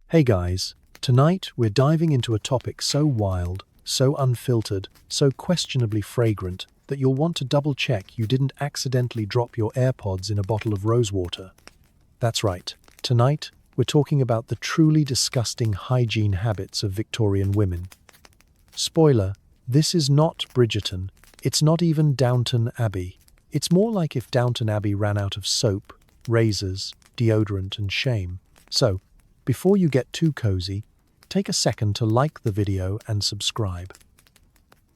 Hey guys, tonight we're diving into a topic so wild, so unfiltered, so questionably fragrant that you'll want to double check you didn't accidentally drop your AirPods in a bottle of rosewater. That's right, tonight we're talking about the truly disgusting hygiene habits of Victorian women. Spoiler, this is not Bridgerton, it's not even Downton Abbey. It's more like if Downton Abbey ran out of soap, razors, deodorant and shame. So, before you get too cozy, take a second to like the video and subscribe.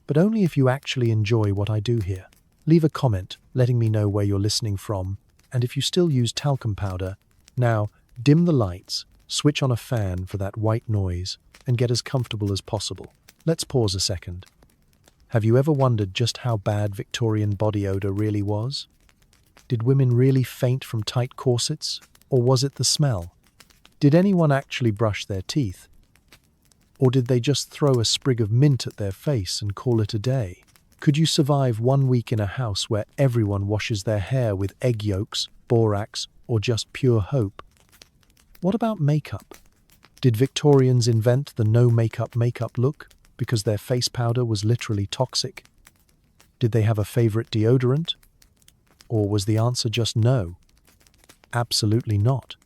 But only if you actually enjoy what I do here. Leave a comment letting me know where you're listening from, and if you still use talcum powder, now dim the lights, switch on a fan for that white noise, and get as comfortable as possible. Let's pause a second. Have you ever wondered just how bad Victorian body odor really was? Did women really faint from tight corsets, or was it the smell? Did anyone actually brush their teeth? Or did they just throw a sprig of mint at their face and call it a day? Could you survive 1 week in a house where everyone washes their hair with egg yolks, borax, or just pure hope? What about makeup? Did Victorians invent the no makeup look because their face powder was literally toxic? Did they have a favorite deodorant? Or was the answer just no? Absolutely not.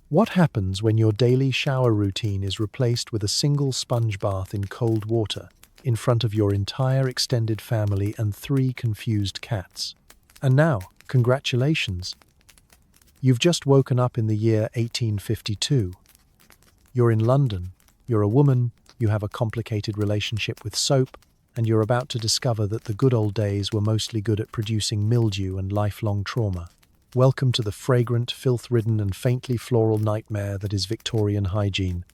What happens when your daily shower routine is replaced with a single sponge bath in cold water in front of your entire extended family and 3 confused cats? And now, congratulations! You've just woken up in the year 1852. You're in London, you're a woman, you have a complicated relationship with soap, and you're about to discover that the good old days were mostly good at producing mildew and lifelong trauma. Welcome to the fragrant, filth-ridden and faintly floral nightmare that is Victorian hygiene.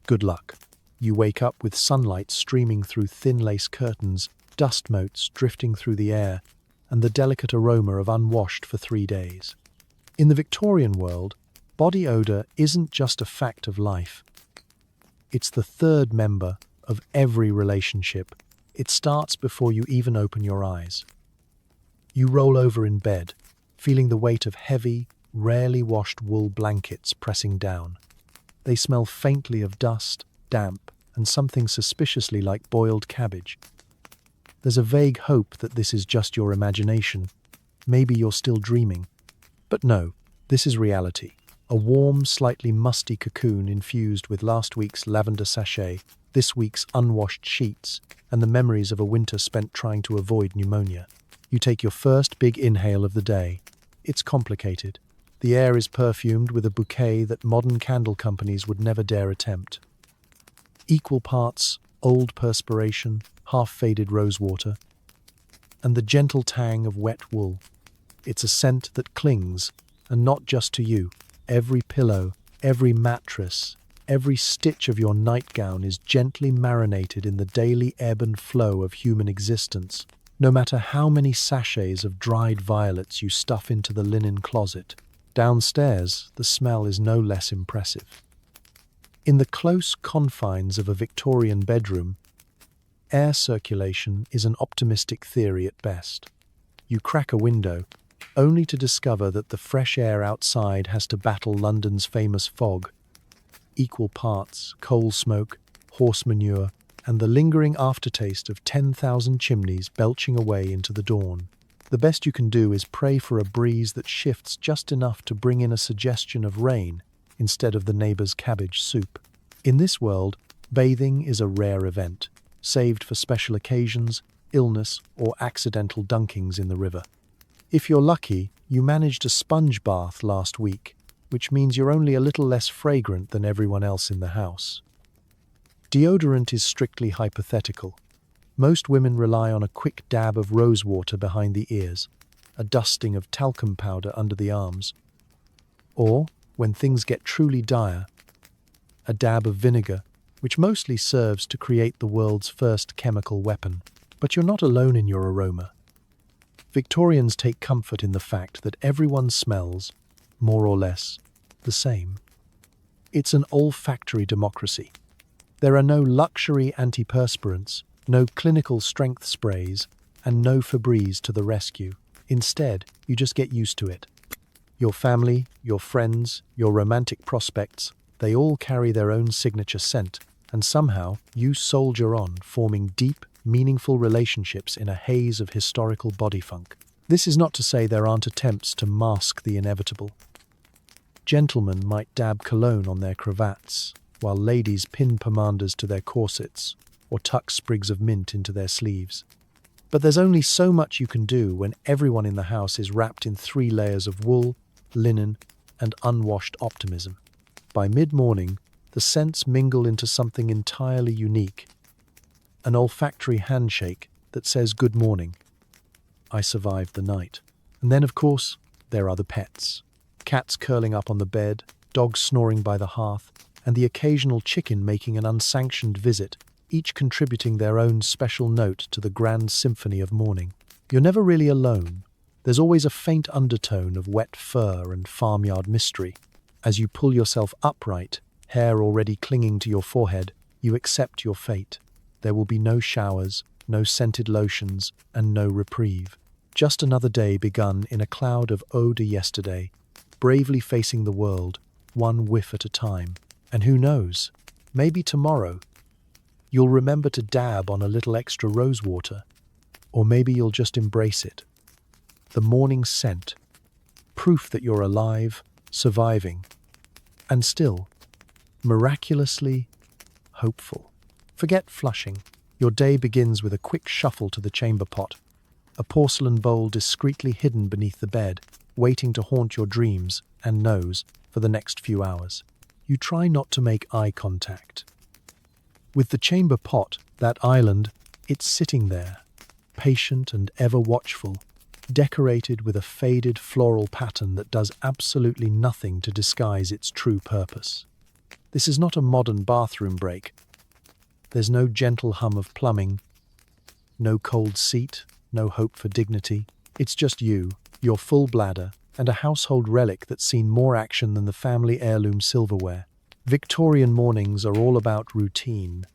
Good luck. You wake up with sunlight streaming through thin lace curtains, dust motes drifting through the air, and the delicate aroma of unwashed for 3 days. In the Victorian world, body odor isn't just a fact of life. It's the third member of every relationship. It starts before you even open your eyes. You roll over in bed, feeling the weight of heavy, rarely washed wool blankets pressing down. They smell faintly of dust, damp, and something suspiciously like boiled cabbage. There's a vague hope that this is just your imagination. Maybe you're still dreaming. But no, this is reality. A warm, slightly musty cocoon infused with last week's lavender sachet, this week's unwashed sheets, and the memories of a winter spent trying to avoid pneumonia. You take your first big inhale of the day. It's complicated. The air is perfumed with a bouquet that modern candle companies would never dare attempt. Equal parts old perspiration, half-faded rosewater, and the gentle tang of wet wool. It's a scent that clings, and not just to you. Every pillow, every mattress, every stitch of your nightgown is gently marinated in the daily ebb and flow of human existence. No matter how many sachets of dried violets you stuff into the linen closet, downstairs the smell is no less impressive. In the close confines of a Victorian bedroom, air circulation is an optimistic theory at best. You crack a window, only to discover that the fresh air outside has to battle London's famous fog. Equal parts coal smoke, horse manure, and the lingering aftertaste of 10,000 chimneys belching away into the dawn. The best you can do is pray for a breeze that shifts just enough to bring in a suggestion of rain instead of the neighbor's cabbage soup. In this world, bathing is a rare event, saved for special occasions, illness, or accidental dunkings in the river. If you're lucky, you managed a sponge bath last week, which means you're only a little less fragrant than everyone else in the house. Deodorant is strictly hypothetical. Most women rely on a quick dab of rosewater behind the ears, a dusting of talcum powder under the arms, or, when things get truly dire, a dab of vinegar, which mostly serves to create the world's first chemical weapon. But you're not alone in your aroma. Victorians take comfort in the fact that everyone smells, more or less, the same. It's an olfactory democracy. There are no luxury antiperspirants, no clinical strength sprays, and no Febreze to the rescue. Instead, you just get used to it. Your family, your friends, your romantic prospects, They all carry their own signature scent, and somehow you soldier on, forming deep, meaningful relationships in a haze of historical body funk. This is not to say there aren't attempts to mask the inevitable. Gentlemen might dab cologne on their cravats, while ladies pin pomanders to their corsets or tuck sprigs of mint into their sleeves. But there's only so much you can do when everyone in the house is wrapped in 3 layers of wool, linen, and unwashed optimism. By mid-morning, the scents mingle into something entirely unique. An olfactory handshake that says good morning. I survived the night. And then, of course, there are the pets. Cats curling up on the bed, dogs snoring by the hearth, and the occasional chicken making an unsanctioned visit, each contributing their own special note to the grand symphony of morning. You're never really alone. There's always a faint undertone of wet fur and farmyard mystery. As you pull yourself upright, hair already clinging to your forehead, you accept your fate. There will be no showers, no scented lotions, and no reprieve. Just another day begun in a cloud of eau de yesterday, bravely facing the world, one whiff at a time. And who knows, maybe tomorrow, you'll remember to dab on a little extra rose water, or maybe you'll just embrace it. The morning scent, proof that you're alive, surviving, and still, miraculously, hopeful. Forget flushing. Your day begins with a quick shuffle to the chamber pot, a porcelain bowl discreetly hidden beneath the bed, waiting to haunt your dreams and nose for the next few hours. You try not to make eye contact. With the chamber pot, that island, it's sitting there, patient and ever watchful, decorated with a faded floral pattern that does absolutely nothing to disguise its true purpose. This is not a modern bathroom break. There's no gentle hum of plumbing, no cold seat, no hope for dignity. It's just you, your full bladder, and a household relic that's seen more action than the family heirloom silverware. Victorian mornings are all about routine.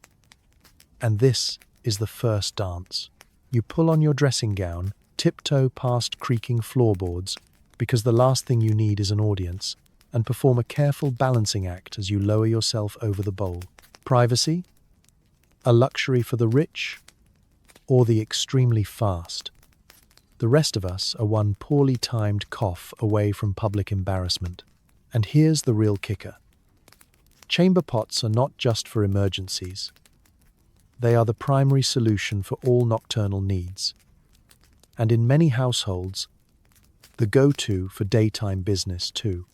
And this is the first dance. You pull on your dressing gown, tiptoe past creaking floorboards, because the last thing you need is an audience, and perform a careful balancing act as you lower yourself over the bowl. Privacy? A luxury for the rich, or the extremely fast? The rest of us are one poorly timed cough away from public embarrassment. And here's the real kicker. Chamber pots are not just for emergencies. They are the primary solution for all nocturnal needs. And in many households, the go-to for daytime business too.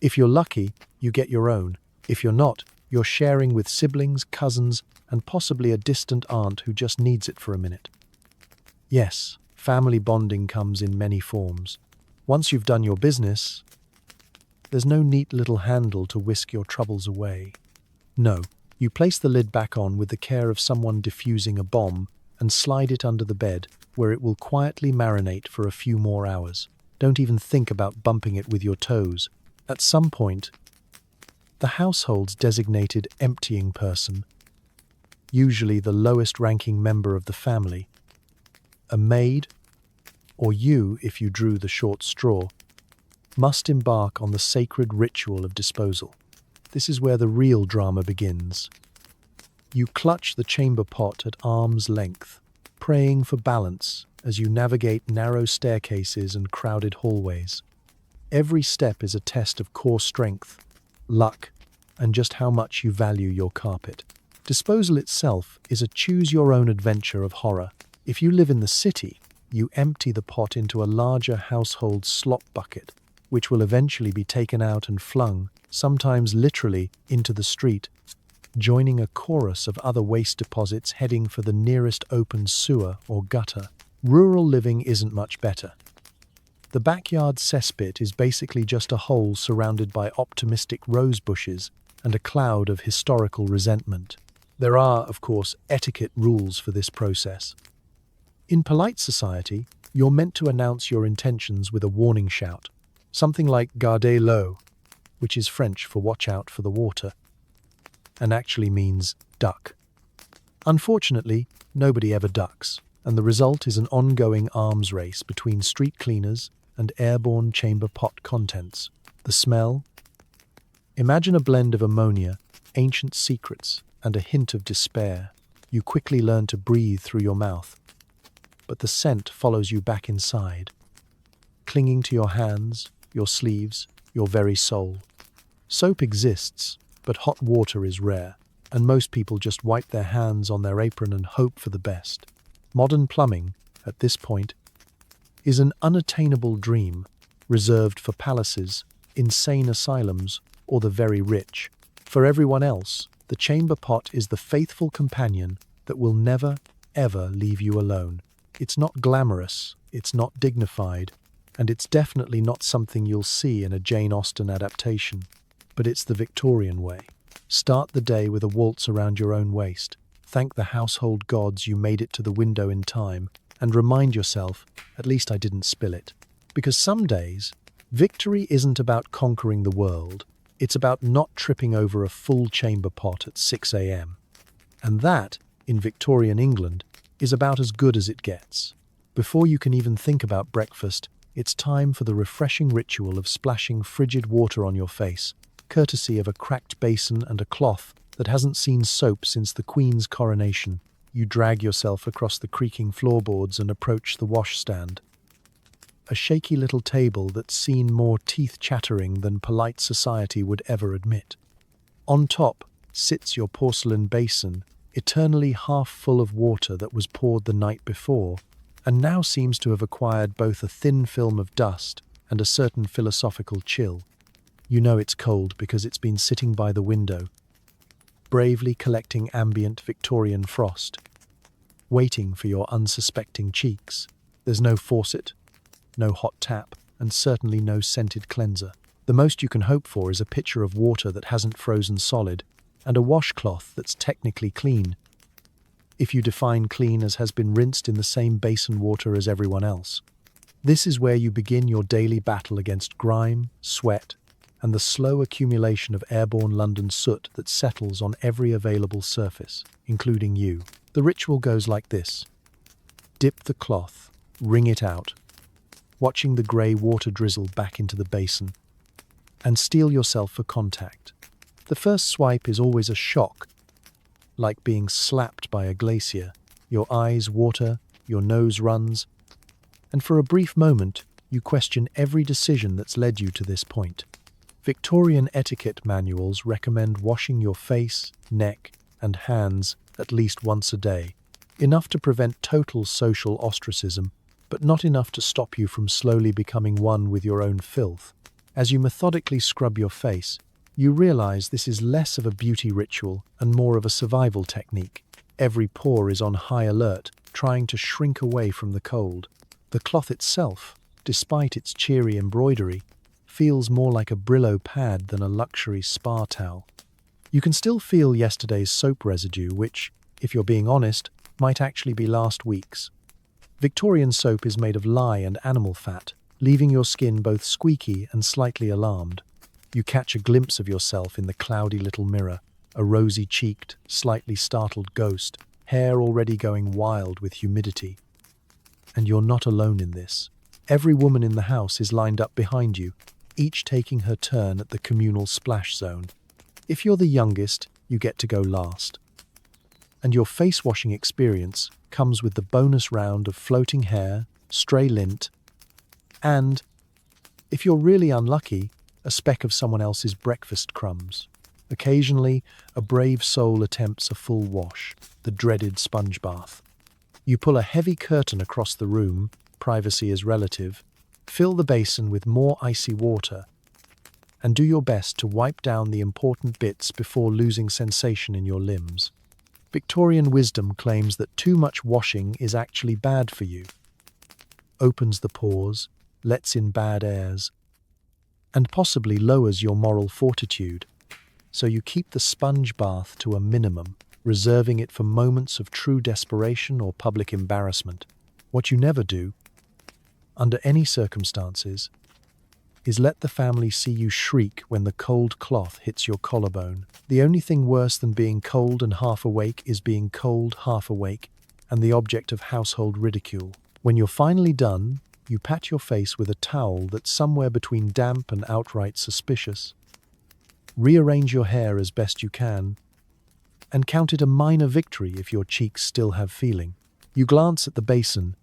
If you're lucky, you get your own. If you're not, you're sharing with siblings, cousins, and possibly a distant aunt who just needs it for a minute. Yes, family bonding comes in many forms. Once you've done your business, there's no neat little handle to whisk your troubles away. No, you place the lid back on with the care of someone diffusing a bomb and slide it under the bed, where it will quietly marinate for a few more hours. Don't even think about bumping it with your toes. At some point, the household's designated emptying person, usually the lowest ranking member of the family, a maid, or you if you drew the short straw, must embark on the sacred ritual of disposal. This is where the real drama begins. You clutch the chamber pot at arm's length, praying for balance as you navigate narrow staircases and crowded hallways. Every step is a test of core strength, luck, and just how much you value your carpet. Disposal itself is a choose-your-own adventure of horror. If you live in the city, you empty the pot into a larger household slop bucket, which will eventually be taken out and flung, sometimes literally, into the street, joining a chorus of other waste deposits heading for the nearest open sewer or gutter. Rural living isn't much better. The backyard cesspit is basically just a hole surrounded by optimistic rose bushes and a cloud of historical resentment. There are, of course, etiquette rules for this process. In polite society, you're meant to announce your intentions with a warning shout, something like "Gardez l'eau," which is French for "watch out for the water," and actually means duck. Unfortunately, nobody ever ducks, and the result is an ongoing arms race between street cleaners and airborne chamber pot contents. The smell? Imagine a blend of ammonia, ancient secrets, and a hint of despair. You quickly learn to breathe through your mouth, but the scent follows you back inside, clinging to your hands, your sleeves, your very soul. Soap exists, but hot water is rare, and most people just wipe their hands on their apron and hope for the best. Modern plumbing, at this point, is an unattainable dream, reserved for palaces, insane asylums, or the very rich. For everyone else, the chamber pot is the faithful companion that will never, ever leave you alone. It's not glamorous, it's not dignified, and it's definitely not something you'll see in a Jane Austen adaptation. But it's the Victorian way. Start the day with a waltz around your own waist. Thank the household gods you made it to the window in time, and remind yourself, at least I didn't spill it. Because some days, victory isn't about conquering the world, it's about not tripping over a full chamber pot at 6 a.m. And that, in Victorian England, is about as good as it gets. Before you can even think about breakfast, it's time for the refreshing ritual of splashing frigid water on your face, courtesy of a cracked basin and a cloth that hasn't seen soap since the Queen's coronation. You drag yourself across the creaking floorboards and approach the washstand. A shaky little table that's seen more teeth chattering than polite society would ever admit. On top sits your porcelain basin, eternally half full of water that was poured the night before, and now seems to have acquired both a thin film of dust and a certain philosophical chill. You know it's cold because it's been sitting by the window, bravely collecting ambient Victorian frost, waiting for your unsuspecting cheeks. There's no faucet, no hot tap, and certainly no scented cleanser. The most you can hope for is a pitcher of water that hasn't frozen solid, and a washcloth that's technically clean, if you define clean as has been rinsed in the same basin water as everyone else. This is where you begin your daily battle against grime, sweat, and the slow accumulation of airborne London soot that settles on every available surface, including you. The ritual goes like this. Dip the cloth, wring it out, watching the grey water drizzle back into the basin, and steel yourself for contact. The first swipe is always a shock, like being slapped by a glacier. Your eyes water, your nose runs, and for a brief moment, you question every decision that's led you to this point. Victorian etiquette manuals recommend washing your face, neck, and hands at least once a day, enough to prevent total social ostracism, but not enough to stop you from slowly becoming one with your own filth. As you methodically scrub your face, you realize this is less of a beauty ritual and more of a survival technique. Every pore is on high alert, trying to shrink away from the cold. The cloth itself, despite its cheery embroidery, feels more like a Brillo pad than a luxury spa towel. You can still feel yesterday's soap residue, which, if you're being honest, might actually be last week's. Victorian soap is made of lye and animal fat, leaving your skin both squeaky and slightly alarmed. You catch a glimpse of yourself in the cloudy little mirror, a rosy-cheeked, slightly startled ghost, hair already going wild with humidity. And you're not alone in this. Every woman in the house is lined up behind you, each taking her turn at the communal splash zone. If you're the youngest, you get to go last. And your face-washing experience comes with the bonus round of floating hair, stray lint, and, if you're really unlucky, a speck of someone else's breakfast crumbs. Occasionally, a brave soul attempts a full wash, the dreaded sponge bath. You pull a heavy curtain across the room, privacy is relative, fill the basin with more icy water, and do your best to wipe down the important bits before losing sensation in your limbs. Victorian wisdom claims that too much washing is actually bad for you. Opens the pores, lets in bad airs, and possibly lowers your moral fortitude. So you keep the sponge bath to a minimum, reserving it for moments of true desperation or public embarrassment. What you never do, under any circumstances, is let the family see you shriek when the cold cloth hits your collarbone. The only thing worse than being cold and half awake is being cold, half awake, and the object of household ridicule. When you're finally done, you pat your face with a towel that's somewhere between damp and outright suspicious. Rearrange your hair as best you can, and count it a minor victory if your cheeks still have feeling. You glance at the basin,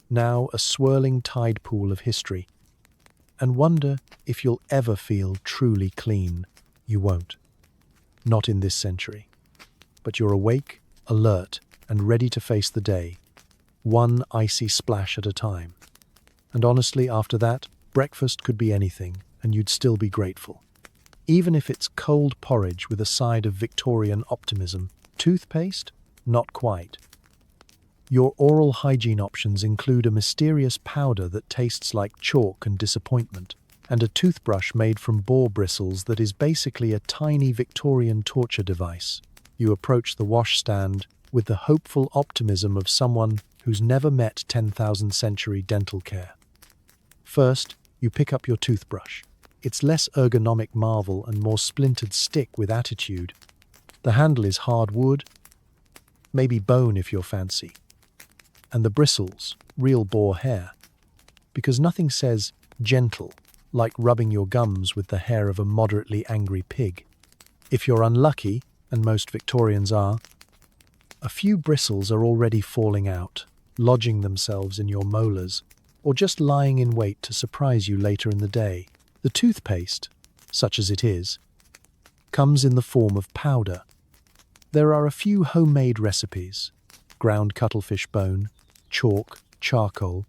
now a swirling tide pool of history, and wonder if you'll ever feel truly clean. You won't. Not in this century. But you're awake, alert, and ready to face the day, one icy splash at a time. And honestly, after that, breakfast could be anything, and you'd still be grateful. Even if it's cold porridge with a side of Victorian optimism. Toothpaste? Not quite. Your oral hygiene options include a mysterious powder that tastes like chalk and disappointment, and a toothbrush made from boar bristles that is basically a tiny Victorian torture device. You approach the washstand with the hopeful optimism of someone who's never met 10,000 century dental care. First, you pick up your toothbrush. It's less ergonomic marvel and more splintered stick with attitude. The handle is hard wood, maybe bone if you're fancy. And the bristles, real boar hair. Because nothing says gentle like rubbing your gums with the hair of a moderately angry pig. If you're unlucky, and most Victorians are, a few bristles are already falling out, lodging themselves in your molars, or just lying in wait to surprise you later in the day. The toothpaste, such as it is, comes in the form of powder. There are a few homemade recipes: ground cuttlefish bone, chalk, charcoal,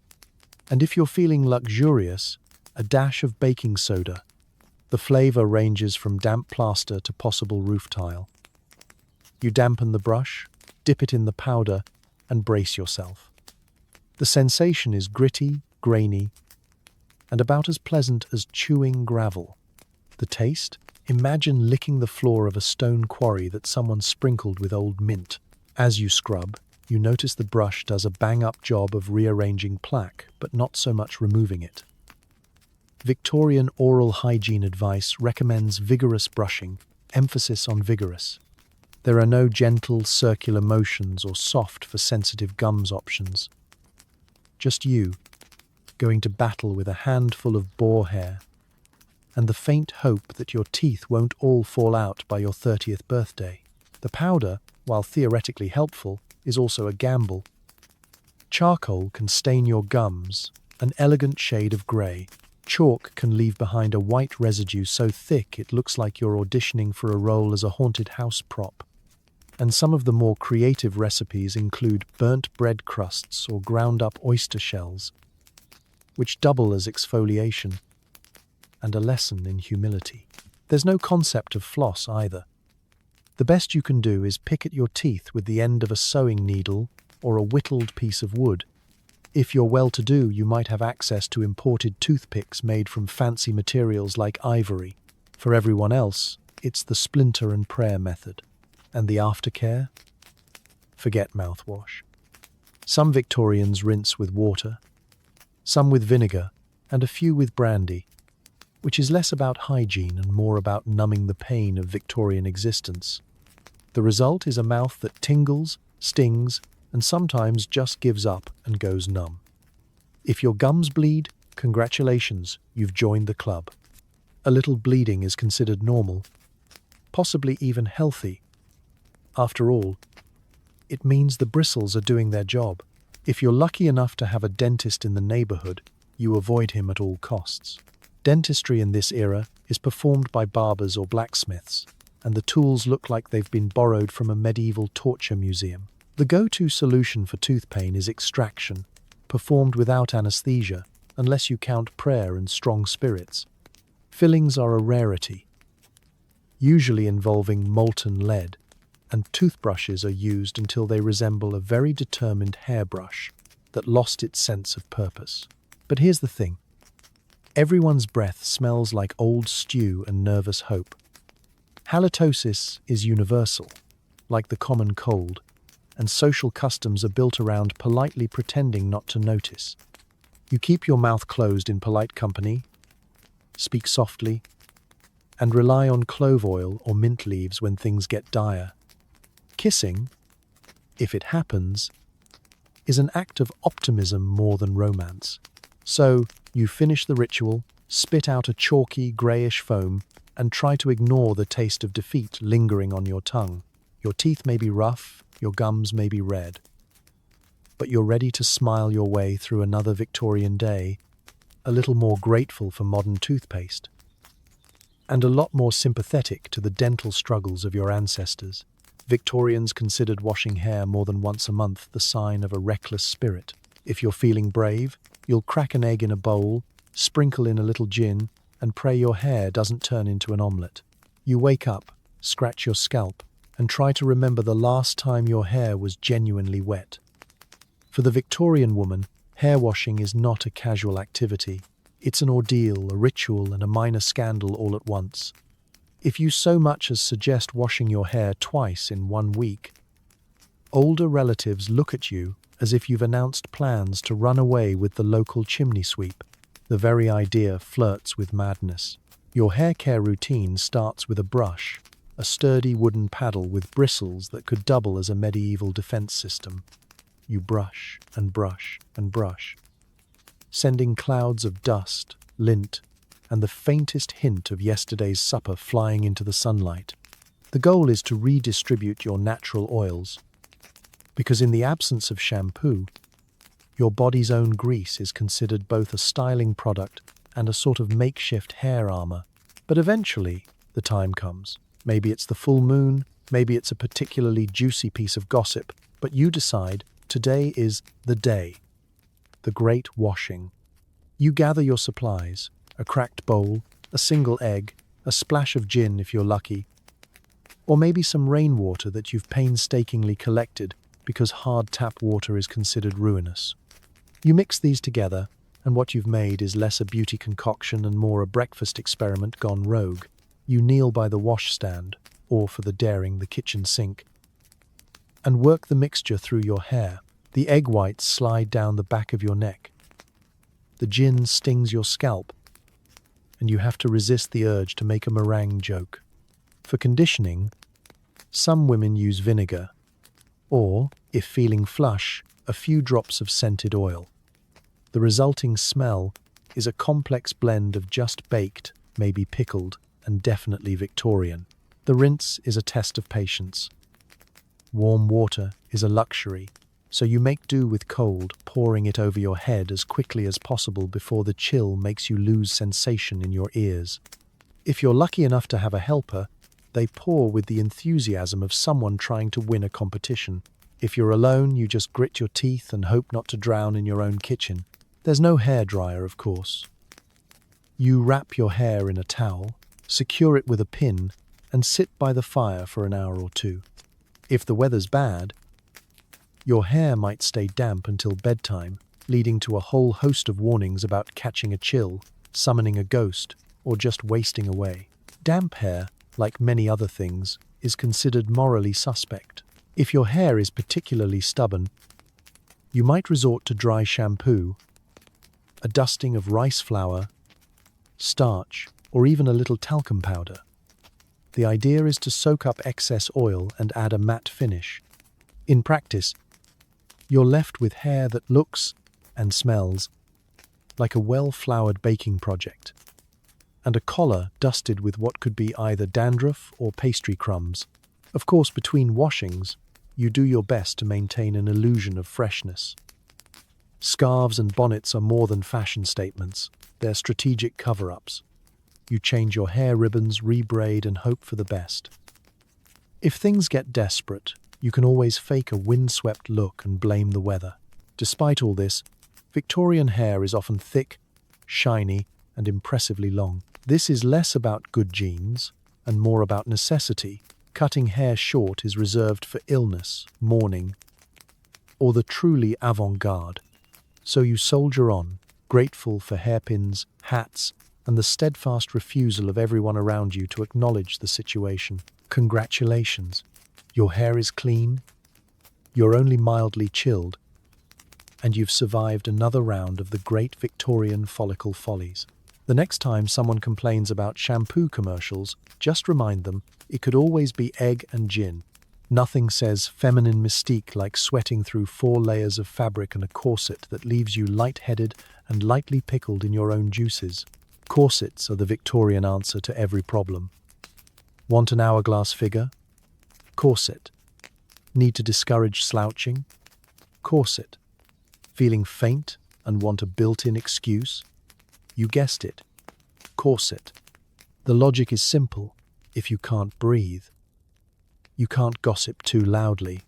and if you're feeling luxurious, a dash of baking soda. The flavor ranges from damp plaster to possible roof tile. You dampen the brush, dip it in the powder, and brace yourself. The sensation is gritty, grainy, and about as pleasant as chewing gravel. The taste? Imagine licking the floor of a stone quarry that someone sprinkled with old mint. As you scrub, you notice the brush does a bang-up job of rearranging plaque, but not so much removing it. Victorian oral hygiene advice recommends vigorous brushing, emphasis on vigorous. There are no gentle, circular motions or soft for sensitive gums options. Just you, going to battle with a handful of boar hair, and the faint hope that your teeth won't all fall out by your 30th birthday. The powder, while theoretically helpful, is also a gamble. Charcoal can stain your gums, an elegant shade of grey. Chalk can leave behind a white residue so thick it looks like you're auditioning for a role as a haunted house prop. And some of the more creative recipes include burnt bread crusts or ground-up oyster shells, which double as exfoliation, and a lesson in humility. There's no concept of floss either. The best you can do is pick at your teeth with the end of a sewing needle or a whittled piece of wood. If you're well-to-do, you might have access to imported toothpicks made from fancy materials like ivory. For everyone else, it's the splinter and prayer method. And the aftercare? Forget mouthwash. Some Victorians rinse with water, some with vinegar, and a few with brandy, which is less about hygiene and more about numbing the pain of Victorian existence. The result is a mouth that tingles, stings, and sometimes just gives up and goes numb. If your gums bleed, congratulations, you've joined the club. A little bleeding is considered normal, possibly even healthy. After all, it means the bristles are doing their job. If you're lucky enough to have a dentist in the neighborhood, you avoid him at all costs. Dentistry in this era is performed by barbers or blacksmiths, and the tools look like they've been borrowed from a medieval torture museum. The go-to solution for tooth pain is extraction, performed without anesthesia, unless you count prayer and strong spirits. Fillings are a rarity, usually involving molten lead, and toothbrushes are used until they resemble a very determined hairbrush that lost its sense of purpose. But here's the thing. Everyone's breath smells like old stew and nervous hope. Halitosis is universal, like the common cold, and social customs are built around politely pretending not to notice. You keep your mouth closed in polite company, speak softly, and rely on clove oil or mint leaves when things get dire. Kissing, if it happens, is an act of optimism more than romance. So, you finish the ritual, spit out a chalky, greyish foam, and try to ignore the taste of defeat lingering on your tongue. Your teeth may be rough, your gums may be red, but you're ready to smile your way through another Victorian day, a little more grateful for modern toothpaste, and a lot more sympathetic to the dental struggles of your ancestors. Victorians considered washing hair more than once a month the sign of a reckless spirit. If you're feeling brave, you'll crack an egg in a bowl, sprinkle in a little gin, and pray your hair doesn't turn into an omelette. You wake up, scratch your scalp, and try to remember the last time your hair was genuinely wet. For the Victorian woman, hair washing is not a casual activity. It's an ordeal, a ritual, and a minor scandal all at once. If you so much as suggest washing your hair twice in 1 week, older relatives look at you as if you've announced plans to run away with the local chimney sweep. The very idea flirts with madness. Your hair care routine starts with a brush, a sturdy wooden paddle with bristles that could double as a medieval defense system. You brush and brush and brush, sending clouds of dust, lint, and the faintest hint of yesterday's supper flying into the sunlight. The goal is to redistribute your natural oils, because in the absence of shampoo, your body's own grease is considered both a styling product and a sort of makeshift hair armor. But eventually, the time comes. Maybe it's the full moon, maybe it's a particularly juicy piece of gossip, but you decide today is the day. The great washing. You gather your supplies, a cracked bowl, a single egg, a splash of gin if you're lucky, or maybe some rainwater that you've painstakingly collected because hard tap water is considered ruinous. You mix these together, and what you've made is less a beauty concoction and more a breakfast experiment gone rogue. You kneel by the washstand, or for the daring, the kitchen sink, and work the mixture through your hair. The egg whites slide down the back of your neck. The gin stings your scalp, and you have to resist the urge to make a meringue joke. For conditioning, some women use vinegar, or, if feeling flush, a few drops of scented oil. The resulting smell is a complex blend of just baked, maybe pickled, and definitely Victorian. The rinse is a test of patience. Warm water is a luxury, so you make do with cold, pouring it over your head as quickly as possible before the chill makes you lose sensation in your ears. If you're lucky enough to have a helper, they pour with the enthusiasm of someone trying to win a competition. If you're alone, you just grit your teeth and hope not to drown in your own kitchen. There's no hairdryer, of course. You wrap your hair in a towel, secure it with a pin, and sit by the fire for an hour or two. If the weather's bad, your hair might stay damp until bedtime, leading to a whole host of warnings about catching a chill, summoning a ghost, or just wasting away. Damp hair, like many other things, is considered morally suspect. If your hair is particularly stubborn, you might resort to dry shampoo, a dusting of rice flour, starch, or even a little talcum powder. The idea is to soak up excess oil and add a matte finish. In practice, you're left with hair that looks and smells like a well-floured baking project, and a collar dusted with what could be either dandruff or pastry crumbs. Of course, between washings, you do your best to maintain an illusion of freshness. Scarves and bonnets are more than fashion statements, they're strategic cover-ups. You change your hair ribbons, rebraid, and hope for the best. If things get desperate, you can always fake a windswept look and blame the weather. Despite all this, Victorian hair is often thick, shiny, and impressively long. This is less about good genes and more about necessity. Cutting hair short is reserved for illness, mourning, or the truly avant-garde. So you soldier on, grateful for hairpins, hats, and the steadfast refusal of everyone around you to acknowledge the situation. Congratulations. Your hair is clean, you're only mildly chilled, and you've survived another round of the great Victorian follicle follies. The next time someone complains about shampoo commercials, just remind them it could always be egg and gin. Nothing says feminine mystique like sweating through 4 layers of fabric and a corset that leaves you lightheaded and lightly pickled in your own juices. Corsets are the Victorian answer to every problem. Want an hourglass figure? Corset. Need to discourage slouching? Corset. Feeling faint and want a built-in excuse? You guessed it. Corset. The logic is simple. If you can't breathe, you can't gossip too loudly.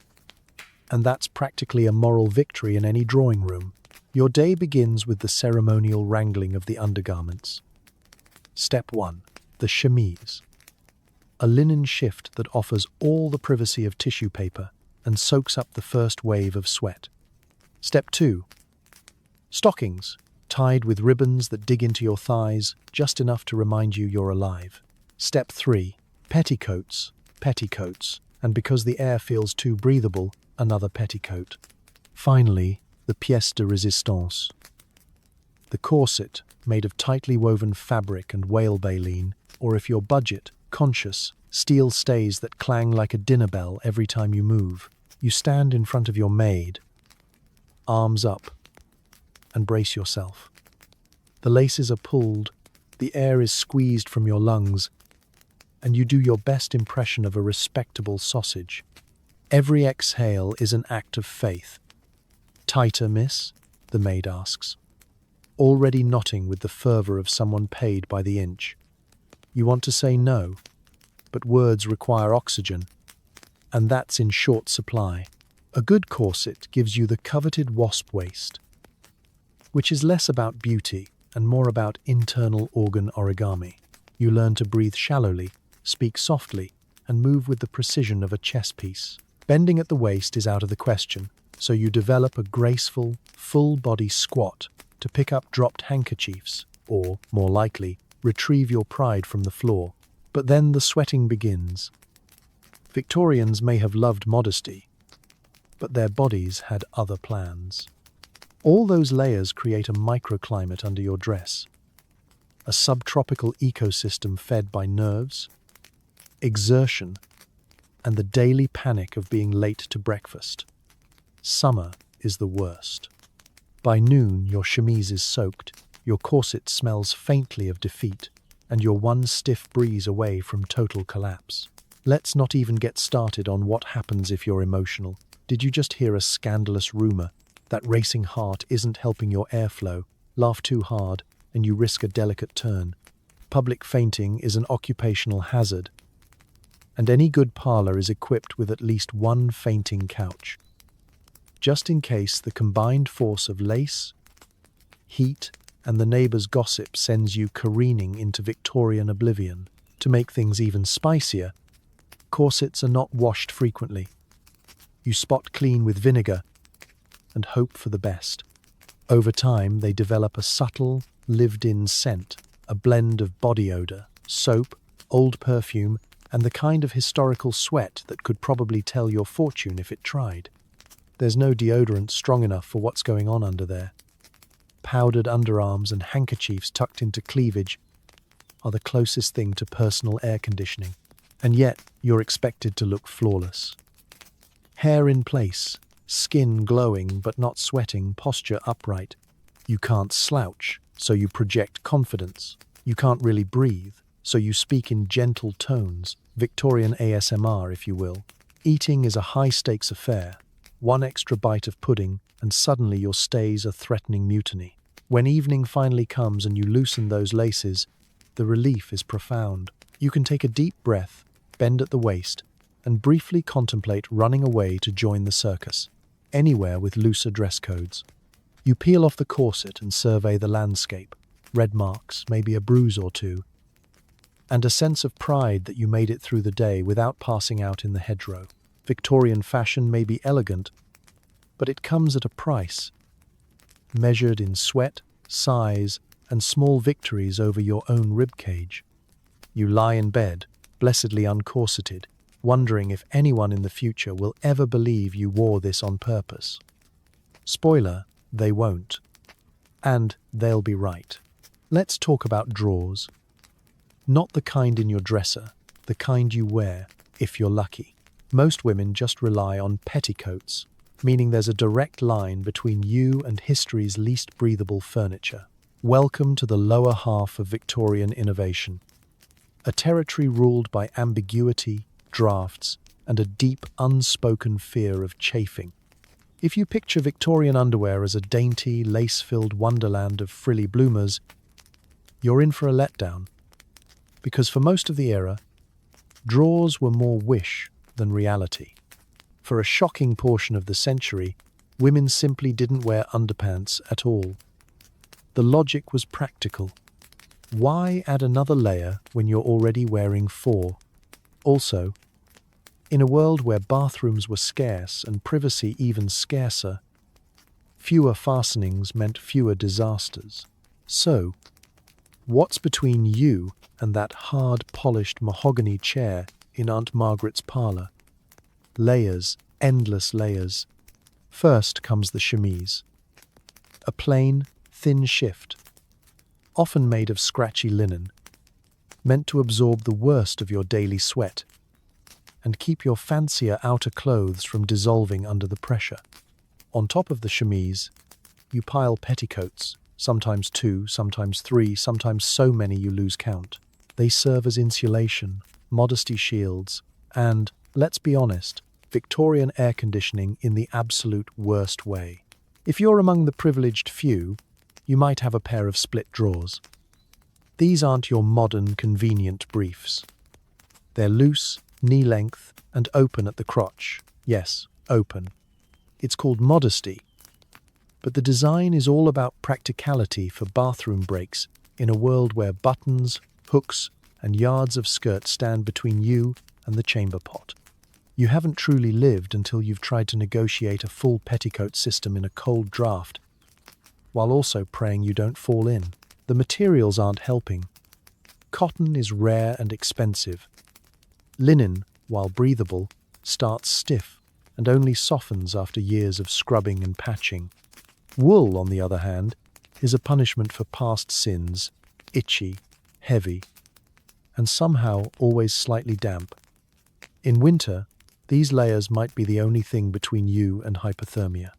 And that's practically a moral victory in any drawing room. Your day begins with the ceremonial wrangling of the undergarments. Step 1. The chemise. A linen shift that offers all the privacy of tissue paper and soaks up the first wave of sweat. Step 2. Stockings, tied with ribbons that dig into your thighs, just enough to remind you you're alive. Step 3. Petticoats, and because the air feels too breathable, another petticoat. Finally, the pièce de résistance. The corset, made of tightly woven fabric and whale baleen, or if you're budget conscious, steel stays that clang like a dinner bell every time you move. You stand in front of your maid, arms up, and brace yourself. The laces are pulled, the air is squeezed from your lungs, and you do your best impression of a respectable sausage. Every exhale is an act of faith. "Tighter, miss?" the maid asks, already knotting with the fervour of someone paid by the inch. You want to say no, but words require oxygen, and that's in short supply. A good corset gives you the coveted wasp waist, which is less about beauty and more about internal organ origami. You learn to breathe shallowly, speak softly, and move with the precision of a chess piece. Bending at the waist is out of the question, so you develop a graceful, full-body squat to pick up dropped handkerchiefs, or, more likely, retrieve your pride from the floor. But then the sweating begins. Victorians may have loved modesty, but their bodies had other plans. All those layers create a microclimate under your dress, a subtropical ecosystem fed by nerves, exertion, and the daily panic of being late to breakfast. Summer is the worst. By noon, your chemise is soaked, your corset smells faintly of defeat, and you're one stiff breeze away from total collapse. Let's not even get started on what happens if you're emotional. Did you just hear a scandalous rumor? That racing heart isn't helping your airflow. Laugh too hard, and you risk a delicate turn. Public fainting is an occupational hazard, and any good parlour is equipped with at least one fainting couch, just in case the combined force of lace, heat, and the neighbour's gossip sends you careening into Victorian oblivion. To make things even spicier, corsets are not washed frequently. You spot clean with vinegar and hope for the best. Over time, they develop a subtle, lived-in scent, a blend of body odour, soap, old perfume, and the kind of historical sweat that could probably tell your fortune if it tried. There's no deodorant strong enough for what's going on under there. Powdered underarms and handkerchiefs tucked into cleavage are the closest thing to personal air conditioning. And yet, you're expected to look flawless. Hair in place, skin glowing but not sweating, posture upright. You can't slouch, so you project confidence. You can't really breathe, so you speak in gentle tones, Victorian ASMR if you will. Eating is a high-stakes affair. One extra bite of pudding, and suddenly your stays are threatening mutiny. When evening finally comes and you loosen those laces, the relief is profound. You can take a deep breath, bend at the waist, and briefly contemplate running away to join the circus, anywhere with looser dress codes. You peel off the corset and survey the landscape, red marks, maybe a bruise or two, and a sense of pride that you made it through the day without passing out in the hedgerow. Victorian fashion may be elegant, but it comes at a price, measured in sweat, sighs, and small victories over your own ribcage. You lie in bed, blessedly uncorseted, wondering if anyone in the future will ever believe you wore this on purpose. Spoiler, they won't. And they'll be right. Let's talk about drawers. Not the kind in your dresser, the kind you wear, if you're lucky. Most women just rely on petticoats, meaning there's a direct line between you and history's least breathable furniture. Welcome to the lower half of Victorian innovation, a territory ruled by ambiguity, drafts, and a deep, unspoken fear of chafing. If you picture Victorian underwear as a dainty, lace-filled wonderland of frilly bloomers, you're in for a letdown. Because for most of the era, drawers were more wish than reality. For a shocking portion of the century, women simply didn't wear underpants at all. The logic was practical. Why add another layer when you're already wearing 4? Also, in a world where bathrooms were scarce and privacy even scarcer, fewer fastenings meant fewer disasters. So, what's between you and that hard, polished mahogany chair in Aunt Margaret's parlour? Layers, endless layers. First comes the chemise. A plain, thin shift, often made of scratchy linen, meant to absorb the worst of your daily sweat and keep your fancier outer clothes from dissolving under the pressure. On top of the chemise, you pile petticoats, sometimes 2, sometimes 3, sometimes so many you lose count. They serve as insulation, modesty shields, and, let's be honest, Victorian air conditioning in the absolute worst way. If you're among the privileged few, you might have a pair of split drawers. These aren't your modern, convenient briefs. They're loose, knee-length, and open at the crotch. Yes, open. It's called modesty. But the design is all about practicality for bathroom breaks in a world where buttons, hooks, and yards of skirt stand between you and the chamber pot. You haven't truly lived until you've tried to negotiate a full petticoat system in a cold draft, while also praying you don't fall in. The materials aren't helping. Cotton is rare and expensive. Linen, while breathable, starts stiff and only softens after years of scrubbing and patching. Wool, on the other hand, is a punishment for past sins, itchy, heavy, and somehow always slightly damp. In winter, these layers might be the only thing between you and hypothermia.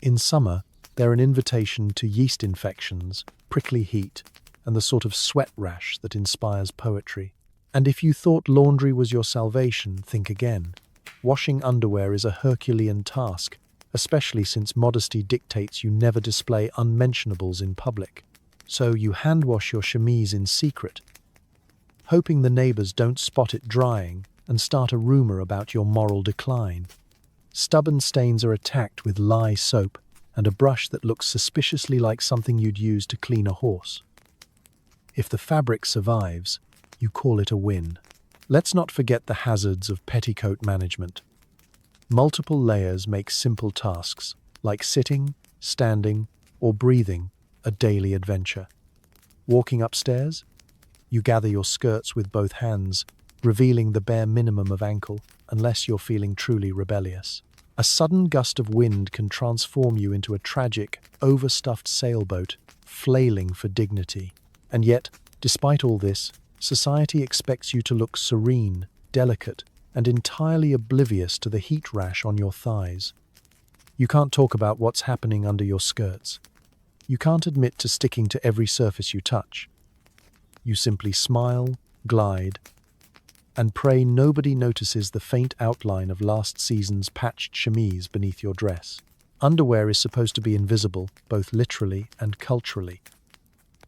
In summer, they're an invitation to yeast infections, prickly heat, and the sort of sweat rash that inspires poetry. And if you thought laundry was your salvation, think again. Washing underwear is a Herculean task, especially since modesty dictates you never display unmentionables in public. So you hand wash your chemise in secret, hoping the neighbors don't spot it drying and start a rumor about your moral decline. Stubborn stains are attacked with lye soap and a brush that looks suspiciously like something you'd use to clean a horse. If the fabric survives, you call it a win. Let's not forget the hazards of petticoat management. Multiple layers make simple tasks, like sitting, standing, or breathing, a daily adventure. Walking upstairs? You gather your skirts with both hands, revealing the bare minimum of ankle, unless you're feeling truly rebellious. A sudden gust of wind can transform you into a tragic, overstuffed sailboat, flailing for dignity. And yet, despite all this, society expects you to look serene, delicate, and entirely oblivious to the heat rash on your thighs. You can't talk about what's happening under your skirts. You can't admit to sticking to every surface you touch. You simply smile, glide, and pray nobody notices the faint outline of last season's patched chemise beneath your dress. Underwear is supposed to be invisible, both literally and culturally.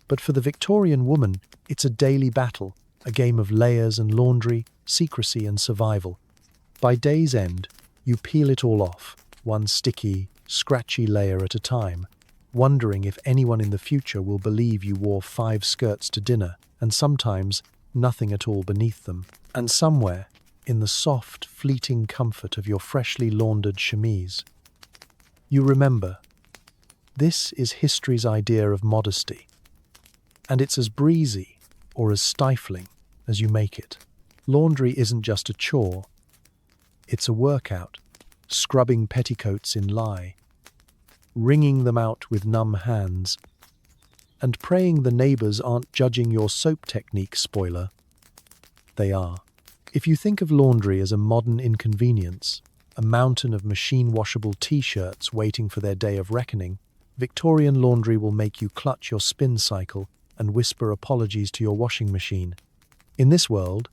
But for the Victorian woman, it's a daily battle, a game of layers and laundry, secrecy and survival. By day's end, you peel it all off, one sticky, scratchy layer at a time, wondering if anyone in the future will believe you wore 5 skirts to dinner, and sometimes nothing at all beneath them. And somewhere, in the soft, fleeting comfort of your freshly laundered chemise, you remember, this is history's idea of modesty. And it's as breezy, or as stifling, as you make it. Laundry isn't just a chore. It's a workout, scrubbing petticoats in lye, wringing them out with numb hands, and praying the neighbors aren't judging your soap technique, spoiler. They are. If you think of laundry as a modern inconvenience, a mountain of machine-washable t-shirts waiting for their day of reckoning, Victorian laundry will make you clutch your spin cycle and whisper apologies to your washing machine. In this world,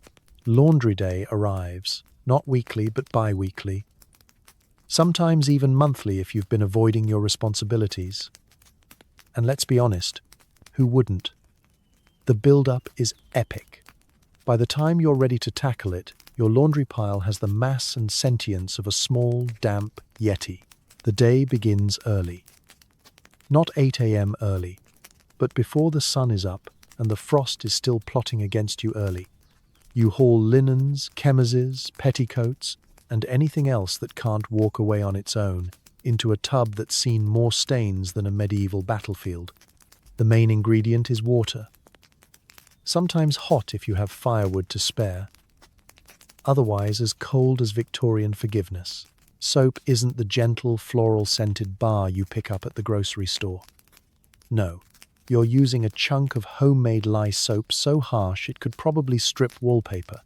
laundry day arrives, not weekly but bi-weekly, sometimes even monthly if you've been avoiding your responsibilities. And let's be honest, who wouldn't? The build-up is epic. By the time you're ready to tackle it, your laundry pile has the mass and sentience of a small, damp yeti. The day begins early. Not 8 a.m. early, but before the sun is up and the frost is still plotting against you early. You haul linens, chemises, petticoats, and anything else that can't walk away on its own into a tub that's seen more stains than a medieval battlefield. The main ingredient is water. Sometimes hot if you have firewood to spare. Otherwise as cold as Victorian forgiveness. Soap isn't the gentle, floral-scented bar you pick up at the grocery store. No, you're using a chunk of homemade lye soap so harsh it could probably strip wallpaper.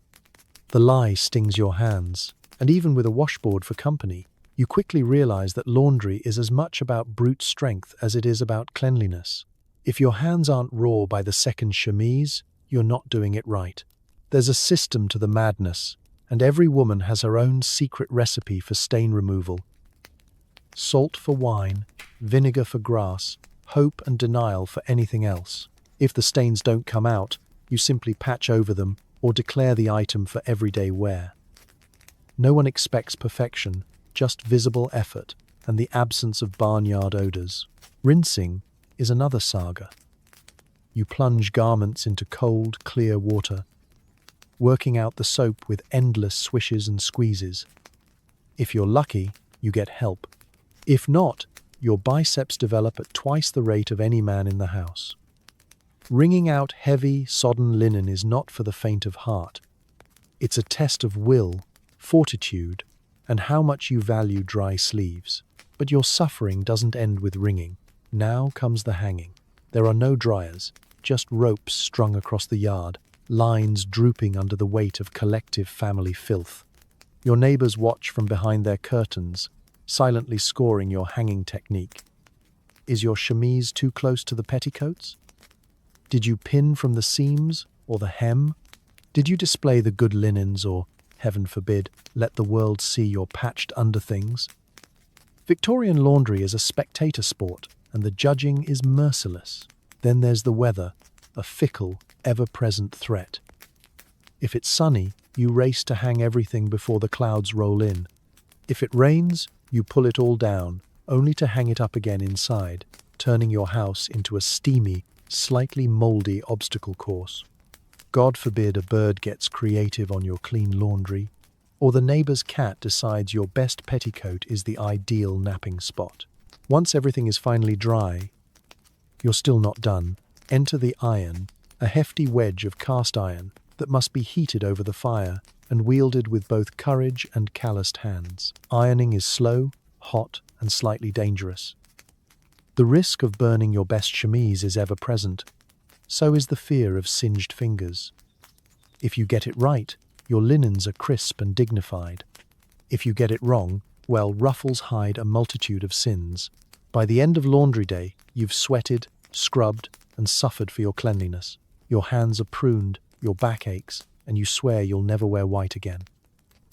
The lye stings your hands, and even with a washboard for company, you quickly realize that laundry is as much about brute strength as it is about cleanliness. If your hands aren't raw by the second chemise, you're not doing it right. There's a system to the madness, and every woman has her own secret recipe for stain removal. Salt for wine, vinegar for grass, hope and denial for anything else. If the stains don't come out, you simply patch over them or declare the item for everyday wear. No one expects perfection, just visible effort and the absence of barnyard odors. Rinsing is another saga. You plunge garments into cold, clear water, working out the soap with endless swishes and squeezes. If you're lucky, you get help. If not, your biceps develop at twice the rate of any man in the house. Wringing out heavy, sodden linen is not for the faint of heart. It's a test of will, fortitude, and how much you value dry sleeves. But your suffering doesn't end with wringing. Now comes the hanging. There are no dryers, just ropes strung across the yard, lines drooping under the weight of collective family filth. Your neighbors watch from behind their curtains, silently scoring your hanging technique. Is your chemise too close to the petticoats? Did you pin from the seams or the hem? Did you display the good linens or, heaven forbid, let the world see your patched underthings? Victorian laundry is a spectator sport, and the judging is merciless. Then there's the weather, a fickle, ever-present threat. If it's sunny, you race to hang everything before the clouds roll in. If it rains, you pull it all down, only to hang it up again inside, turning your house into a steamy, slightly moldy obstacle course. God forbid a bird gets creative on your clean laundry, or the neighbor's cat decides your best petticoat is the ideal napping spot. Once everything is finally dry, you're still not done. Enter the iron, a hefty wedge of cast iron that must be heated over the fire and wielded with both courage and calloused hands. Ironing is slow, hot, and slightly dangerous. The risk of burning your best chemise is ever present. So is the fear of singed fingers. If you get it right, your linens are crisp and dignified. If you get it wrong, well, ruffles hide a multitude of sins. By the end of laundry day, you've sweated, scrubbed, and suffered for your cleanliness. Your hands are pruned, your back aches, and you swear you'll never wear white again.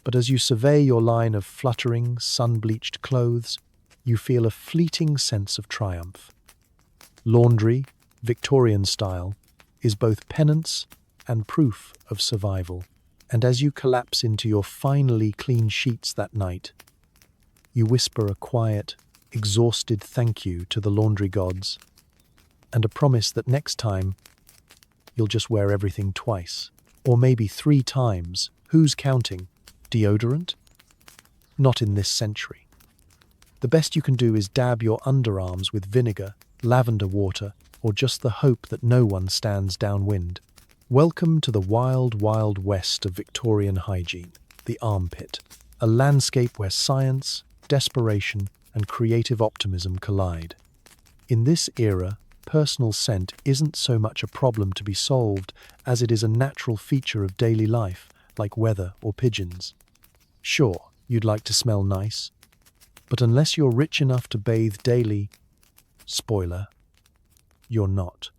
But as you survey your line of fluttering, sun-bleached clothes, you feel a fleeting sense of triumph. Laundry, Victorian style, is both penance and proof of survival. And as you collapse into your finally clean sheets that night, you whisper a quiet, exhausted thank you to the laundry gods, and a promise that next time, you'll just wear everything twice, or maybe 3 times. Who's counting? Deodorant? Not in this century. The best you can do is dab your underarms with vinegar, lavender water, or just the hope that no one stands downwind. Welcome to the wild, wild west of Victorian hygiene, the armpit, a landscape where science, desperation, and creative optimism collide. In this era, personal scent isn't so much a problem to be solved as it is a natural feature of daily life, like weather or pigeons. Sure, you'd like to smell nice, but unless you're rich enough to bathe daily, Spoiler, you're not.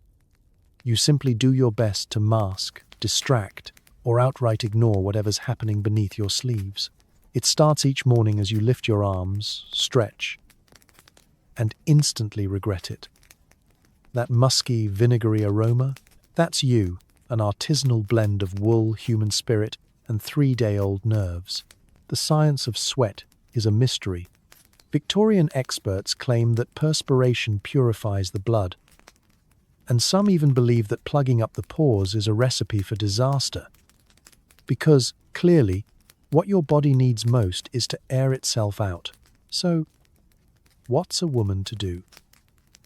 You simply do your best to mask, distract, or outright ignore whatever's happening beneath your sleeves. It starts each morning as you lift your arms, stretch, and instantly regret it. That musky, vinegary aroma, that's you, an artisanal blend of wool, human spirit, and 3-day-old nerves. The science of sweat is a mystery. Victorian experts claim that perspiration purifies the blood, and some even believe that plugging up the pores is a recipe for disaster. Because, clearly, what your body needs most is to air itself out. So, what's a woman to do?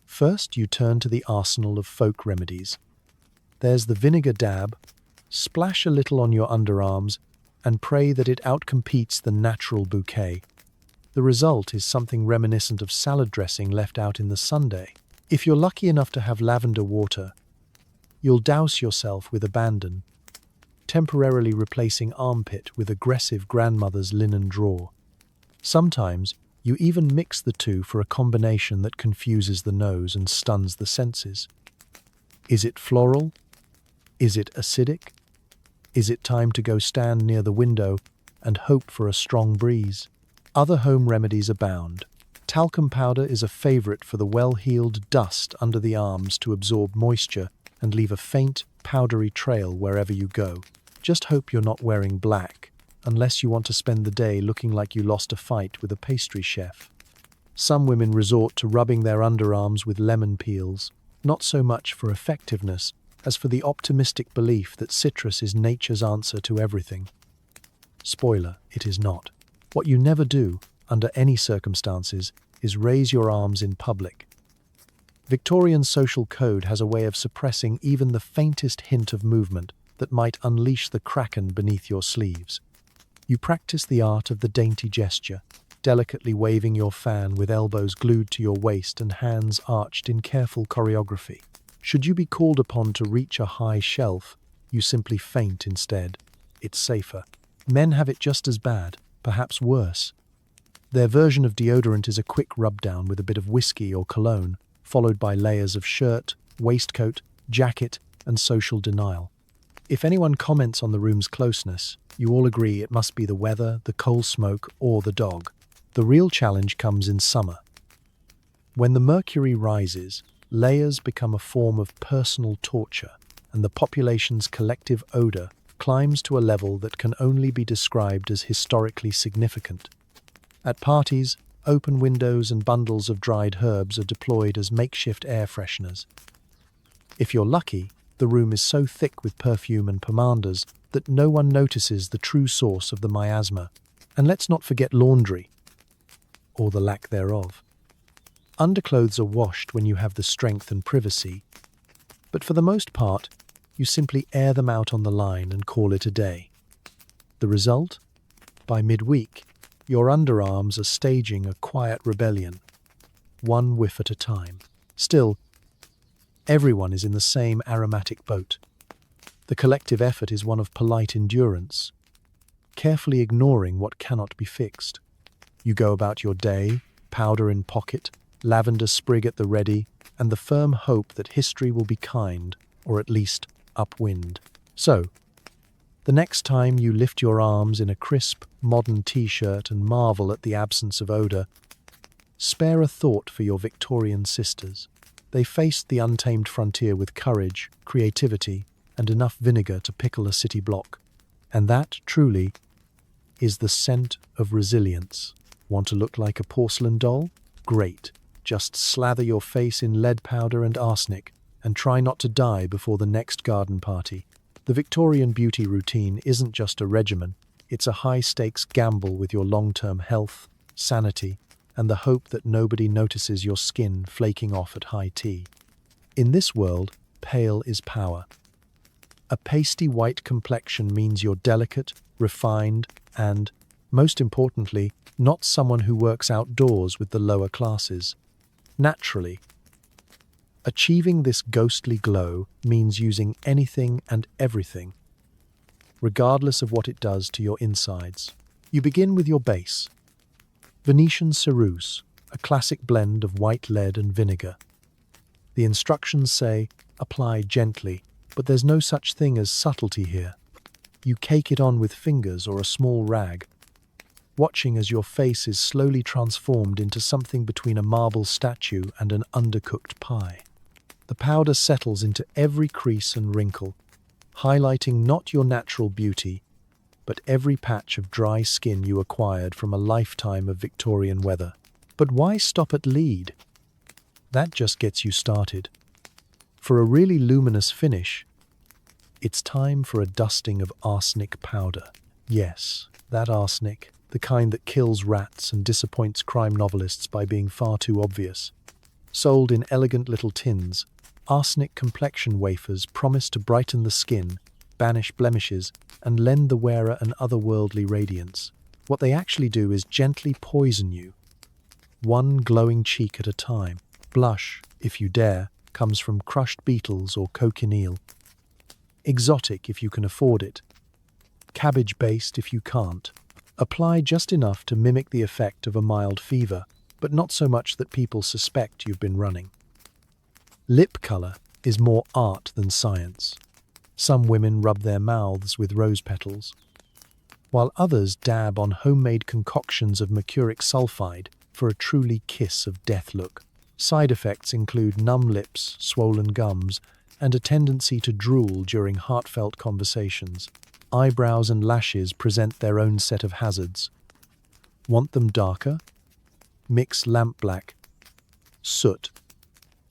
First, you turn to the arsenal of folk remedies. There's the vinegar dab, splash a little on your underarms, and pray that it outcompetes the natural bouquet. The result is something reminiscent of salad dressing left out in the Sunday. If you're lucky enough to have lavender water, you'll douse yourself with abandon, temporarily replacing armpit with aggressive grandmother's linen drawer. Sometimes, you even mix the two for a combination that confuses the nose and stuns the senses. Is it floral? Is it acidic? Is it time to go stand near the window and hope for a strong breeze? Other home remedies abound. Talcum powder is a favorite for the well-heeled dust under the arms to absorb moisture and leave a faint, powdery trail wherever you go. Just hope you're not wearing black, unless you want to spend the day looking like you lost a fight with a pastry chef. Some women resort to rubbing their underarms with lemon peels, not so much for effectiveness as for the optimistic belief that citrus is nature's answer to everything. Spoiler, it is not. What you never do, under any circumstances, is raise your arms in public. Victorian social code has a way of suppressing even the faintest hint of movement that might unleash the kraken beneath your sleeves. You practice the art of the dainty gesture, delicately waving your fan with elbows glued to your waist and hands arched in careful choreography. Should you be called upon to reach a high shelf, you simply faint instead. It's safer. Men have it just as bad, perhaps worse. Their version of deodorant is a quick rub-down with a bit of whiskey or cologne, followed by layers of shirt, waistcoat, jacket, and social denial. If anyone comments on the room's closeness, you all agree it must be the weather, the coal smoke, or the dog. The real challenge comes in summer. When the mercury rises, layers become a form of personal torture, and the population's collective odor climbs to a level that can only be described as historically significant. At parties, open windows and bundles of dried herbs are deployed as makeshift air fresheners. If you're lucky, the room is so thick with perfume and pomanders that no one notices the true source of the miasma. And let's not forget laundry, or the lack thereof. Underclothes are washed when you have the strength and privacy, but for the most part, you simply air them out on the line and call it a day. The result? By midweek, your underarms are staging a quiet rebellion, one whiff at a time. Still, everyone is in the same aromatic boat. The collective effort is one of polite endurance, carefully ignoring what cannot be fixed. You go about your day, powder in pocket, lavender sprig at the ready, and the firm hope that history will be kind, or at least upwind. So, the next time you lift your arms in a crisp, modern t-shirt and marvel at the absence of odor, spare a thought for your Victorian sisters. They faced the untamed frontier with courage, creativity, and enough vinegar to pickle a city block. And that, truly, is the scent of resilience. Want to look like a porcelain doll? Great. Just slather your face in lead powder and arsenic, and try not to die before the next garden party. The Victorian beauty routine isn't just a regimen, it's a high-stakes gamble with your long-term health, sanity, and the hope that nobody notices your skin flaking off at high tea. In this world, pale is power. A pasty white complexion means you're delicate, refined, and, most importantly, not someone who works outdoors with the lower classes. Naturally, achieving this ghostly glow means using anything and everything, regardless of what it does to your insides. You begin with your base. Venetian ceruse, a classic blend of white lead and vinegar. The instructions say, apply gently, but there's no such thing as subtlety here. You cake it on with fingers or a small rag, watching as your face is slowly transformed into something between a marble statue and an undercooked pie. The powder settles into every crease and wrinkle, highlighting not your natural beauty, but every patch of dry skin you acquired from a lifetime of Victorian weather. But why stop at lead? That just gets you started. For a really luminous finish, it's time for a dusting of arsenic powder. Yes, that arsenic, the kind that kills rats and disappoints crime novelists by being far too obvious. Sold in elegant little tins, arsenic complexion wafers promise to brighten the skin, banish blemishes, and lend the wearer an otherworldly radiance. What they actually do is gently poison you, one glowing cheek at a time. Blush, if you dare, comes from crushed beetles or cochineal. Exotic if you can afford it. Cabbage-based if you can't. Apply just enough to mimic the effect of a mild fever, but not so much that people suspect you've been running. Lip color is more art than science. Some women rub their mouths with rose petals, while others dab on homemade concoctions of mercuric sulfide for a truly kiss of death look. Side effects include numb lips, swollen gums, and a tendency to drool during heartfelt conversations. Eyebrows and lashes present their own set of hazards. Want them darker? Mix lampblack, soot,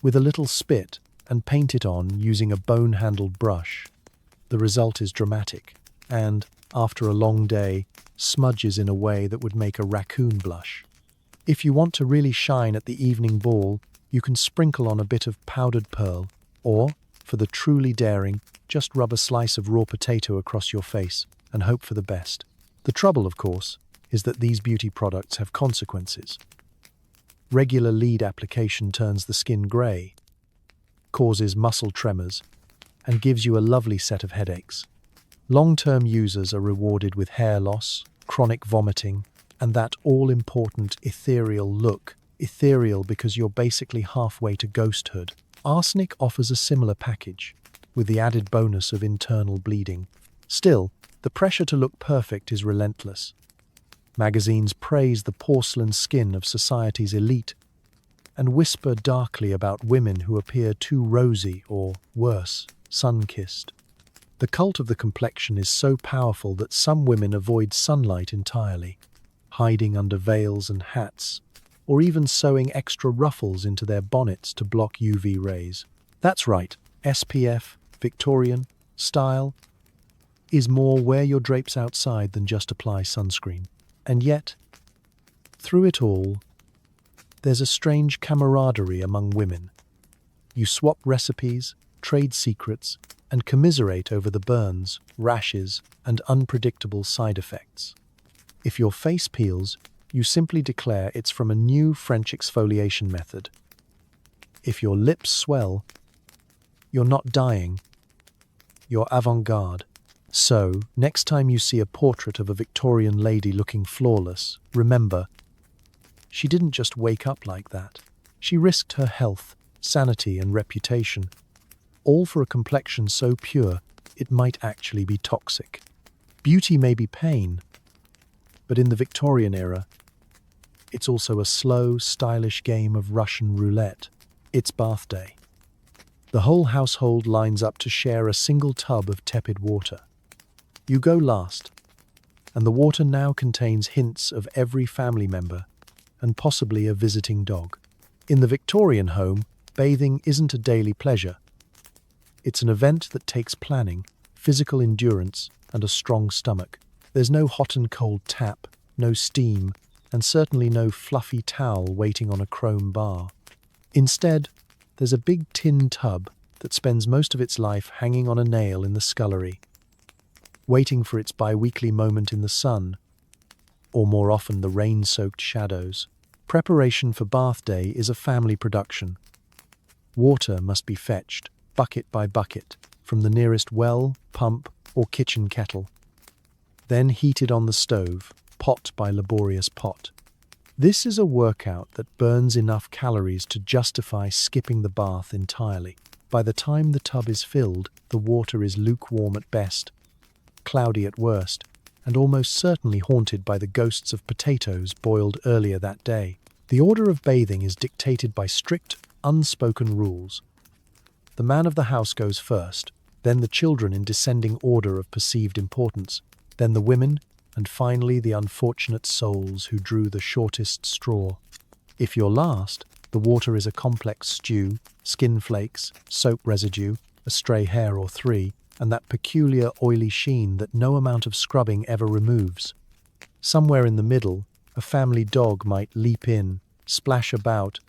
with a little spit and paint it on using a bone-handled brush. The result is dramatic and, after a long day, smudges in a way that would make a raccoon blush. If you want to really shine at the evening ball, you can sprinkle on a bit of powdered pearl, or, for the truly daring, just rub a slice of raw potato across your face and hope for the best. The trouble, of course, is that these beauty products have consequences. Regular lead application turns the skin grey, causes muscle tremors, and gives you a lovely set of headaches. Long-term users are rewarded with hair loss, chronic vomiting, and that all-important ethereal look. Ethereal because you're basically halfway to ghosthood. Arsenic offers a similar package, with the added bonus of internal bleeding. Still, the pressure to look perfect is relentless. Magazines praise the porcelain skin of society's elite and whisper darkly about women who appear too rosy or, worse, sun-kissed. The cult of the complexion is so powerful that some women avoid sunlight entirely, hiding under veils and hats, or even sewing extra ruffles into their bonnets to block UV rays. That's right, SPF, Victorian, style, is more wear your drapes outside than just apply sunscreen. And yet, through it all, there's a strange camaraderie among women. You swap recipes, trade secrets, and commiserate over the burns, rashes, and unpredictable side effects. If your face peels, you simply declare it's from a new French exfoliation method. If your lips swell, you're not dying, you're avant-garde. So, next time you see a portrait of a Victorian lady looking flawless, remember, she didn't just wake up like that. She risked her health, sanity, and reputation, all for a complexion so pure it might actually be toxic. Beauty may be pain, but in the Victorian era, it's also a slow, stylish game of Russian roulette. It's bath day. The whole household lines up to share a single tub of tepid water. You go last, and the water now contains hints of every family member and possibly a visiting dog. In the Victorian home, bathing isn't a daily pleasure. It's an event that takes planning, physical endurance, and a strong stomach. There's no hot and cold tap, no steam, and certainly no fluffy towel waiting on a chrome bar. Instead, there's a big tin tub that spends most of its life hanging on a nail in the scullery, waiting for its bi-weekly moment in the sun, or more often the rain-soaked shadows. Preparation for bath day is a family production. Water must be fetched, bucket by bucket, from the nearest well, pump, or kitchen kettle. Then heated on the stove, pot by laborious pot. This is a workout that burns enough calories to justify skipping the bath entirely. By the time the tub is filled, the water is lukewarm at best, cloudy at worst, and almost certainly haunted by the ghosts of potatoes boiled earlier that day. The order of bathing is dictated by strict, unspoken rules. The man of the house goes first, then the children in descending order of perceived importance, then the women, and finally the unfortunate souls who drew the shortest straw. If you're last, the water is a complex stew, skin flakes, soap residue, a stray hair or three, and that peculiar oily sheen that no amount of scrubbing ever removes. Somewhere in the middle, a family dog might leap in, splash about,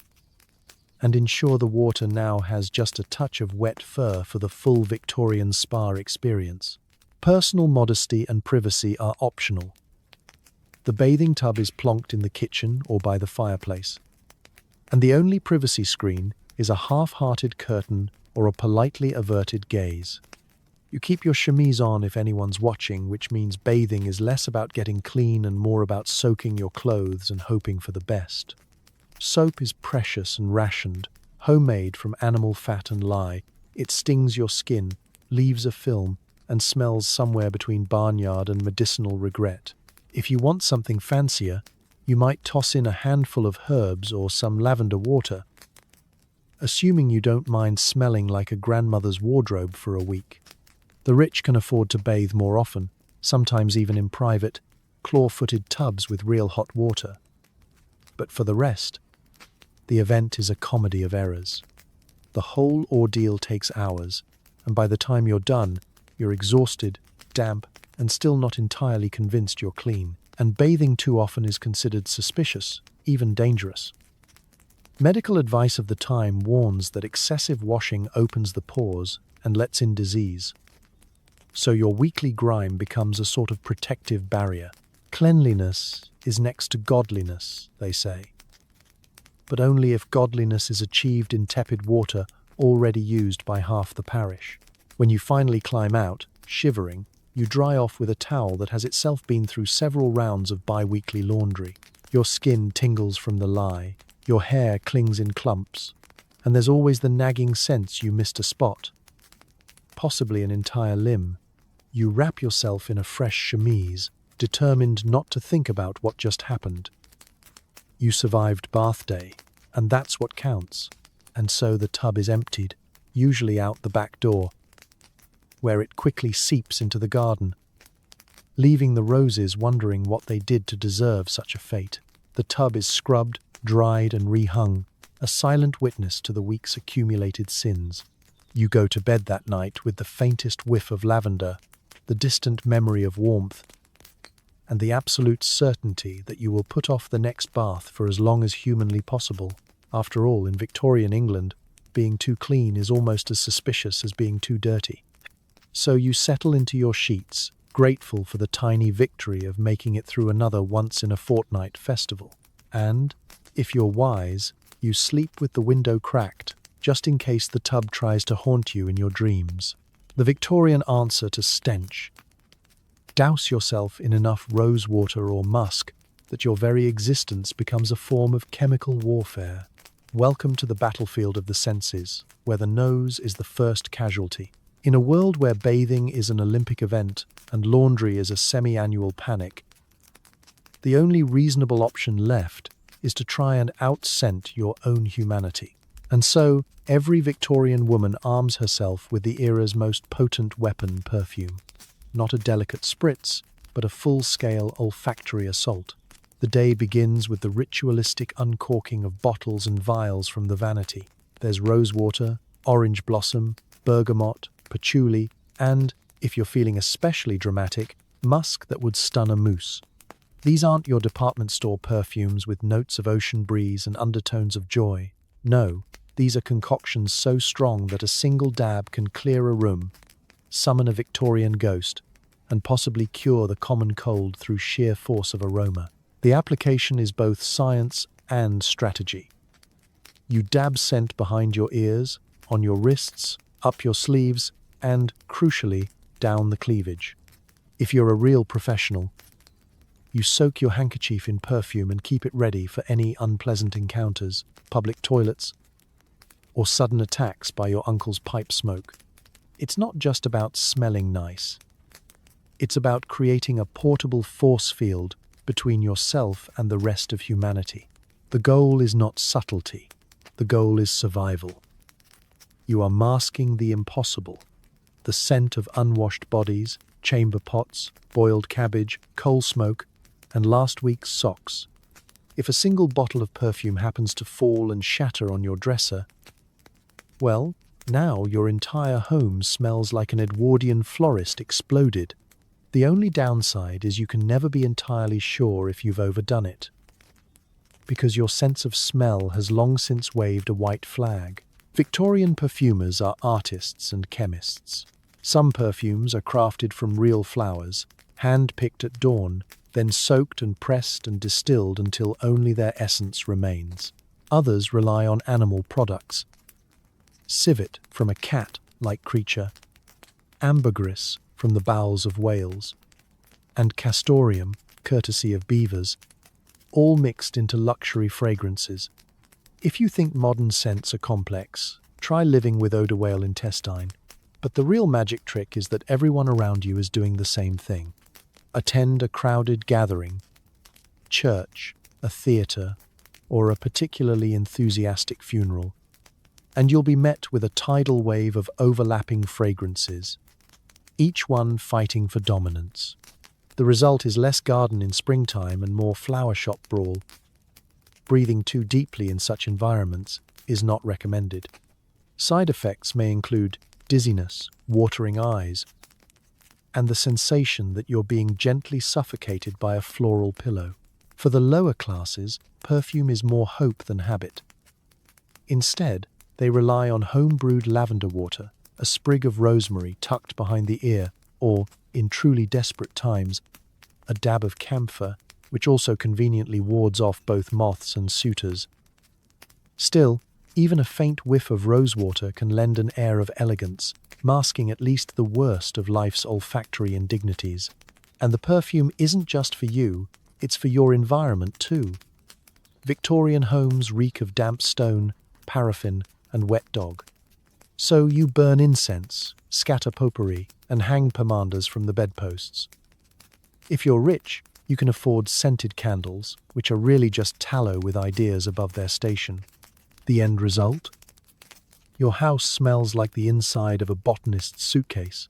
and ensure the water now has just a touch of wet fur for the full Victorian spa experience. Personal modesty and privacy are optional. The bathing tub is plonked in the kitchen or by the fireplace, and the only privacy screen is a half-hearted curtain or a politely averted gaze. You keep your chemise on if anyone's watching, which means bathing is less about getting clean and more about soaking your clothes and hoping for the best. Soap is precious and rationed, homemade from animal fat and lye. It stings your skin, leaves a film, and smells somewhere between barnyard and medicinal regret. If you want something fancier, you might toss in a handful of herbs or some lavender water, assuming you don't mind smelling like a grandmother's wardrobe for a week. The rich can afford to bathe more often, sometimes even in private, claw-footed tubs with real hot water. But for the rest, the event is a comedy of errors. The whole ordeal takes hours, and by the time you're done, you're exhausted, damp, and still not entirely convinced you're clean. And bathing too often is considered suspicious, even dangerous. Medical advice of the time warns that excessive washing opens the pores and lets in disease. So your weekly grime becomes a sort of protective barrier. Cleanliness is next to godliness, they say. But only if godliness is achieved in tepid water already used by half the parish. When you finally climb out, shivering, you dry off with a towel that has itself been through several rounds of bi-weekly laundry. Your skin tingles from the lye, your hair clings in clumps, and there's always the nagging sense you missed a spot, possibly an entire limb. You wrap yourself in a fresh chemise, determined not to think about what just happened. You survived bath day, and that's what counts. And so the tub is emptied, usually out the back door, where it quickly seeps into the garden, leaving the roses wondering what they did to deserve such a fate. The tub is scrubbed, dried, and rehung, a silent witness to the week's accumulated sins. You go to bed that night with the faintest whiff of lavender, the distant memory of warmth, and the absolute certainty that you will put off the next bath for as long as humanly possible. After all, in Victorian England, being too clean is almost as suspicious as being too dirty. So you settle into your sheets, grateful for the tiny victory of making it through another once-in-a-fortnight festival. And, if you're wise, you sleep with the window cracked, just in case the tub tries to haunt you in your dreams. The Victorian answer to stench. Douse yourself in enough rose water or musk that your very existence becomes a form of chemical warfare. Welcome to the battlefield of the senses, where the nose is the first casualty. In a world where bathing is an Olympic event and laundry is a semi-annual panic, the only reasonable option left is to try and out-scent your own humanity. And so, every Victorian woman arms herself with the era's most potent weapon, perfume. Not a delicate spritz, but a full-scale olfactory assault. The day begins with the ritualistic uncorking of bottles and vials from the vanity. There's rosewater, orange blossom, bergamot, patchouli, and, if you're feeling especially dramatic, musk that would stun a moose. These aren't your department store perfumes with notes of ocean breeze and undertones of joy. No, these are concoctions so strong that a single dab can clear a room, summon a Victorian ghost, and possibly cure the common cold through sheer force of aroma. The application is both science and strategy. You dab scent behind your ears, on your wrists, up your sleeves, and, crucially, down the cleavage. If you're a real professional, You soak your handkerchief in perfume and keep it ready for any unpleasant encounters, public toilets, or sudden attacks by your uncle's pipe smoke. It's not just about smelling nice. It's about creating a portable force field between yourself and the rest of humanity. The goal is not subtlety. The goal is survival. You are masking the impossible. The scent of unwashed bodies, chamber pots, boiled cabbage, coal smoke, and last week's socks. If a single bottle of perfume happens to fall and shatter on your dresser, well, now your entire home smells like an Edwardian florist exploded. The only downside is you can never be entirely sure if you've overdone it, because your sense of smell has long since waved a white flag. Victorian perfumers are artists and chemists. Some perfumes are crafted from real flowers, hand-picked at dawn, then soaked and pressed and distilled until only their essence remains. Others rely on animal products. Civet from a cat-like creature, ambergris from the bowels of whales, and castoreum, courtesy of beavers, all mixed into luxury fragrances. If you think modern scents are complex, try living with odor whale intestine. But the real magic trick is that everyone around you is doing the same thing. Attend a crowded gathering, church, a theatre, or a particularly enthusiastic funeral, and you'll be met with a tidal wave of overlapping fragrances, each one fighting for dominance. The result is less garden in springtime and more flower shop brawl. Breathing too deeply in such environments is not recommended. Side effects may include dizziness, watering eyes, and the sensation that you're being gently suffocated by a floral pillow. For the lower classes, perfume is more hope than habit. Instead, they rely on home-brewed lavender water, a sprig of rosemary tucked behind the ear, or, in truly desperate times, a dab of camphor, which also conveniently wards off both moths and suitors. Still, even a faint whiff of rosewater can lend an air of elegance, masking at least the worst of life's olfactory indignities. And the perfume isn't just for you, it's for your environment too. Victorian homes reek of damp stone, paraffin, and wet dog. So you burn incense, scatter potpourri, and hang pomanders from the bedposts. If you're rich, you can afford scented candles, which are really just tallow with ideas above their station. The end result? Your house smells like the inside of a botanist's suitcase,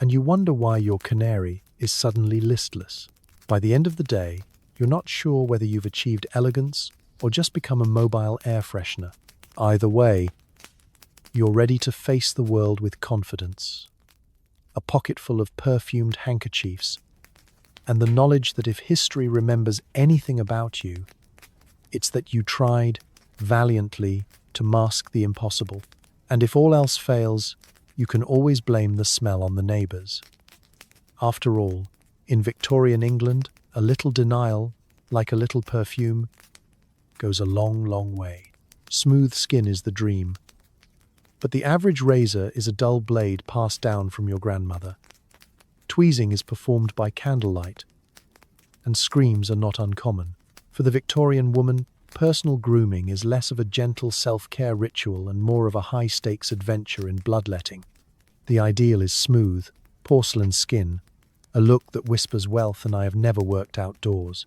and you wonder why your canary is suddenly listless. By the end of the day, you're not sure whether you've achieved elegance or just become a mobile air freshener. Either way, you're ready to face the world with confidence. A pocketful of perfumed handkerchiefs, and the knowledge that if history remembers anything about you, it's that you tried valiantly to mask the impossible. And if all else fails, you can always blame the smell on the neighbours. After all, in Victorian England, a little denial, like a little perfume, goes a long, long way. Smooth skin is the dream. But the average razor is a dull blade passed down from your grandmother. Tweezing is performed by candlelight, and screams are not uncommon. For the Victorian woman, personal grooming is less of a gentle self-care ritual and more of a high-stakes adventure in bloodletting. The ideal is smooth, porcelain skin, a look that whispers wealth and I have never worked outdoors.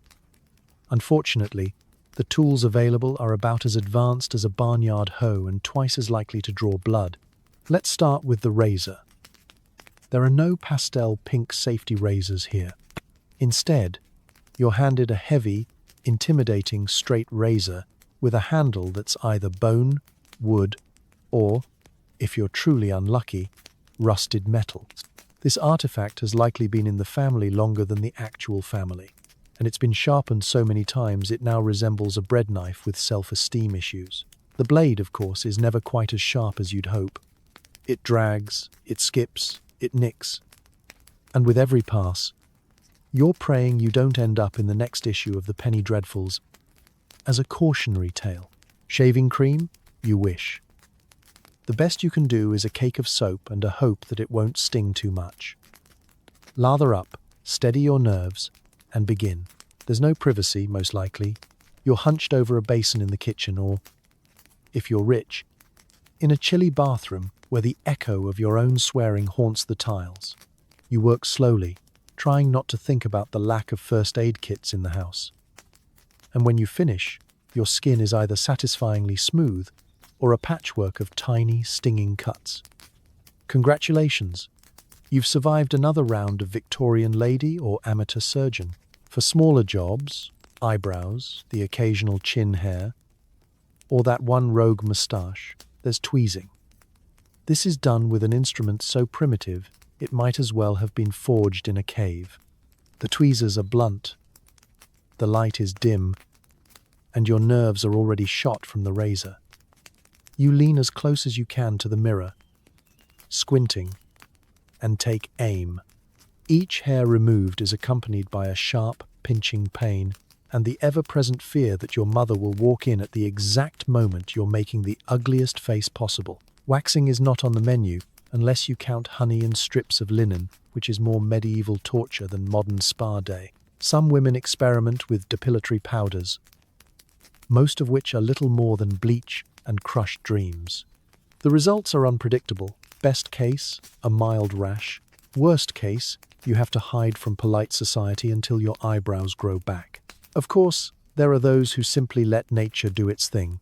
Unfortunately, the tools available are about as advanced as a barnyard hoe and twice as likely to draw blood. Let's start with the razor. There are no pastel pink safety razors here. Instead, you're handed a heavy, intimidating straight razor with a handle that's either bone, wood, or, if you're truly unlucky, rusted metal. This artifact has likely been in the family longer than the actual family, and it's been sharpened so many times it now resembles a bread knife with self-esteem issues. The blade, of course, is never quite as sharp as you'd hope. It drags, it skips, it nicks, and with every pass, you're praying you don't end up in the next issue of the Penny Dreadfuls as a cautionary tale. Shaving cream? You wish. The best you can do is a cake of soap and a hope that it won't sting too much. Lather up, steady your nerves, and begin. There's no privacy, most likely. You're hunched over a basin in the kitchen or, if you're rich, in a chilly bathroom where the echo of your own swearing haunts the tiles. You work slowly, trying not to think about the lack of first aid kits in the house. And when you finish, your skin is either satisfyingly smooth or a patchwork of tiny, stinging cuts. Congratulations! You've survived another round of Victorian lady or amateur surgeon. For smaller jobs, eyebrows, the occasional chin hair, or that one rogue moustache, there's tweezing. This is done with an instrument so primitive it might as well have been forged in a cave. The tweezers are blunt, the light is dim, and your nerves are already shot from the razor. You lean as close as you can to the mirror, squinting, and take aim. Each hair removed is accompanied by a sharp, pinching pain and the ever-present fear that your mother will walk in at the exact moment you're making the ugliest face possible. Waxing is not on the menu, unless you count honey and strips of linen, which is more medieval torture than modern spa day. Some women experiment with depilatory powders, most of which are little more than bleach and crushed dreams. The results are unpredictable. Best case, a mild rash. Worst case, you have to hide from polite society until your eyebrows grow back. Of course, there are those who simply let nature do its thing.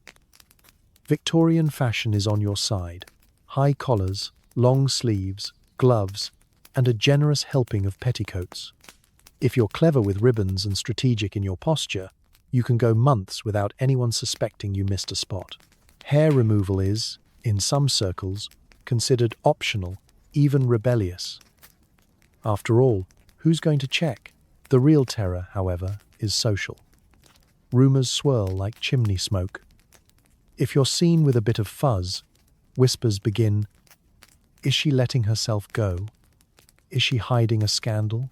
Victorian fashion is on your side. High collars, long sleeves, gloves, and a generous helping of petticoats. If you're clever with ribbons and strategic in your posture, you can go months without anyone suspecting you missed a spot. Hair removal is, in some circles, considered optional, even rebellious. After all, who's going to check? The real terror, however, is social. Rumors swirl like chimney smoke. If you're seen with a bit of fuzz, whispers begin. Is she letting herself go? Is she hiding a scandal?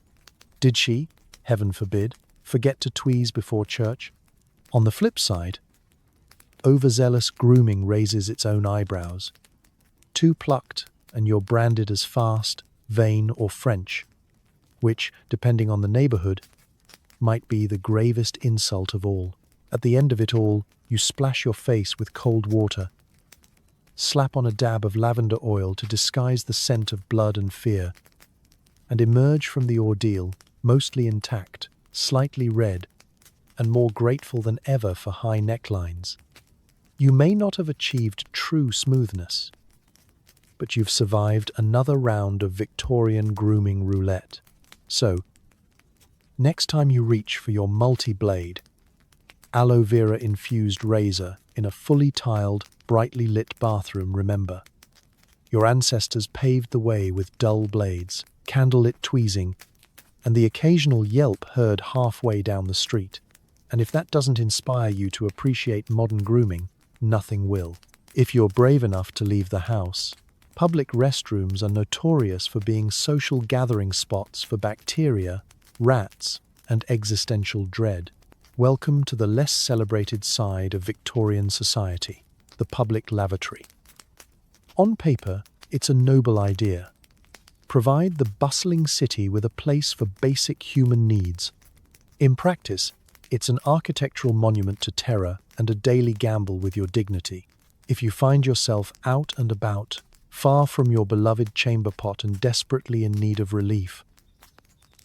Did she, heaven forbid, forget to tweeze before church? On the flip side, overzealous grooming raises its own eyebrows. Too plucked, and you're branded as fast, vain, or French, which, depending on the neighborhood, might be the gravest insult of all. At the end of it all, you splash your face with cold water, slap on a dab of lavender oil to disguise the scent of blood and fear, and emerge from the ordeal mostly intact, slightly red, and more grateful than ever for high necklines. You may not have achieved true smoothness, but you've survived another round of Victorian grooming roulette. So, next time you reach for your multi-blade, aloe vera-infused razor in a fully tiled, brightly lit bathroom, remember, your ancestors paved the way with dull blades, candlelit tweezing, and the occasional yelp heard halfway down the street. And if that doesn't inspire you to appreciate modern grooming, nothing will. If you're brave enough to leave the house, public restrooms are notorious for being social gathering spots for bacteria, rats, and existential dread. Welcome to the less celebrated side of Victorian society, the public lavatory. On paper, it's a noble idea. Provide the bustling city with a place for basic human needs. In practice, it's an architectural monument to terror and a daily gamble with your dignity. If you find yourself out and about, far from your beloved chamber pot and desperately in need of relief,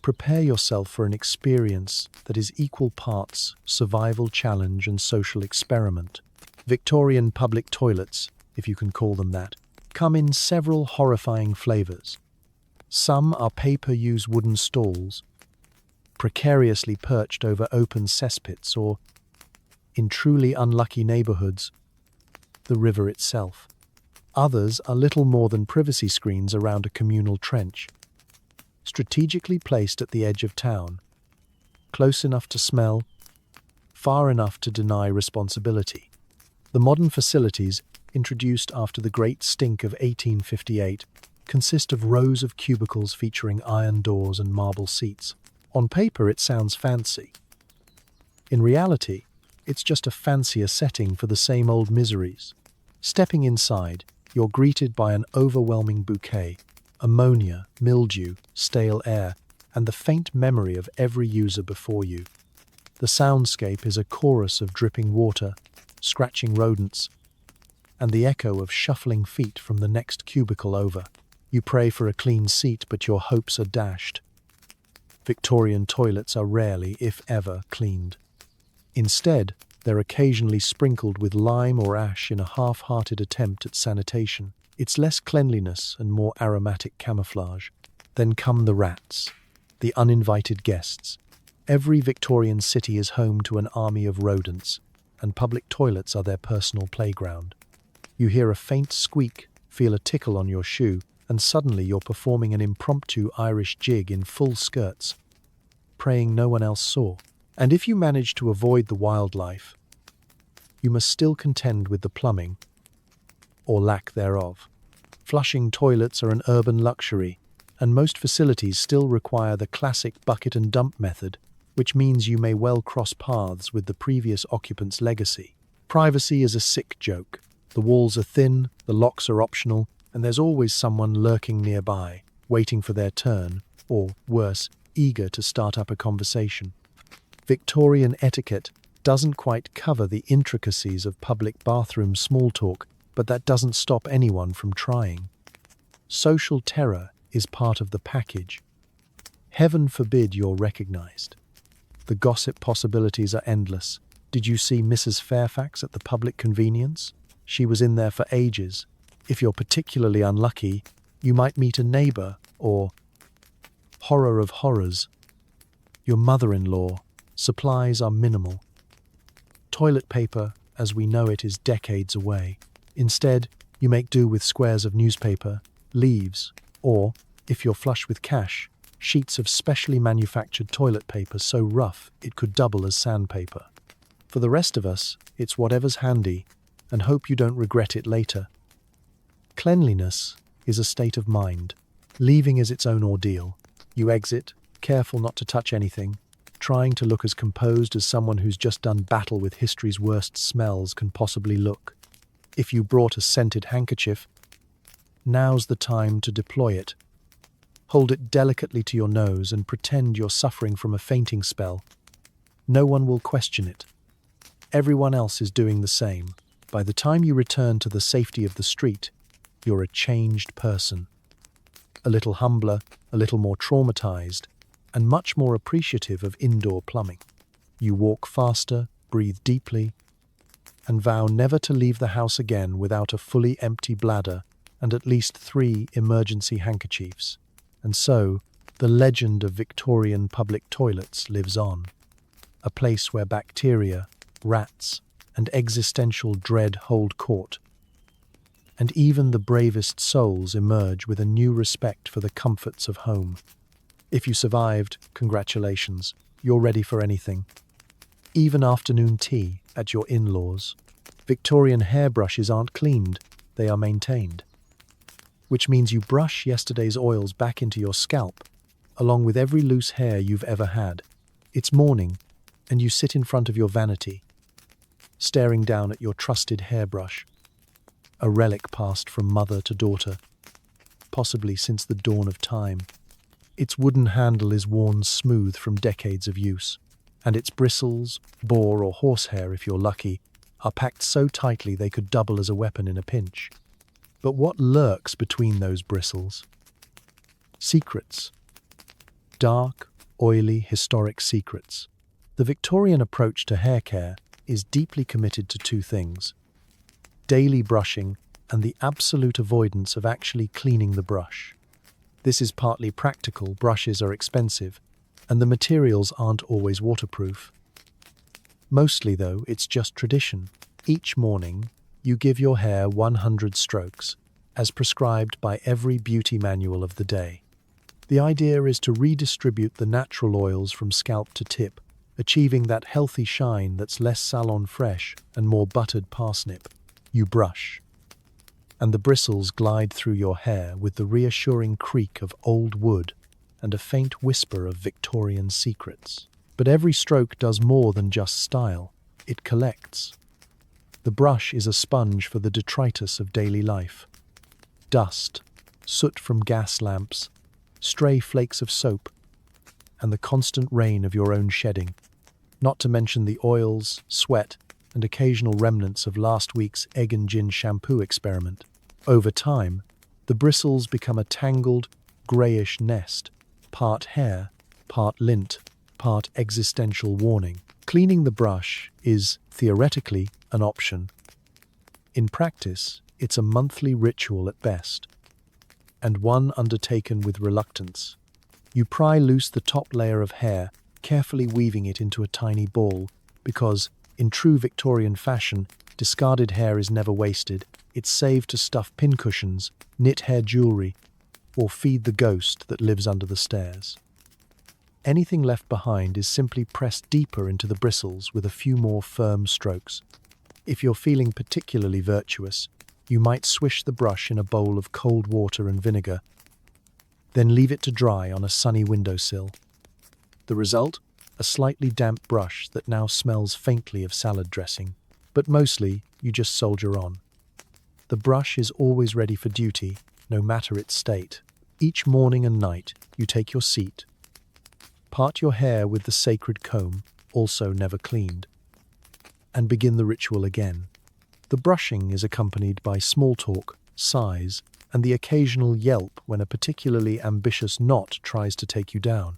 prepare yourself for an experience that is equal parts survival challenge and social experiment. Victorian public toilets, if you can call them that, come in several horrifying flavors. Some are pay-per-use wooden stalls, precariously perched over open cesspits, or, in truly unlucky neighborhoods, the river itself. Others are little more than privacy screens around a communal trench, strategically placed at the edge of town, close enough to smell, far enough to deny responsibility. The modern facilities, introduced after the Great Stink of 1858, consist of rows of cubicles featuring iron doors and marble seats. On paper, it sounds fancy. In reality, it's just a fancier setting for the same old miseries. Stepping inside, you're greeted by an overwhelming bouquet: ammonia, mildew, stale air, and the faint memory of every user before you. The soundscape is a chorus of dripping water, scratching rodents, and the echo of shuffling feet from the next cubicle over. You pray for a clean seat, but your hopes are dashed. Victorian toilets are rarely, if ever, cleaned. Instead, they're occasionally sprinkled with lime or ash in a half-hearted attempt at sanitation. It's less cleanliness and more aromatic camouflage. Then come the rats, the uninvited guests. Every Victorian city is home to an army of rodents, and public toilets are their personal playground. You hear a faint squeak, feel a tickle on your shoe, and suddenly you're performing an impromptu Irish jig in full skirts, praying no one else saw. And if you manage to avoid the wildlife, you must still contend with the plumbing, or lack thereof. Flushing toilets are an urban luxury, and most facilities still require the classic bucket and dump method, which means you may well cross paths with the previous occupant's legacy. Privacy is a sick joke. The walls are thin, the locks are optional, and there's always someone lurking nearby, waiting for their turn, or, worse, eager to start up a conversation. Victorian etiquette doesn't quite cover the intricacies of public bathroom small talk, but that doesn't stop anyone from trying. Social terror is part of the package. Heaven forbid you're recognized. The gossip possibilities are endless. Did you see Mrs. Fairfax at the public convenience? She was in there for ages. If you're particularly unlucky, you might meet a neighbor or, horror of horrors, your mother-in-law. Supplies are minimal. Toilet paper, as we know it, is decades away. Instead, you make do with squares of newspaper, leaves, or, if you're flush with cash, sheets of specially manufactured toilet paper so rough it could double as sandpaper. For the rest of us, it's whatever's handy, and hope you don't regret it later. Cleanliness is a state of mind. Leaving is its own ordeal. You exit, careful not to touch anything, trying to look as composed as someone who's just done battle with history's worst smells can possibly look. If you brought a scented handkerchief, now's the time to deploy it. Hold it delicately to your nose and pretend you're suffering from a fainting spell. No one will question it. Everyone else is doing the same. By the time you return to the safety of the street, you're a changed person. A little humbler, a little more traumatized, and much more appreciative of indoor plumbing. You walk faster, breathe deeply, and vow never to leave the house again without a fully empty bladder and at least 3 emergency handkerchiefs. And so, the legend of Victorian public toilets lives on. A place where bacteria, rats, and existential dread hold court. And even the bravest souls emerge with a new respect for the comforts of home. If you survived, congratulations, you're ready for anything. Even afternoon tea at your in-laws. Victorian hairbrushes aren't cleaned, they are maintained. Which means you brush yesterday's oils back into your scalp, along with every loose hair you've ever had. It's morning, and you sit in front of your vanity, staring down at your trusted hairbrush, a relic passed from mother to daughter, possibly since the dawn of time. Its wooden handle is worn smooth from decades of use, and its bristles, boar or horsehair if you're lucky, are packed so tightly they could double as a weapon in a pinch. But what lurks between those bristles? Secrets. Dark, oily, historic secrets. The Victorian approach to hair care is deeply committed to 2 things: daily brushing and the absolute avoidance of actually cleaning the brush. This is partly practical, brushes are expensive, and the materials aren't always waterproof. Mostly, though, it's just tradition. Each morning, you give your hair 100 strokes, as prescribed by every beauty manual of the day. The idea is to redistribute the natural oils from scalp to tip, achieving that healthy shine that's less salon fresh and more buttered parsnip. You brush, and the bristles glide through your hair with the reassuring creak of old wood and a faint whisper of Victorian secrets. But every stroke does more than just style. It collects. The brush is a sponge for the detritus of daily life. Dust, soot from gas lamps, stray flakes of soap, and the constant rain of your own shedding, not to mention the oils, sweat, and occasional remnants of last week's egg and gin shampoo experiment. Over time, the bristles become a tangled, greyish nest, part hair, part lint, part existential warning. Cleaning the brush is, theoretically, an option. In practice, it's a monthly ritual at best, and one undertaken with reluctance. You pry loose the top layer of hair, carefully weaving it into a tiny ball, because, in true Victorian fashion, discarded hair is never wasted. It's saved to stuff pincushions, knit hair jewelry, or feed the ghost that lives under the stairs. Anything left behind is simply pressed deeper into the bristles with a few more firm strokes. If you're feeling particularly virtuous, you might swish the brush in a bowl of cold water and vinegar, then leave it to dry on a sunny windowsill. The result? A slightly damp brush that now smells faintly of salad dressing. But mostly, you just soldier on. The brush is always ready for duty, no matter its state. Each morning and night, you take your seat, part your hair with the sacred comb, also never cleaned, and begin the ritual again. The brushing is accompanied by small talk, sighs, and the occasional yelp when a particularly ambitious knot tries to take you down.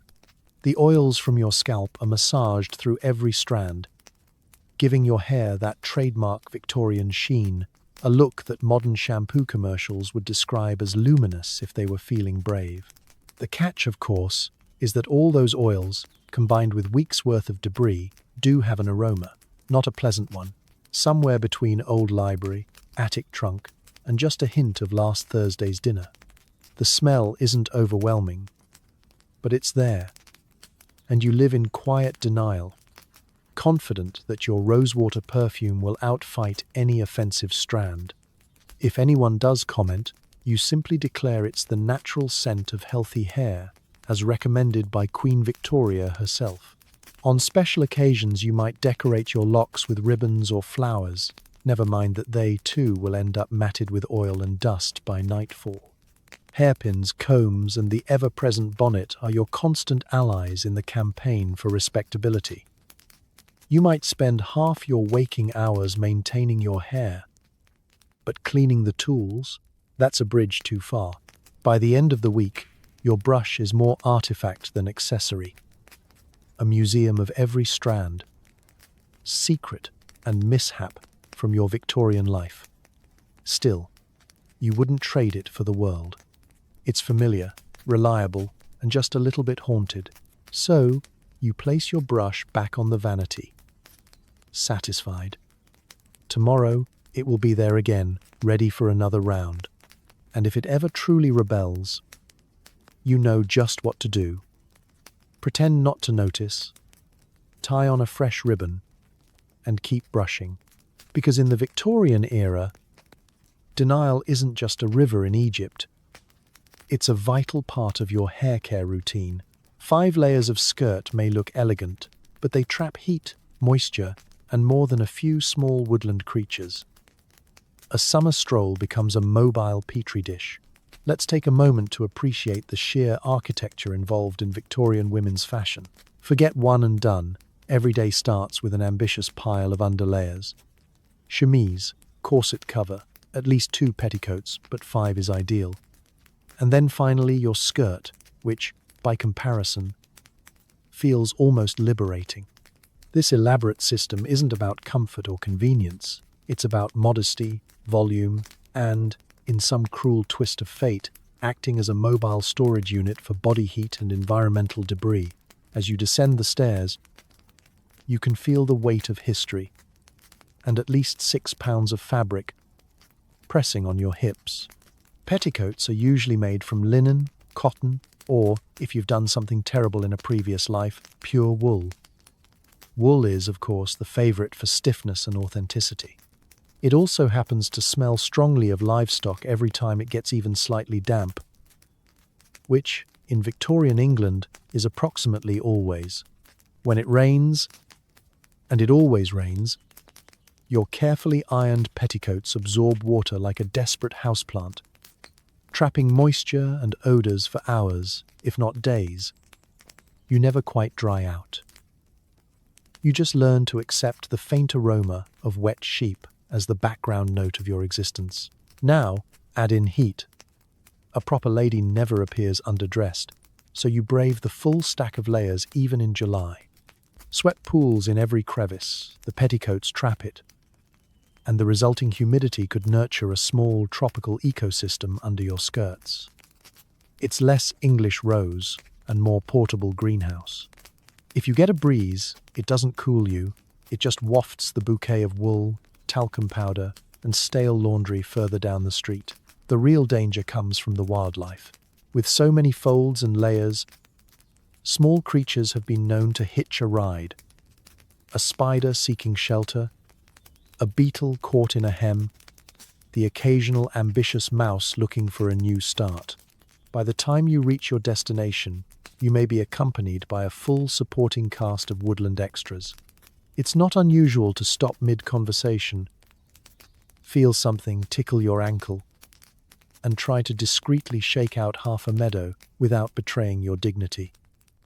The oils from your scalp are massaged through every strand, giving your hair that trademark Victorian sheen, a look that modern shampoo commercials would describe as luminous if they were feeling brave. The catch, of course, is that all those oils, combined with weeks' worth of debris, do have an aroma, not a pleasant one, somewhere between old library, attic trunk, and just a hint of last Thursday's dinner. The smell isn't overwhelming, but it's there, and you live in quiet denial, confident that your rosewater perfume will outfight any offensive strand. If anyone does comment, you simply declare it's the natural scent of healthy hair, as recommended by Queen Victoria herself. On special occasions, you might decorate your locks with ribbons or flowers, never mind that they, too, will end up matted with oil and dust by nightfall. Hairpins, combs, and the ever-present bonnet are your constant allies in the campaign for respectability. You might spend half your waking hours maintaining your hair, but cleaning the tools, that's a bridge too far. By the end of the week, your brush is more artifact than accessory, a museum of every strand, secret, and mishap from your Victorian life. Still, you wouldn't trade it for the world. It's familiar, reliable, and just a little bit haunted. So, you place your brush back on the vanity, satisfied. Tomorrow, it will be there again, ready for another round. And if it ever truly rebels, you know just what to do. Pretend not to notice, tie on a fresh ribbon, and keep brushing. Because in the Victorian era, denial isn't just a river in Egypt. It's a vital part of your hair care routine. 5 layers of skirt may look elegant, but they trap heat, moisture, and more than a few small woodland creatures. A summer stroll becomes a mobile petri dish. Let's take a moment to appreciate the sheer architecture involved in Victorian women's fashion. Forget one and done. Every day starts with an ambitious pile of underlayers. Chemise, corset cover, at least 2 petticoats, but 5 is ideal. And then finally your skirt, which, by comparison, feels almost liberating. This elaborate system isn't about comfort or convenience. It's about modesty, volume, and, in some cruel twist of fate, acting as a mobile storage unit for body heat and environmental debris. As you descend the stairs, you can feel the weight of history, and at least 6 pounds of fabric pressing on your hips. Petticoats are usually made from linen, cotton, or, if you've done something terrible in a previous life, pure wool. Wool is, of course, the favorite for stiffness and authenticity. It also happens to smell strongly of livestock every time it gets even slightly damp, which, in Victorian England, is approximately always. When it rains, and it always rains, your carefully ironed petticoats absorb water like a desperate houseplant, trapping moisture and odours for hours, if not days. You never quite dry out. You just learn to accept the faint aroma of wet sheep as the background note of your existence. Now, add in heat. A proper lady never appears underdressed, so you brave the full stack of layers even in July. Sweat pools in every crevice, the petticoats trap it, and the resulting humidity could nurture a small tropical ecosystem under your skirts. It's less English rose and more portable greenhouse. If you get a breeze, it doesn't cool you, it just wafts the bouquet of wool, talcum powder, and stale laundry further down the street. The real danger comes from the wildlife. With so many folds and layers, small creatures have been known to hitch a ride. A spider seeking shelter, a beetle caught in a hem, the occasional ambitious mouse looking for a new start. By the time you reach your destination, you may be accompanied by a full supporting cast of woodland extras. It's not unusual to stop mid-conversation, feel something tickle your ankle, and try to discreetly shake out half a meadow without betraying your dignity.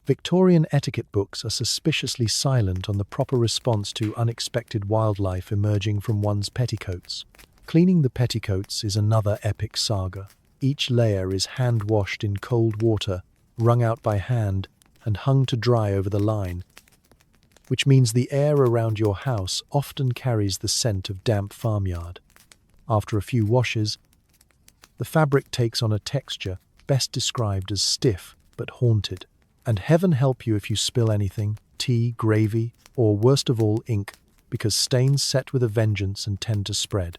Victorian etiquette books are suspiciously silent on the proper response to unexpected wildlife emerging from one's petticoats. Cleaning the petticoats is another epic saga. Each layer is hand-washed in cold water, wrung out by hand, and hung to dry over the line, which means the air around your house often carries the scent of damp farmyard. After a few washes, the fabric takes on a texture best described as stiff but haunted. And heaven help you if you spill anything, tea, gravy, or worst of all, ink, because stains set with a vengeance and tend to spread.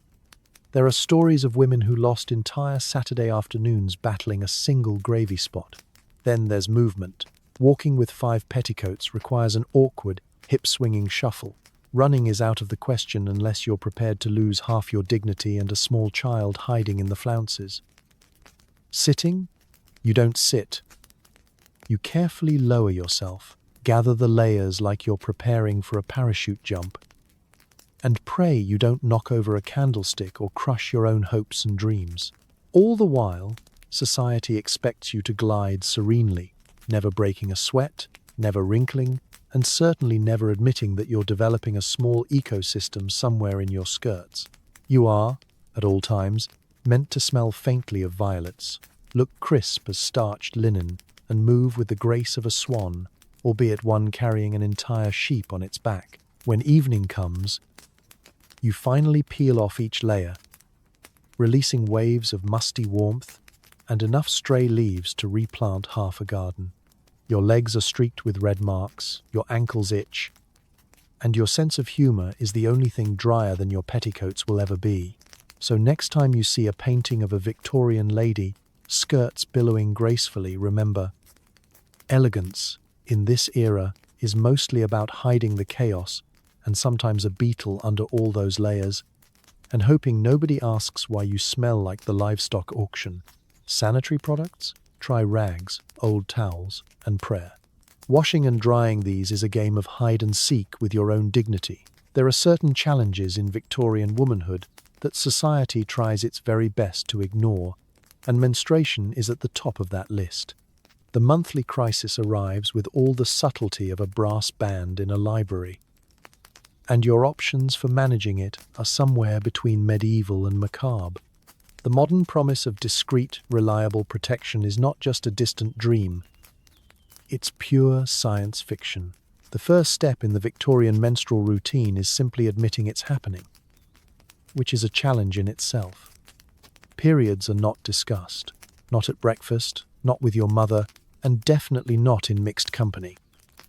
There are stories of women who lost entire Saturday afternoons battling a single gravy spot. Then there's movement. Walking with 5 petticoats requires an awkward, hip-swinging shuffle. Running is out of the question unless you're prepared to lose half your dignity and a small child hiding in the flounces. Sitting? You don't sit. You carefully lower yourself, gather the layers like you're preparing for a parachute jump, and pray you don't knock over a candlestick or crush your own hopes and dreams. All the while, society expects you to glide serenely, never breaking a sweat, never wrinkling, and certainly never admitting that you're developing a small ecosystem somewhere in your skirts. You are, at all times, meant to smell faintly of violets, look crisp as starched linen, and move with the grace of a swan, albeit one carrying an entire sheep on its back. When evening comes, you finally peel off each layer, releasing waves of musty warmth and enough stray leaves to replant half a garden. Your legs are streaked with red marks, your ankles itch, and your sense of humor is the only thing drier than your petticoats will ever be. So next time you see a painting of a Victorian lady, skirts billowing gracefully, remember, elegance in this era is mostly about hiding the chaos and sometimes a beetle under all those layers, and hoping nobody asks why you smell like the livestock auction. Sanitary products? Try rags, old towels, and prayer. Washing and drying these is a game of hide and seek with your own dignity. There are certain challenges in Victorian womanhood that society tries its very best to ignore, and menstruation is at the top of that list. The monthly crisis arrives with all the subtlety of a brass band in a library, and your options for managing it are somewhere between medieval and macabre. The modern promise of discreet, reliable protection is not just a distant dream. It's pure science fiction. The first step in the Victorian menstrual routine is simply admitting it's happening, which is a challenge in itself. Periods are not discussed. Not at breakfast, not with your mother, and definitely not in mixed company.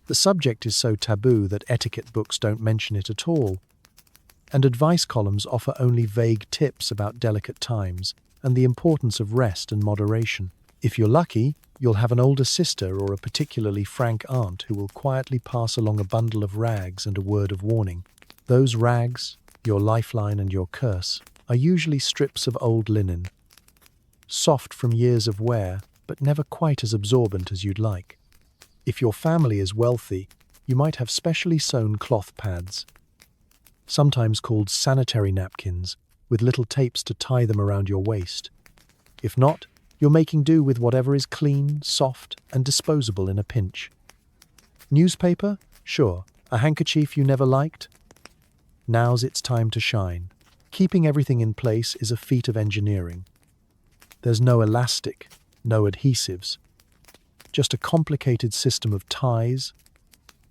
The subject is so taboo that etiquette books don't mention it at all, and advice columns offer only vague tips about delicate times and the importance of rest and moderation. If you're lucky, you'll have an older sister or a particularly frank aunt who will quietly pass along a bundle of rags and a word of warning. Those rags, your lifeline and your curse, are usually strips of old linen, soft from years of wear, but never quite as absorbent as you'd like. If your family is wealthy, you might have specially sewn cloth pads, sometimes called sanitary napkins, with little tapes to tie them around your waist. If not, you're making do with whatever is clean, soft, and disposable in a pinch. Newspaper? Sure. A handkerchief you never liked? Now's its time to shine. Keeping everything in place is a feat of engineering. There's no elastic, no adhesives, just a complicated system of ties,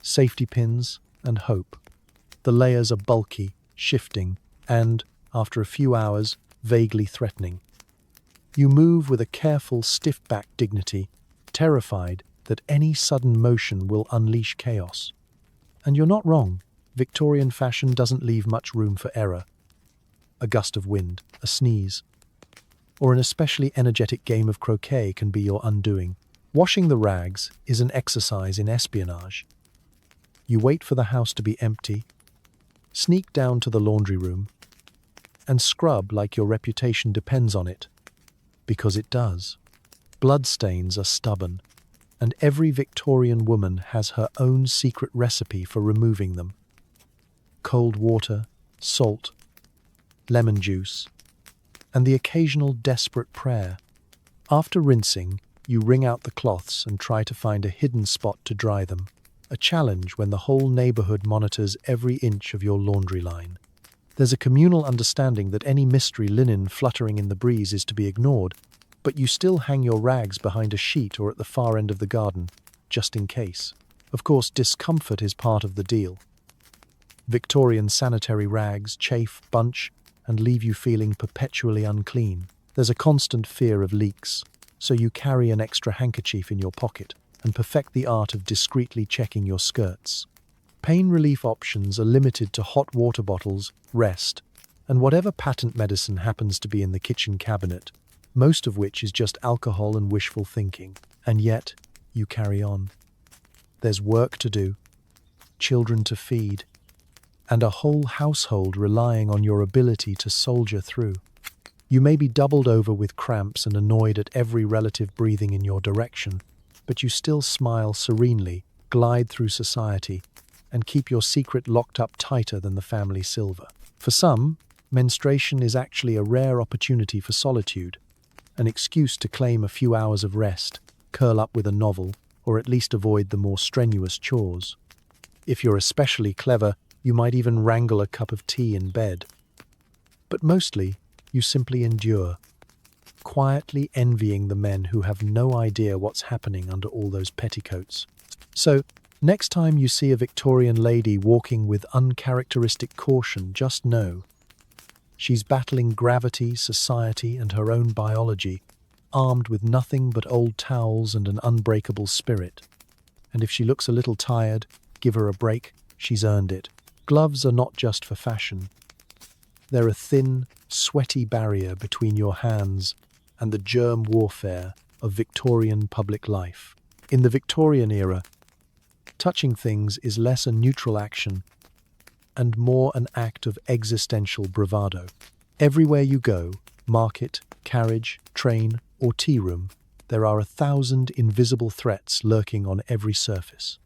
safety pins, and hope. The layers are bulky, shifting, and, after a few hours, vaguely threatening. You move with a careful, stiff-backed dignity, terrified that any sudden motion will unleash chaos. And you're not wrong. Victorian fashion doesn't leave much room for error. A gust of wind, a sneeze, or an especially energetic game of croquet can be your undoing. Washing the rags is an exercise in espionage. You wait for the house to be empty, sneak down to the laundry room, and scrub like your reputation depends on it. Because it does. Bloodstains are stubborn, and every Victorian woman has her own secret recipe for removing them. Cold water, salt, lemon juice, and the occasional desperate prayer. After rinsing, you wring out the cloths and try to find a hidden spot to dry them, a challenge when the whole neighborhood monitors every inch of your laundry line. There's a communal understanding that any mystery linen fluttering in the breeze is to be ignored, but you still hang your rags behind a sheet or at the far end of the garden, just in case. Of course, discomfort is part of the deal. Victorian sanitary rags chafe, bunch, and leave you feeling perpetually unclean. There's a constant fear of leaks, so you carry an extra handkerchief in your pocket and perfect the art of discreetly checking your skirts. Pain relief options are limited to hot water bottles, rest, and whatever patent medicine happens to be in the kitchen cabinet, most of which is just alcohol and wishful thinking. And yet, you carry on. There's work to do, children to feed, and a whole household relying on your ability to soldier through. You may be doubled over with cramps and annoyed at every relative breathing in your direction, but you still smile serenely, glide through society, and keep your secret locked up tighter than the family silver. For some, menstruation is actually a rare opportunity for solitude, an excuse to claim a few hours of rest, curl up with a novel, or at least avoid the more strenuous chores. If you're especially clever, you might even wrangle a cup of tea in bed. But mostly, you simply endure, quietly envying the men who have no idea what's happening under all those petticoats. So, next time you see a Victorian lady walking with uncharacteristic caution, just know she's battling gravity, society, and her own biology, armed with nothing but old towels and an unbreakable spirit. And if she looks a little tired, give her a break, she's earned it. Gloves are not just for fashion. They're a thin, sweaty barrier between your hands and the germ warfare of Victorian public life. In the Victorian era, touching things is less a neutral action and more an act of existential bravado. Everywhere you go, market, carriage, train, or tea room, there are 1,000 invisible threats lurking on every surface.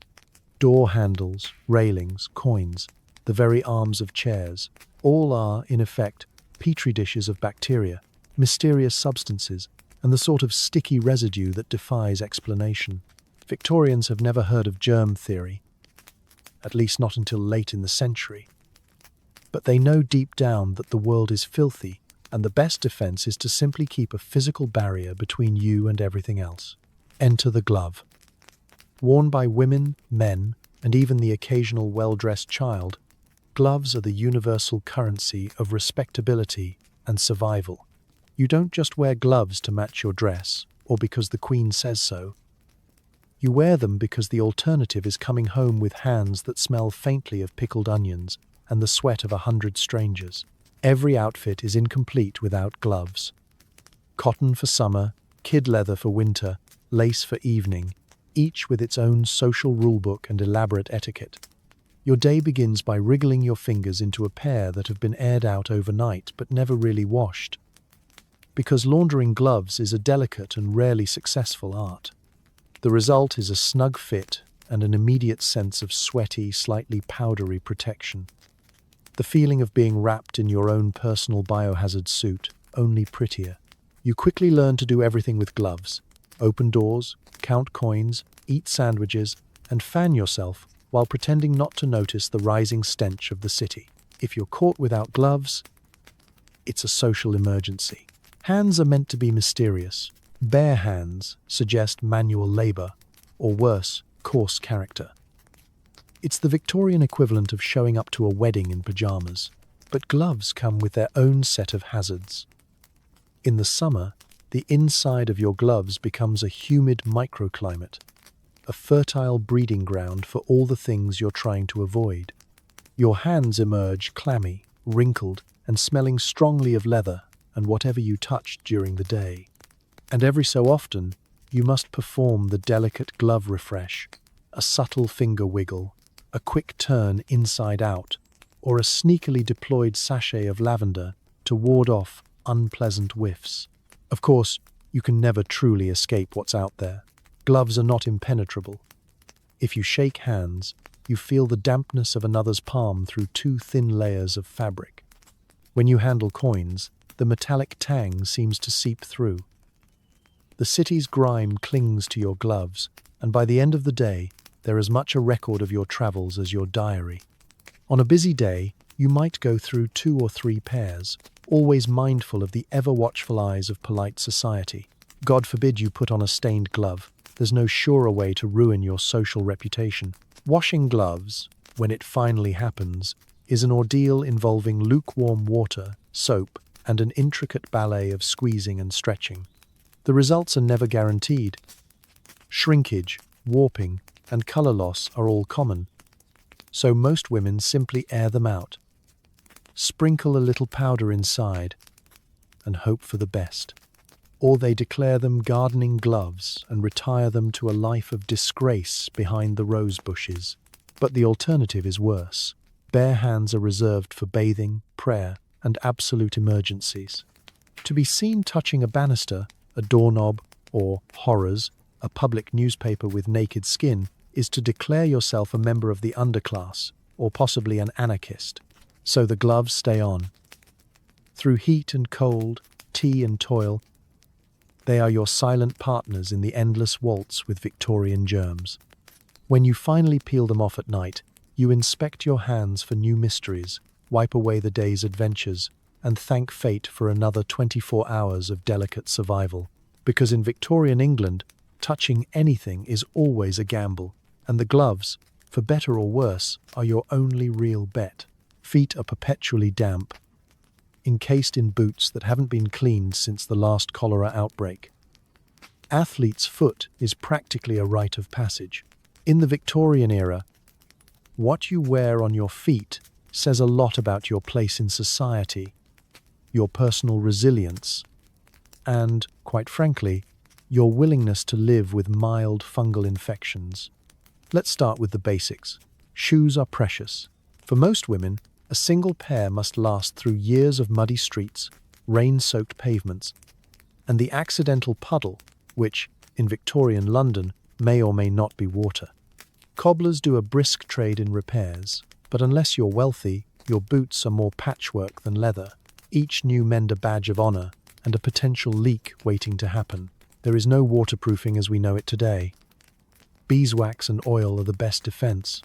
Door handles, railings, coins, the very arms of chairs, all are, in effect, petri dishes of bacteria, mysterious substances, and the sort of sticky residue that defies explanation. Victorians have never heard of germ theory, at least not until late in the century. But they know deep down that the world is filthy, and the best defense is to simply keep a physical barrier between you and everything else. Enter the glove. Worn by women, men, and even the occasional well-dressed child, gloves are the universal currency of respectability and survival. You don't just wear gloves to match your dress, or because the Queen says so. You wear them because the alternative is coming home with hands that smell faintly of pickled onions and the sweat of 100 strangers. Every outfit is incomplete without gloves. Cotton for summer, kid leather for winter, lace for evening, each with its own social rulebook and elaborate etiquette. Your day begins by wriggling your fingers into a pair that have been aired out overnight but never really washed. Because laundering gloves is a delicate and rarely successful art. The result is a snug fit and an immediate sense of sweaty, slightly powdery protection. The feeling of being wrapped in your own personal biohazard suit, only prettier. You quickly learn to do everything with gloves. Open doors, count coins, eat sandwiches, and fan yourself while pretending not to notice the rising stench of the city. If you're caught without gloves, it's a social emergency. Hands are meant to be mysterious. Bare hands suggest manual labor, or worse, coarse character. It's the Victorian equivalent of showing up to a wedding in pajamas. But gloves come with their own set of hazards. In the summer, the inside of your gloves becomes a humid microclimate, a fertile breeding ground for all the things you're trying to avoid. Your hands emerge clammy, wrinkled, and smelling strongly of leather and whatever you touched during the day. And every so often, you must perform the delicate glove refresh, a subtle finger wiggle, a quick turn inside out, or a sneakily deployed sachet of lavender to ward off unpleasant whiffs. Of course, you can never truly escape what's out there. Gloves are not impenetrable. If you shake hands, you feel the dampness of another's palm through 2 thin layers of fabric. When you handle coins, the metallic tang seems to seep through. The city's grime clings to your gloves, and by the end of the day, they're as much a record of your travels as your diary. On a busy day, you might go through 2 or 3 pairs, always mindful of the ever-watchful eyes of polite society. God forbid you put on a stained glove. There's no surer way to ruin your social reputation. Washing gloves, when it finally happens, is an ordeal involving lukewarm water, soap, and an intricate ballet of squeezing and stretching. The results are never guaranteed. Shrinkage, warping, and color loss are all common, so most women simply air them out. Sprinkle a little powder inside and hope for the best. Or they declare them gardening gloves and retire them to a life of disgrace behind the rose bushes. But the alternative is worse. Bare hands are reserved for bathing, prayer, and absolute emergencies. To be seen touching a banister, a doorknob, or, horrors, a public newspaper with naked skin is to declare yourself a member of the underclass, or possibly an anarchist. So the gloves stay on. Through heat and cold, tea and toil, they are your silent partners in the endless waltz with Victorian germs. When you finally peel them off at night, you inspect your hands for new mysteries, wipe away the day's adventures, and thank fate for another 24 hours of delicate survival. Because in Victorian England, touching anything is always a gamble, and the gloves, for better or worse, are your only real bet. Feet are perpetually damp, encased in boots that haven't been cleaned since the last cholera outbreak. Athlete's foot is practically a rite of passage. In the Victorian era, what you wear on your feet says a lot about your place in society, your personal resilience, and, quite frankly, your willingness to live with mild fungal infections. Let's start with the basics. Shoes are precious. For most women, a single pair must last through years of muddy streets, rain-soaked pavements, and the accidental puddle, which, in Victorian London, may or may not be water. Cobblers do a brisk trade in repairs, but unless you're wealthy, your boots are more patchwork than leather, each new mend a badge of honor and a potential leak waiting to happen. There is no waterproofing as we know it today. Beeswax and oil are the best defense,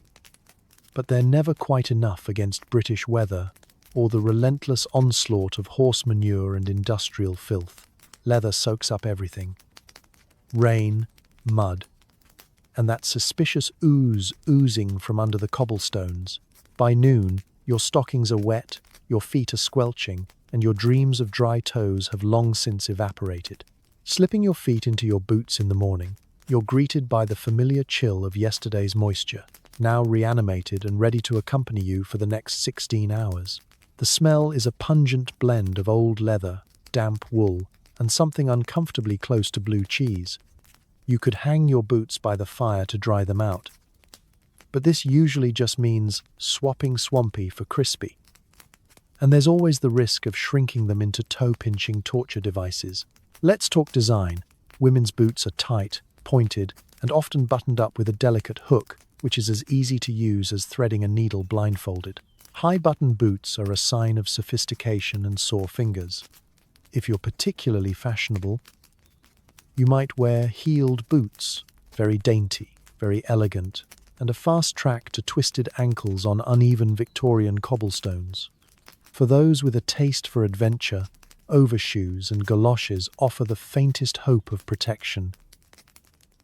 but they're never quite enough against British weather or the relentless onslaught of horse manure and industrial filth. Leather soaks up everything. Rain, mud, and that suspicious ooze oozing from under the cobblestones. By noon, your stockings are wet, your feet are squelching, and your dreams of dry toes have long since evaporated. Slipping your feet into your boots in the morning, you're greeted by the familiar chill of yesterday's moisture, now reanimated and ready to accompany you for the next 16 hours. The smell is a pungent blend of old leather, damp wool, and something uncomfortably close to blue cheese. You could hang your boots by the fire to dry them out, but this usually just means swapping swampy for crispy. And there's always the risk of shrinking them into toe-pinching torture devices. Let's talk design. Women's boots are tight, pointed, and often buttoned up with a delicate hook, which is as easy to use as threading a needle blindfolded. High-button boots are a sign of sophistication and sore fingers. If you're particularly fashionable, you might wear heeled boots, very dainty, very elegant, and a fast track to twisted ankles on uneven Victorian cobblestones. For those with a taste for adventure, overshoes and galoshes offer the faintest hope of protection.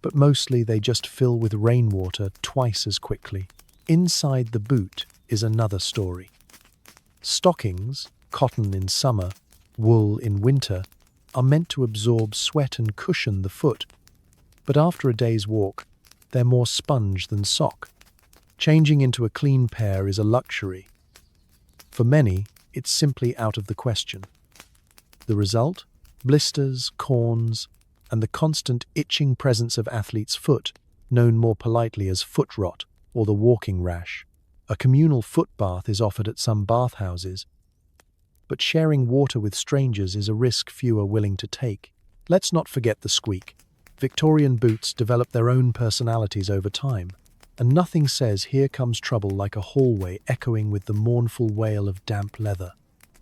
But mostly they just fill with rainwater twice as quickly. Inside the boot is another story. Stockings, cotton in summer, wool in winter, are meant to absorb sweat and cushion the foot, but after a day's walk, they're more sponge than sock. Changing into a clean pair is a luxury. For many, it's simply out of the question. The result? Blisters, corns, and the constant itching presence of athlete's foot, known more politely as foot rot or the walking rash. A communal foot bath is offered at some bathhouses, but sharing water with strangers is a risk few are willing to take. Let's not forget the squeak. Victorian boots develop their own personalities over time, and nothing says "here comes trouble" like a hallway echoing with the mournful wail of damp leather.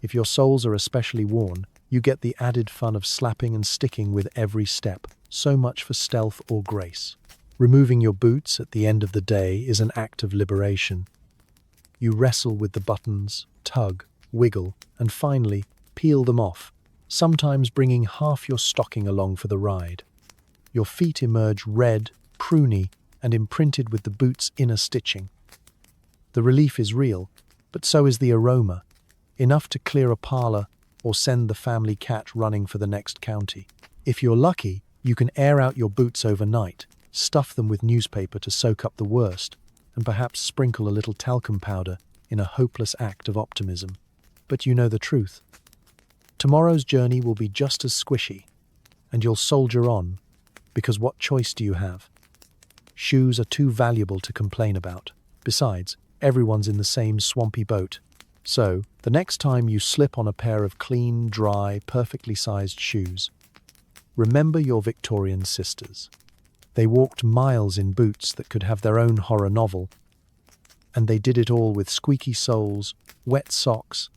If your soles are especially worn, you get the added fun of slapping and sticking with every step. So much for stealth or grace. Removing your boots at the end of the day is an act of liberation. You wrestle with the buttons, tug, wiggle, and finally peel them off, sometimes bringing half your stocking along for the ride. Your feet emerge red, pruny, and imprinted with the boot's inner stitching. The relief is real, but so is the aroma, enough to clear a parlour or send the family cat running for the next county. If you're lucky, you can air out your boots overnight, stuff them with newspaper to soak up the worst, and perhaps sprinkle a little talcum powder in a hopeless act of optimism. But you know the truth. Tomorrow's journey will be just as squishy, and you'll soldier on, because what choice do you have? Shoes are too valuable to complain about. Besides, everyone's in the same swampy boat. So, the next time you slip on a pair of clean, dry, perfectly sized shoes, remember your Victorian sisters. They walked miles in boots that could have their own horror novel, and they did it all with squeaky soles, wet socks,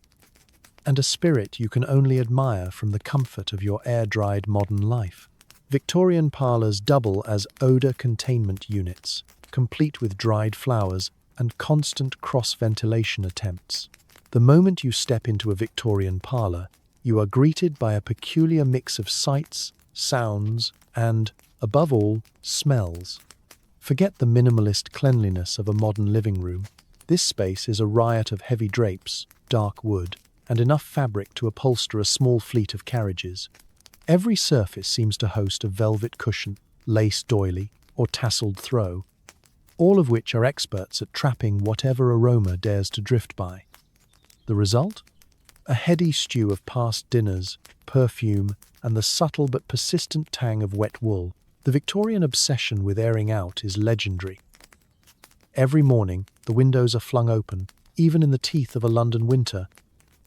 and a spirit you can only admire from the comfort of your air-dried modern life. Victorian parlours double as odour containment units, complete with dried flowers and constant cross-ventilation attempts. The moment you step into a Victorian parlour, you are greeted by a peculiar mix of sights, sounds, and, above all, smells. Forget the minimalist cleanliness of a modern living room. This space is a riot of heavy drapes, dark wood, and enough fabric to upholster a small fleet of carriages. Every surface seems to host a velvet cushion, lace doily, or tasseled throw, all of which are experts at trapping whatever aroma dares to drift by. The result? A heady stew of past dinners, perfume, and the subtle but persistent tang of wet wool. The Victorian obsession with airing out is legendary. Every morning, the windows are flung open, even in the teeth of a London winter,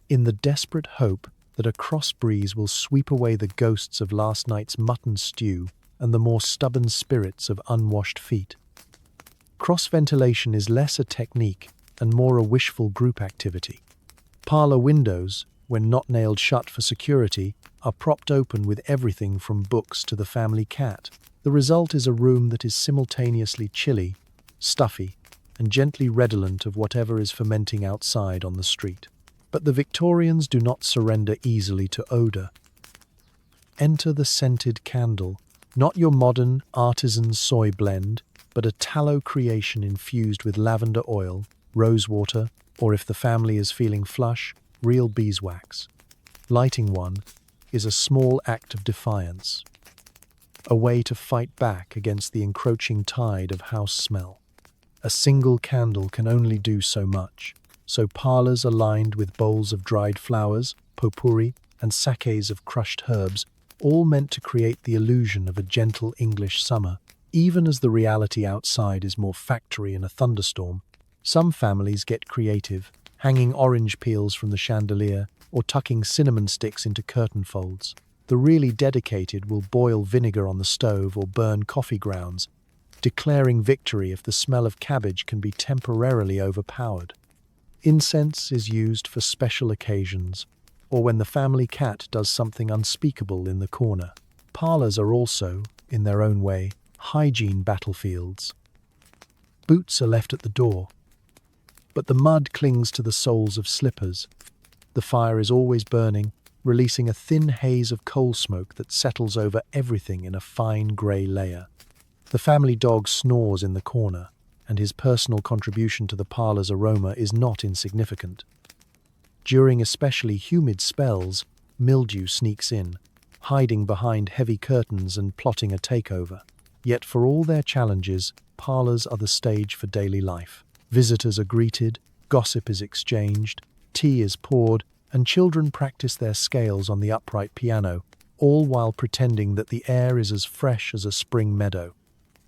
in the desperate hope that a cross breeze will sweep away the ghosts of last night's mutton stew and the more stubborn spirits of unwashed feet. Cross-ventilation is less a technique and more a wishful group activity. Parlour windows, when not nailed shut for security, are propped open with everything from books to the family cat. The result is a room that is simultaneously chilly, stuffy, and gently redolent of whatever is fermenting outside on the street. But the Victorians do not surrender easily to odour. Enter the scented candle, not your modern artisan soy blend, but a tallow creation infused with lavender oil, rosewater, or if the family is feeling flush, real beeswax. Lighting one is a small act of defiance, a way to fight back against the encroaching tide of house smell. A single candle can only do so much, so parlours are lined with bowls of dried flowers, potpourri, and sachets of crushed herbs, all meant to create the illusion of a gentle English summer, even as the reality outside is more factory in a thunderstorm. Some families get creative, hanging orange peels from the chandelier or tucking cinnamon sticks into curtain folds. The really dedicated will boil vinegar on the stove or burn coffee grounds, declaring victory if the smell of cabbage can be temporarily overpowered. Incense is used for special occasions, or when the family cat does something unspeakable in the corner. Parlours are also, in their own way, hygiene battlefields. Boots are left at the door, but the mud clings to the soles of slippers. The fire is always burning, releasing a thin haze of coal smoke that settles over everything in a fine grey layer. The family dog snores in the corner, and his personal contribution to the parlour's aroma is not insignificant. During especially humid spells, mildew sneaks in, hiding behind heavy curtains and plotting a takeover. Yet for all their challenges, parlours are the stage for daily life. Visitors are greeted, gossip is exchanged, tea is poured, and children practice their scales on the upright piano, all while pretending that the air is as fresh as a spring meadow.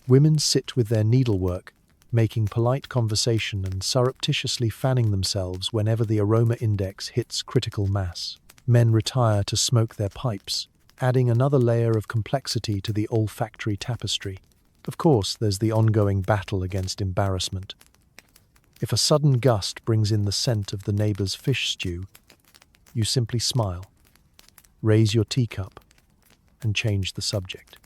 Women sit with their needlework, making polite conversation and surreptitiously fanning themselves whenever the aroma index hits critical mass. Men retire to smoke their pipes, adding another layer of complexity to the olfactory tapestry. Of course, there's the ongoing battle against embarrassment. If a sudden gust brings in the scent of the neighbour's fish stew, you simply smile, raise your teacup, and change the subject.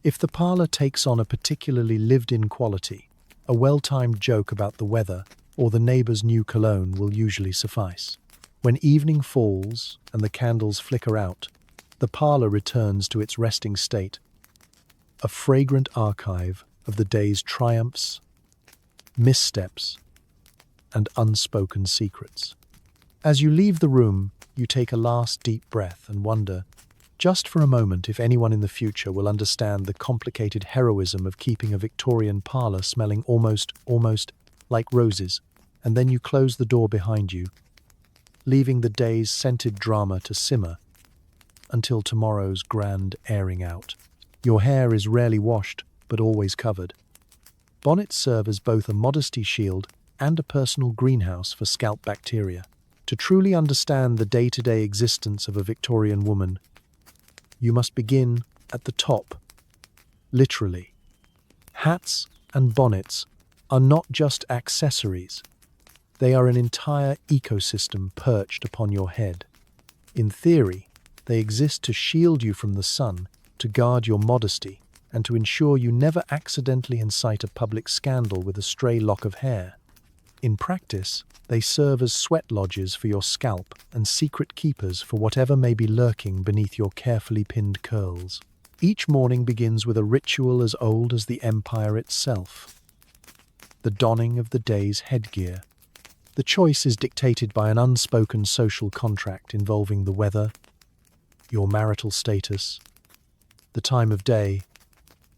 If the parlour takes on a particularly lived-in quality, a well-timed joke about the weather or the neighbour's new cologne will usually suffice. When evening falls and the candles flicker out, the parlour returns to its resting state, a fragrant archive of the day's triumphs, missteps, and unspoken secrets. As you leave the room, you take a last deep breath and wonder, just for a moment, if anyone in the future will understand the complicated heroism of keeping a Victorian parlour smelling almost like roses, and then you close the door behind you, leaving the day's scented drama to simmer until tomorrow's grand airing out. Your hair is rarely washed, but always covered. Bonnets serve as both a modesty shield and a personal greenhouse for scalp bacteria. To truly understand the day-to-day existence of a Victorian woman, you must begin at the top, literally. Hats and bonnets are not just accessories. They are an entire ecosystem perched upon your head. In theory, they exist to shield you from the sun, to guard your modesty, and to ensure you never accidentally incite a public scandal with a stray lock of hair. In practice, they serve as sweat lodges for your scalp and secret keepers for whatever may be lurking beneath your carefully pinned curls. Each morning begins with a ritual as old as the empire itself: the donning of the day's headgear. The choice is dictated by an unspoken social contract involving the weather, your marital status, the time of day,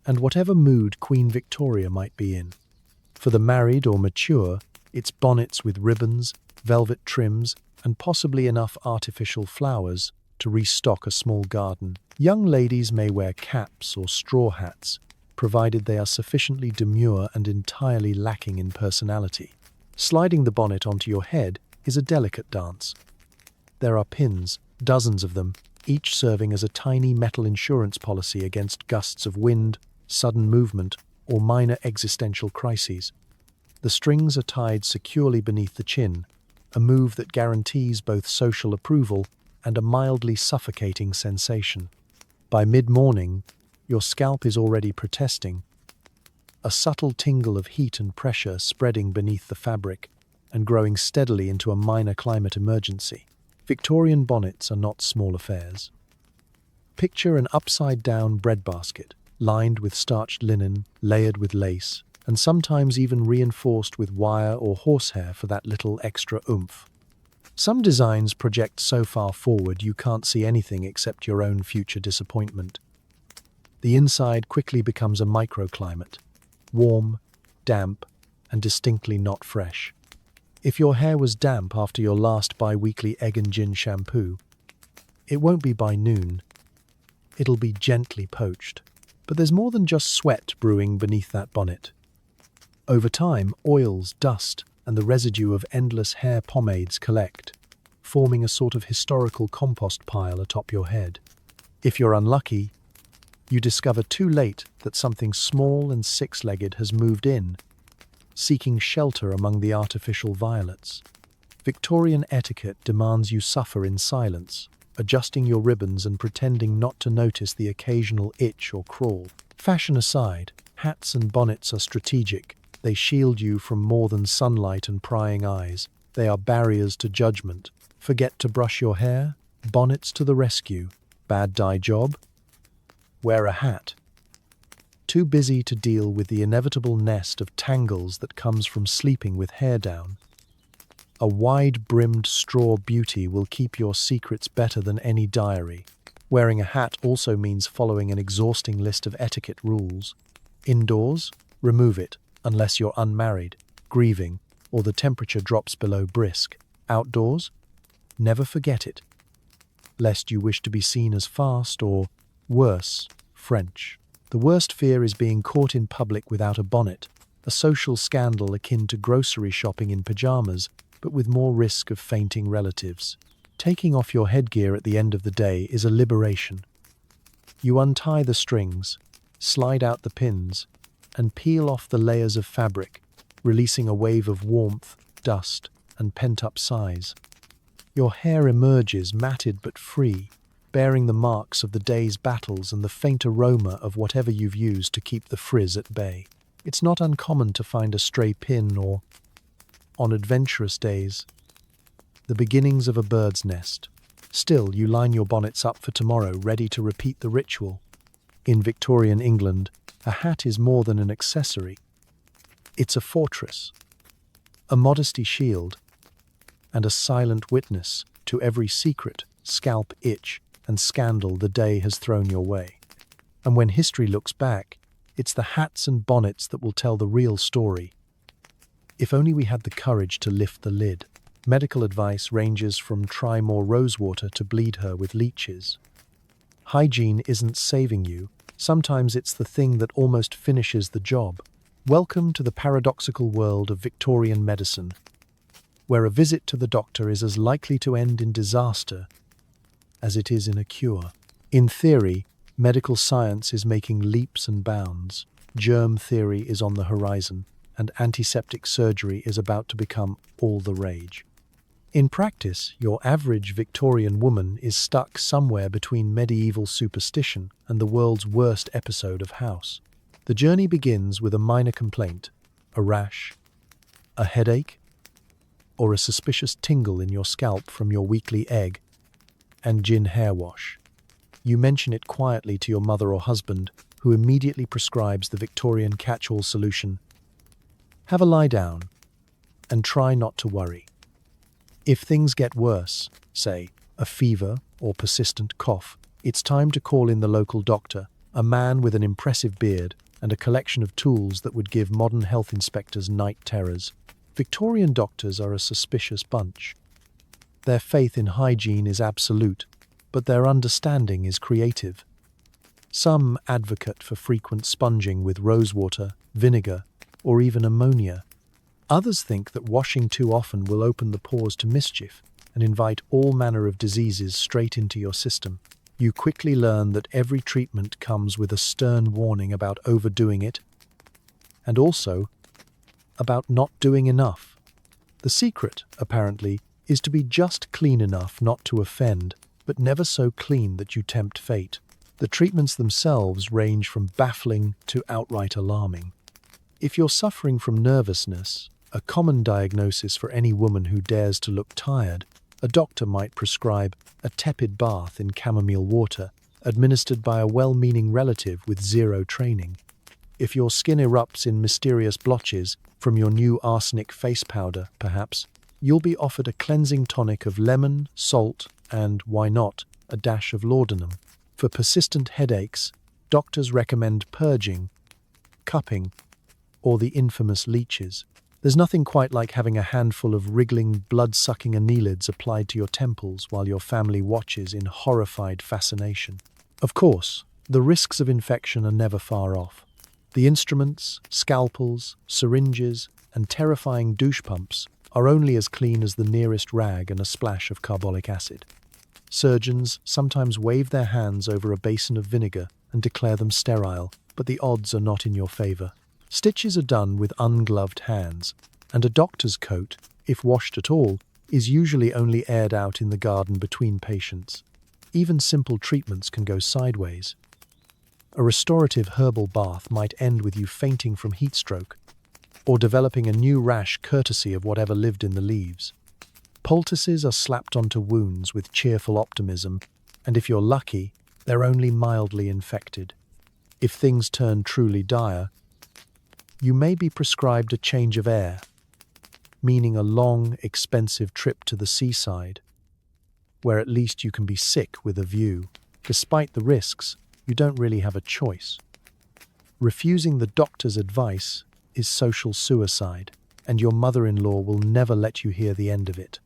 and whatever mood Queen Victoria might be in. For the married or mature, it's bonnets with ribbons, velvet trims, and possibly enough artificial flowers to restock a small garden. Young ladies may wear caps or straw hats, provided they are sufficiently demure and entirely lacking in personality. Sliding the bonnet onto your head is a delicate dance. There are pins, dozens of them, each serving as a tiny metal insurance policy against gusts of wind, sudden movement, or minor existential crises. The strings are tied securely beneath the chin, a move that guarantees both social approval and a mildly suffocating sensation. By mid-morning, your scalp is already protesting, a subtle tingle of heat and pressure spreading beneath the fabric and growing steadily into a minor climate emergency. Victorian bonnets are not small affairs. Picture an upside-down breadbasket, lined with starched linen, layered with lace, and sometimes even reinforced with wire or horsehair for that little extra oomph. Some designs project so far forward you can't see anything except your own future disappointment. The inside quickly becomes a microclimate, warm, damp, and distinctly not fresh. If your hair was damp after your last bi-weekly egg and gin shampoo, it won't be by noon. It'll be gently poached. But there's more than just sweat brewing beneath that bonnet. Over time, oils, dust, and the residue of endless hair pomades collect, forming a sort of historical compost pile atop your head. If you're unlucky, you discover too late that something small and six-legged has moved in, seeking shelter among the artificial violets. Victorian etiquette demands you suffer in silence, adjusting your ribbons and pretending not to notice the occasional itch or crawl. Fashion aside, hats and bonnets are strategic. They shield you from more than sunlight and prying eyes. They are barriers to judgment. Forget to brush your hair? Bonnets to the rescue. Bad dye job? Wear a hat. Too busy to deal with the inevitable nest of tangles that comes from sleeping with hair down? A wide-brimmed straw beauty will keep your secrets better than any diary. Wearing a hat also means following an exhausting list of etiquette rules. Indoors? Remove it, unless you're unmarried, grieving, or the temperature drops below brisk. Outdoors? Never forget it, lest you wish to be seen as fast or, worse, French. The worst fear is being caught in public without a bonnet, a social scandal akin to grocery shopping in pajamas, but with more risk of fainting relatives. Taking off your headgear at the end of the day is a liberation. You untie the strings, slide out the pins, and peel off the layers of fabric, releasing a wave of warmth, dust, and pent-up sighs. Your hair emerges matted but free, bearing the marks of the day's battles and the faint aroma of whatever you've used to keep the frizz at bay. It's not uncommon to find a stray pin or, on adventurous days, the beginnings of a bird's nest. Still, you line your bonnets up for tomorrow, ready to repeat the ritual. In Victorian England, a hat is more than an accessory. It's a fortress, a modesty shield, and a silent witness to every secret, scalp itch, and scandal the day has thrown your way. And when history looks back, it's the hats and bonnets that will tell the real story. If only we had the courage to lift the lid. Medical advice ranges from try more rosewater to bleed her with leeches. Hygiene isn't saving you. Sometimes it's the thing that almost finishes the job. Welcome to the paradoxical world of Victorian medicine, where a visit to the doctor is as likely to end in disaster as it is in a cure. In theory, medical science is making leaps and bounds. Germ theory is on the horizon, and antiseptic surgery is about to become all the rage. In practice, your average Victorian woman is stuck somewhere between medieval superstition and the world's worst episode of House. The journey begins with a minor complaint, a rash, a headache, or a suspicious tingle in your scalp from your weekly egg and gin hair wash. You mention it quietly to your mother or husband, who immediately prescribes the Victorian catch-all solution. Have a lie down and try not to worry. If things get worse, say a fever or persistent cough, it's time to call in the local doctor, a man with an impressive beard and a collection of tools that would give modern health inspectors night terrors. Victorian doctors are a suspicious bunch. Their faith in hygiene is absolute, but their understanding is creative. Some advocate for frequent sponging with rosewater, vinegar, or even ammonia. Others think that washing too often will open the pores to mischief and invite all manner of diseases straight into your system. You quickly learn that every treatment comes with a stern warning about overdoing it, and also about not doing enough. The secret, apparently, is to be just clean enough not to offend, but never so clean that you tempt fate. The treatments themselves range from baffling to outright alarming. If you're suffering from nervousness, a common diagnosis for any woman who dares to look tired, a doctor might prescribe a tepid bath in chamomile water, administered by a well-meaning relative with zero training. If your skin erupts in mysterious blotches from your new arsenic face powder, perhaps, you'll be offered a cleansing tonic of lemon, salt, and, why not, a dash of laudanum. For persistent headaches, doctors recommend purging, cupping, or the infamous leeches. There's nothing quite like having a handful of wriggling, blood-sucking annelids applied to your temples while your family watches in horrified fascination. Of course, the risks of infection are never far off. The instruments, scalpels, syringes, and terrifying douche pumps are only as clean as the nearest rag and a splash of carbolic acid. Surgeons sometimes wave their hands over a basin of vinegar and declare them sterile, but the odds are not in your favor. Stitches are done with ungloved hands, and a doctor's coat, if washed at all, is usually only aired out in the garden between patients. Even simple treatments can go sideways. A restorative herbal bath might end with you fainting from heat stroke, or developing a new rash courtesy of whatever lived in the leaves. Poultices are slapped onto wounds with cheerful optimism, and if you're lucky, they're only mildly infected. If things turn truly dire, you may be prescribed a change of air, meaning a long, expensive trip to the seaside, where at least you can be sick with a view. Despite the risks, you don't really have a choice. Refusing the doctor's advice is social suicide, and your mother-in-law will never let you hear the end of it.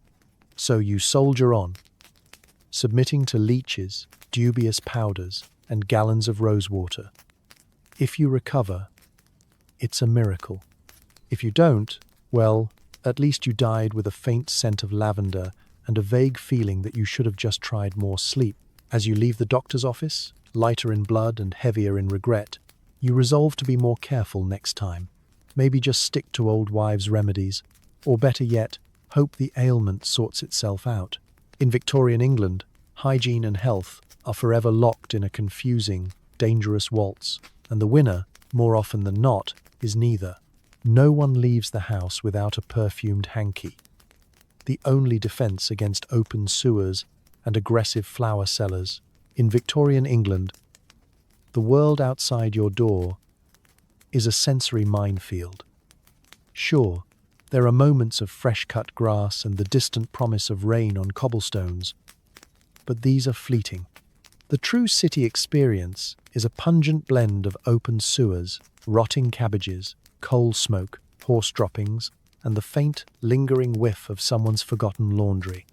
So you soldier on, submitting to leeches, dubious powders, and gallons of rosewater. If you recover, it's a miracle. If you don't, well, at least you died with a faint scent of lavender and a vague feeling that you should have just tried more sleep. As you leave the doctor's office, lighter in blood and heavier in regret, you resolve to be more careful next time. Maybe just stick to old wives' remedies, or better yet, hope the ailment sorts itself out. In Victorian England, hygiene and health are forever locked in a confusing, dangerous waltz, and the winner, more often than not, is neither. No one leaves the house without a perfumed hanky. The only defense against open sewers and aggressive flower sellers. In Victorian England, the world outside your door is a sensory minefield. Sure, there are moments of fresh-cut grass and the distant promise of rain on cobblestones, but these are fleeting. The true city experience is a pungent blend of open sewers, rotting cabbages, coal smoke, horse droppings, and the faint, lingering whiff of someone's forgotten laundry.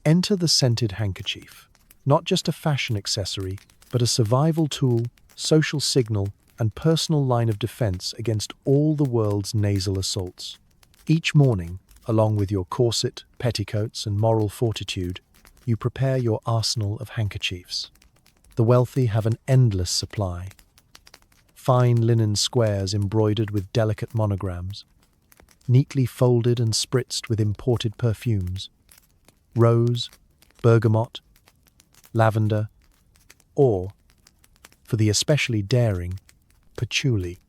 Enter the scented handkerchief, not just a fashion accessory, but a survival tool, social signal, and personal line of defense against all the world's nasal assaults. Each morning, along with your corset, petticoats, and moral fortitude, you prepare your arsenal of handkerchiefs. The wealthy have an endless supply. Fine linen squares embroidered with delicate monograms, neatly folded and spritzed with imported perfumes, rose, bergamot, lavender, or, for the especially daring, patchouli.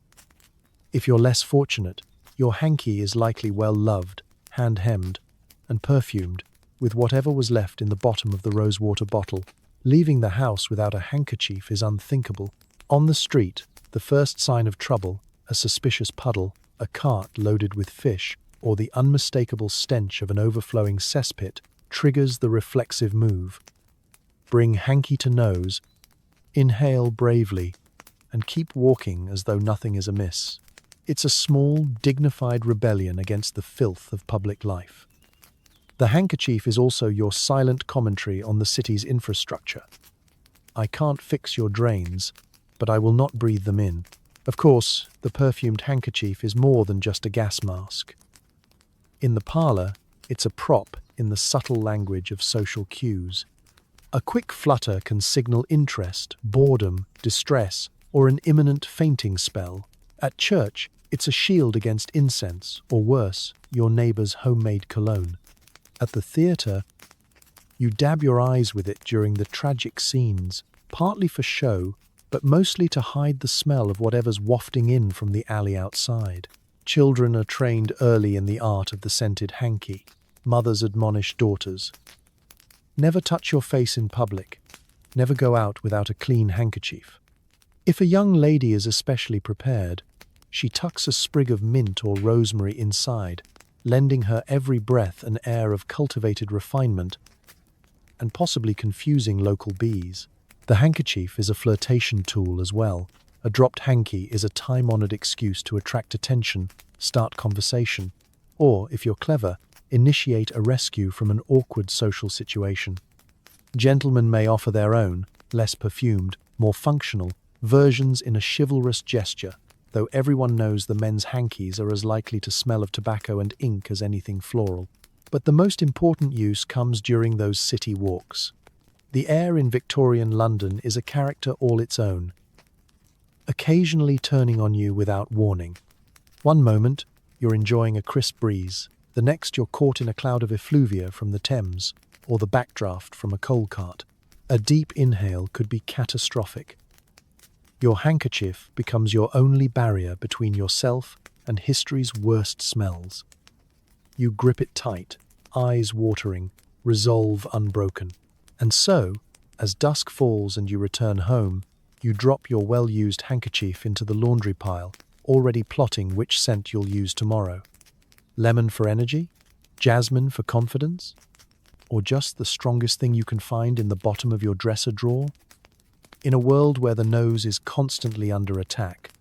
If you're less fortunate, your hanky is likely well loved, hand-hemmed, and perfumed with whatever was left in the bottom of the rosewater bottle. Leaving the house without a handkerchief is unthinkable. On the street, the first sign of trouble, a suspicious puddle, a cart loaded with fish, or the unmistakable stench of an overflowing cesspit, triggers the reflexive move. Bring hanky to nose, inhale bravely, and keep walking as though nothing is amiss. It's a small, dignified rebellion against the filth of public life. The handkerchief is also your silent commentary on the city's infrastructure. I can't fix your drains, but I will not breathe them in. Of course, the perfumed handkerchief is more than just a gas mask. In the parlor, it's a prop in the subtle language of social cues. A quick flutter can signal interest, boredom, distress, or an imminent fainting spell. At church, it's a shield against incense, or worse, your neighbor's homemade cologne. At the theater, you dab your eyes with it during the tragic scenes, partly for show, but mostly to hide the smell of whatever's wafting in from the alley outside. Children are trained early in the art of the scented hanky. Mothers admonish daughters. Never touch your face in public. Never go out without a clean handkerchief. If a young lady is especially prepared, she tucks a sprig of mint or rosemary inside, lending her every breath an air of cultivated refinement and possibly confusing local bees. The handkerchief is a flirtation tool as well. A dropped hanky is a time-honored excuse to attract attention, start conversation, or, if you're clever, initiate a rescue from an awkward social situation. Gentlemen may offer their own, less perfumed, more functional, versions in a chivalrous gesture, though everyone knows the men's hankies are as likely to smell of tobacco and ink as anything floral. But the most important use comes during those city walks. The air in Victorian London is a character all its own, occasionally turning on you without warning. One moment, you're enjoying a crisp breeze. The next, you're caught in a cloud of effluvia from the Thames or the backdraft from a coal cart. A deep inhale could be catastrophic. Your handkerchief becomes your only barrier between yourself and history's worst smells. You grip it tight, eyes watering, resolve unbroken. And so, as dusk falls and you return home, you drop your well-used handkerchief into the laundry pile, already plotting which scent you'll use tomorrow. Lemon for energy? Jasmine for confidence? Or just the strongest thing you can find in the bottom of your dresser drawer? In a world where the nose is constantly under attack,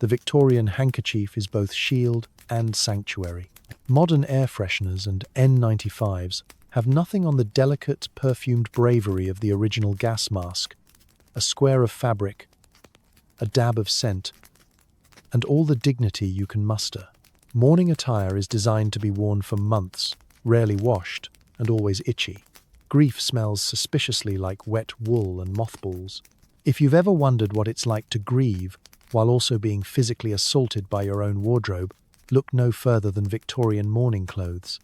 the Victorian handkerchief is both shield and sanctuary. Modern air fresheners and N95s have nothing on the delicate, perfumed bravery of the original gas mask. A square of fabric, a dab of scent, and all the dignity you can muster. Morning attire is designed to be worn for months, rarely washed, and always itchy. Grief smells suspiciously like wet wool and mothballs. If you've ever wondered what it's like to grieve while also being physically assaulted by your own wardrobe, look no further than Victorian mourning clothes.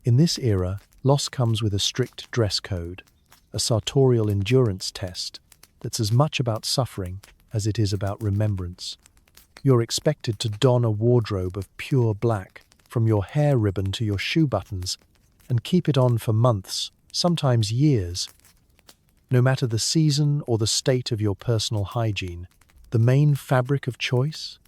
In this era, loss comes with a strict dress code, a sartorial endurance test that's as much about suffering as it is about remembrance. You're expected to don a wardrobe of pure black, from your hair ribbon to your shoe buttons, and keep it on for months, sometimes years. No matter the season or the state of your personal hygiene, the main fabric of choice?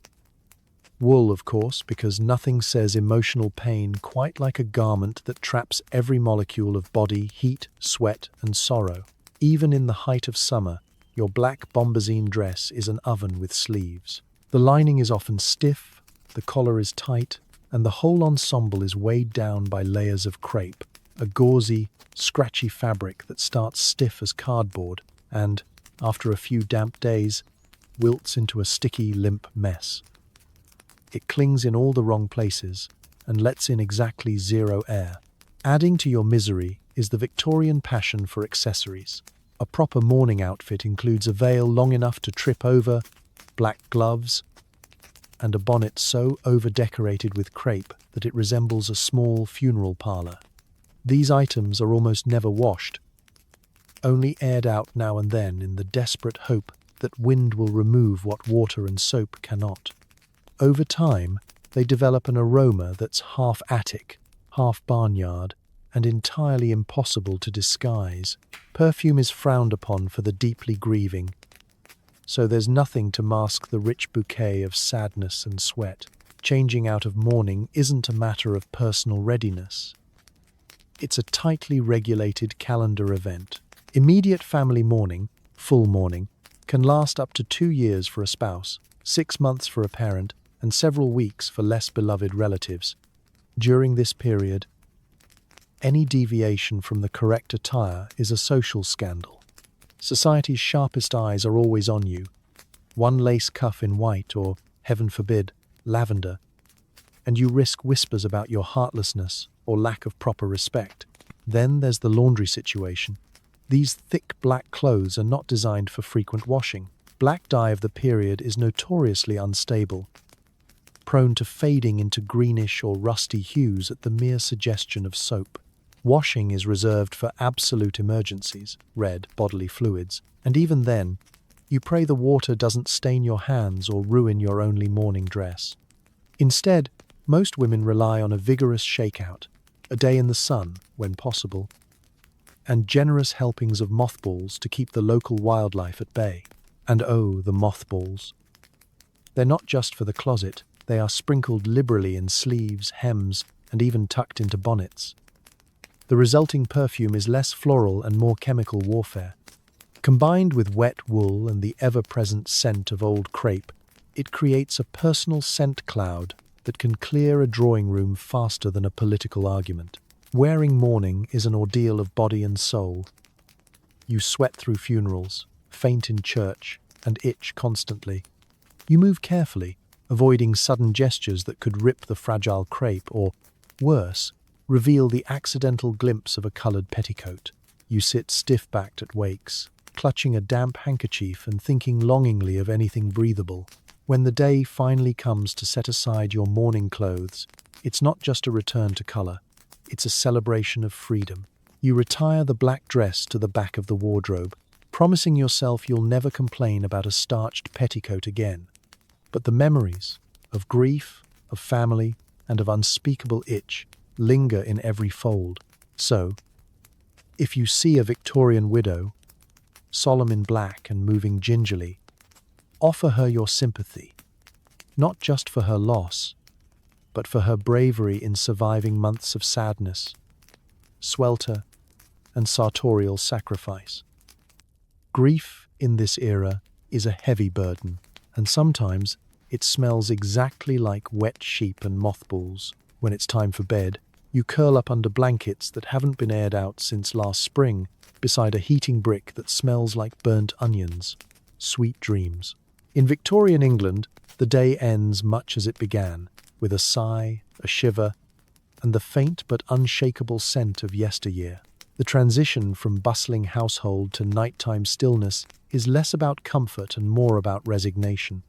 Wool, of course, because nothing says emotional pain quite like a garment that traps every molecule of body, heat, sweat, and sorrow. Even in the height of summer, your black bombazine dress is an oven with sleeves. The lining is often stiff, the collar is tight, and the whole ensemble is weighed down by layers of crepe, a gauzy, scratchy fabric that starts stiff as cardboard and, after a few damp days, wilts into a sticky, limp mess. It clings in all the wrong places and lets in exactly zero air. Adding to your misery is the Victorian passion for accessories. A proper morning outfit includes a veil long enough to trip over, black gloves, and a bonnet so over-decorated with crepe that it resembles a small funeral parlor. These items are almost never washed, only aired out now and then in the desperate hope that wind will remove what water and soap cannot. Over time, they develop an aroma that's half attic, half barnyard, and entirely impossible to disguise. Perfume is frowned upon for the deeply grieving, so there's nothing to mask the rich bouquet of sadness and sweat. Changing out of mourning isn't a matter of personal readiness. It's a tightly regulated calendar event. Immediate family mourning, full mourning, can last up to 2 years for a spouse, 6 months for a parent, and several weeks for less beloved relatives. During this period, any deviation from the correct attire is a social scandal. Society's sharpest eyes are always on you. One lace cuff in white or, heaven forbid, lavender, and you risk whispers about your heartlessness or lack of proper respect. Then there's the laundry situation. These thick black clothes are not designed for frequent washing. Black dye of the period is notoriously unstable, prone to fading into greenish or rusty hues at the mere suggestion of soap. Washing is reserved for absolute emergencies, red bodily fluids, and even then, you pray the water doesn't stain your hands or ruin your only morning dress. Instead, most women rely on a vigorous shakeout, a day in the sun, when possible, and generous helpings of mothballs to keep the local wildlife at bay. And oh, the mothballs. They're not just for the closet, they are sprinkled liberally in sleeves, hems, and even tucked into bonnets. The resulting perfume is less floral and more chemical warfare. Combined with wet wool and the ever-present scent of old crepe, it creates a personal scent cloud that can clear a drawing room faster than a political argument. Wearing mourning is an ordeal of body and soul. You sweat through funerals, faint in church, and itch constantly. You move carefully, avoiding sudden gestures that could rip the fragile crepe or, worse, reveal the accidental glimpse of a coloured petticoat. You sit stiff-backed at wakes, clutching a damp handkerchief and thinking longingly of anything breathable. When the day finally comes to set aside your mourning clothes, it's not just a return to colour, it's a celebration of freedom. You retire the black dress to the back of the wardrobe, promising yourself you'll never complain about a starched petticoat again. But the memories of grief, of family, and of unspeakable itch linger in every fold. So, if you see a Victorian widow, solemn in black and moving gingerly, offer her your sympathy, not just for her loss, but for her bravery in surviving months of sadness, swelter, and sartorial sacrifice. Grief in this era is a heavy burden, and sometimes it smells exactly like wet sheep and mothballs. When it's time for bed, you curl up under blankets that haven't been aired out since last spring, beside a heating brick that smells like burnt onions. Sweet dreams. In Victorian England, the day ends much as it began, with a sigh, a shiver, and the faint but unshakable scent of yesteryear. The transition from bustling household to nighttime stillness is less about comfort and more about resignation.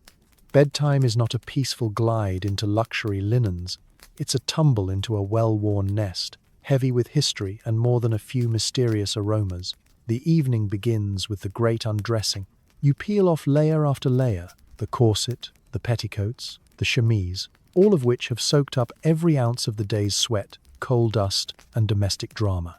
Bedtime is not a peaceful glide into luxury linens. It's a tumble into a well-worn nest, heavy with history and more than a few mysterious aromas. The evening begins with the great undressing. You peel off layer after layer, the corset, the petticoats, the chemise, all of which have soaked up every ounce of the day's sweat, coal dust, and domestic drama.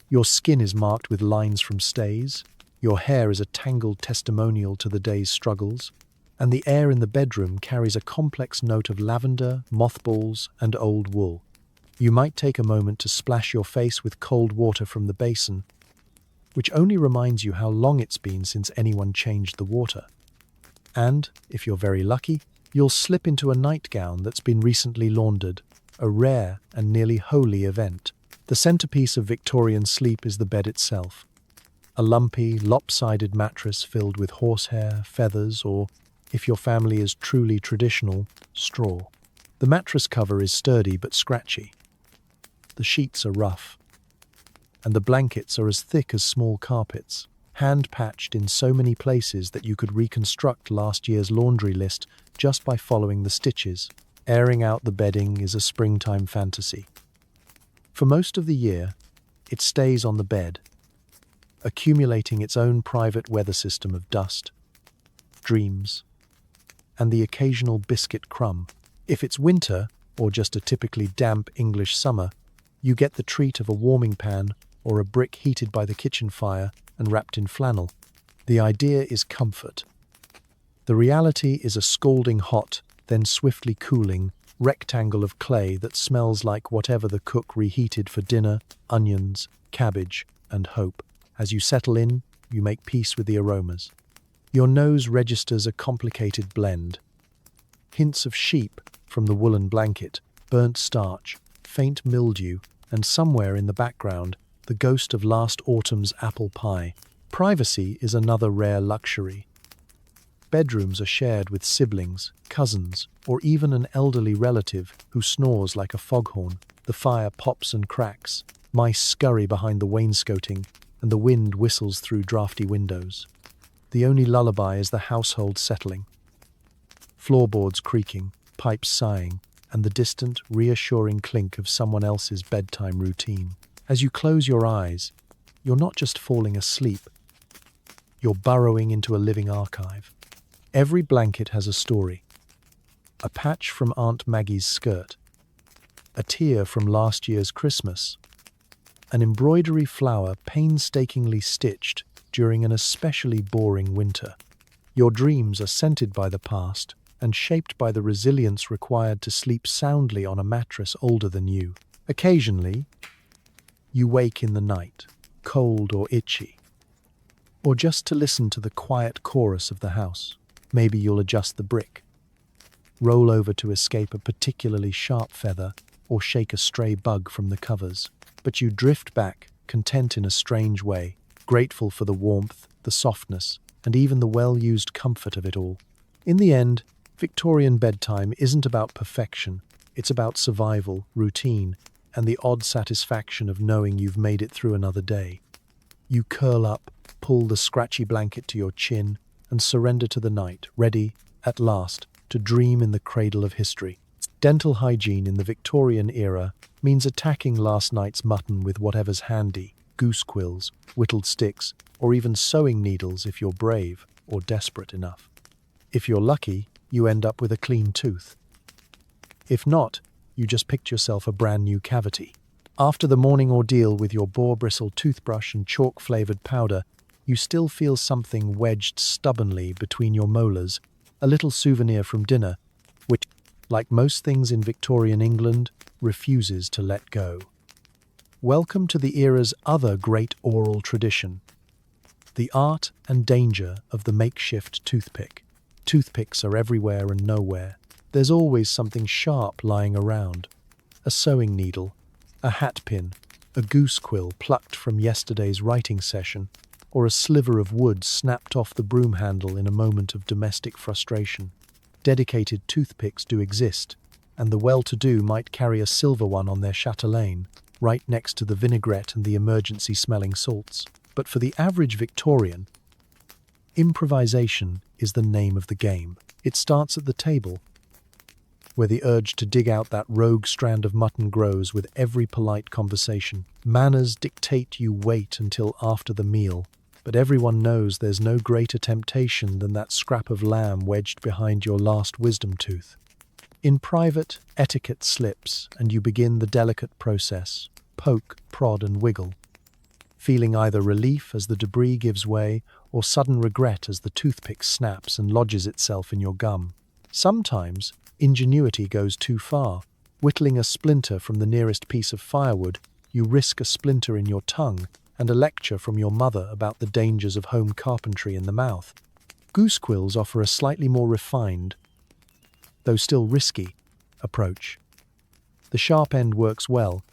Your skin is marked with lines from stays, your hair is a tangled testimonial to the day's struggles, and the air in the bedroom carries a complex note of lavender, mothballs, and old wool. You might take a moment to splash your face with cold water from the basin, which only reminds you how long it's been since anyone changed the water. And, if you're very lucky, you'll slip into a nightgown that's been recently laundered, a rare and nearly holy event. The centerpiece of Victorian sleep is the bed itself. A lumpy, lopsided mattress filled with horsehair, feathers, or, if your family is truly traditional, straw. The mattress cover is sturdy but scratchy. The sheets are rough, and the blankets are as thick as small carpets, hand-patched in so many places that you could reconstruct last year's laundry list just by following the stitches. Airing out the bedding is a springtime fantasy. For most of the year, it stays on the bed, accumulating its own private weather system of dust, dreams, and the occasional biscuit crumb. If it's winter, or just a typically damp English summer, you get the treat of a warming pan or a brick heated by the kitchen fire and wrapped in flannel. The idea is comfort. The reality is a scalding hot, then swiftly cooling, rectangle of clay that smells like whatever the cook reheated for dinner, onions, cabbage, and hope. As you settle in, you make peace with the aromas. Your nose registers a complicated blend. Hints of sheep from the woolen blanket, burnt starch, faint mildew, and somewhere in the background, the ghost of last autumn's apple pie. Privacy is another rare luxury. Bedrooms are shared with siblings, cousins, or even an elderly relative who snores like a foghorn. The fire pops and cracks, mice scurry behind the wainscoting, and the wind whistles through drafty windows. The only lullaby is the household settling. Floorboards creaking, pipes sighing, and the distant, reassuring clink of someone else's bedtime routine. As you close your eyes, you're not just falling asleep, you're burrowing into a living archive. Every blanket has a story. A patch from Aunt Maggie's skirt, a tear from last year's Christmas, an embroidery flower painstakingly stitched during an especially boring winter. Your dreams are scented by the past and shaped by the resilience required to sleep soundly on a mattress older than you. Occasionally, you wake in the night, cold or itchy, or just to listen to the quiet chorus of the house. Maybe you'll adjust the brick, roll over to escape a particularly sharp feather, or shake a stray bug from the covers. But you drift back, content in a strange way, grateful for the warmth, the softness, and even the well-used comfort of it all. In the end, Victorian bedtime isn't about perfection. It's about survival, routine, and the odd satisfaction of knowing you've made it through another day. You curl up, pull the scratchy blanket to your chin, and surrender to the night, ready, at last, to dream in the cradle of history. Dental hygiene in the Victorian era means attacking last night's mutton with whatever's handy, goose quills, whittled sticks, or even sewing needles if you're brave or desperate enough. If you're lucky, you end up with a clean tooth. If not, you just picked yourself a brand new cavity. After the morning ordeal with your boar-bristle toothbrush and chalk-flavored powder, you still feel something wedged stubbornly between your molars, a little souvenir from dinner, which, like most things in Victorian England, refuses to let go. Welcome to the era's other great oral tradition, the art and danger of the makeshift toothpick. Toothpicks are everywhere and nowhere. There's always something sharp lying around. A sewing needle, a hat pin, a goose quill plucked from yesterday's writing session, or a sliver of wood snapped off the broom handle in a moment of domestic frustration. Dedicated toothpicks do exist, and the well-to-do might carry a silver one on their chatelaine, right next to the vinaigrette and the emergency-smelling salts. But for the average Victorian, improvisation is the name of the game. It starts at the table, where the urge to dig out that rogue strand of mutton grows with every polite conversation. Manners dictate you wait until after the meal, but everyone knows there's no greater temptation than that scrap of lamb wedged behind your last wisdom tooth. In private, etiquette slips, and you begin the delicate process: poke, prod, and wiggle, feeling either relief as the debris gives way or sudden regret as the toothpick snaps and lodges itself in your gum. Sometimes, ingenuity goes too far. Whittling a splinter from the nearest piece of firewood, you risk a splinter in your tongue and a lecture from your mother about the dangers of home carpentry in the mouth. Goose quills offer a slightly more refined, though still risky, approach. The sharp end works well,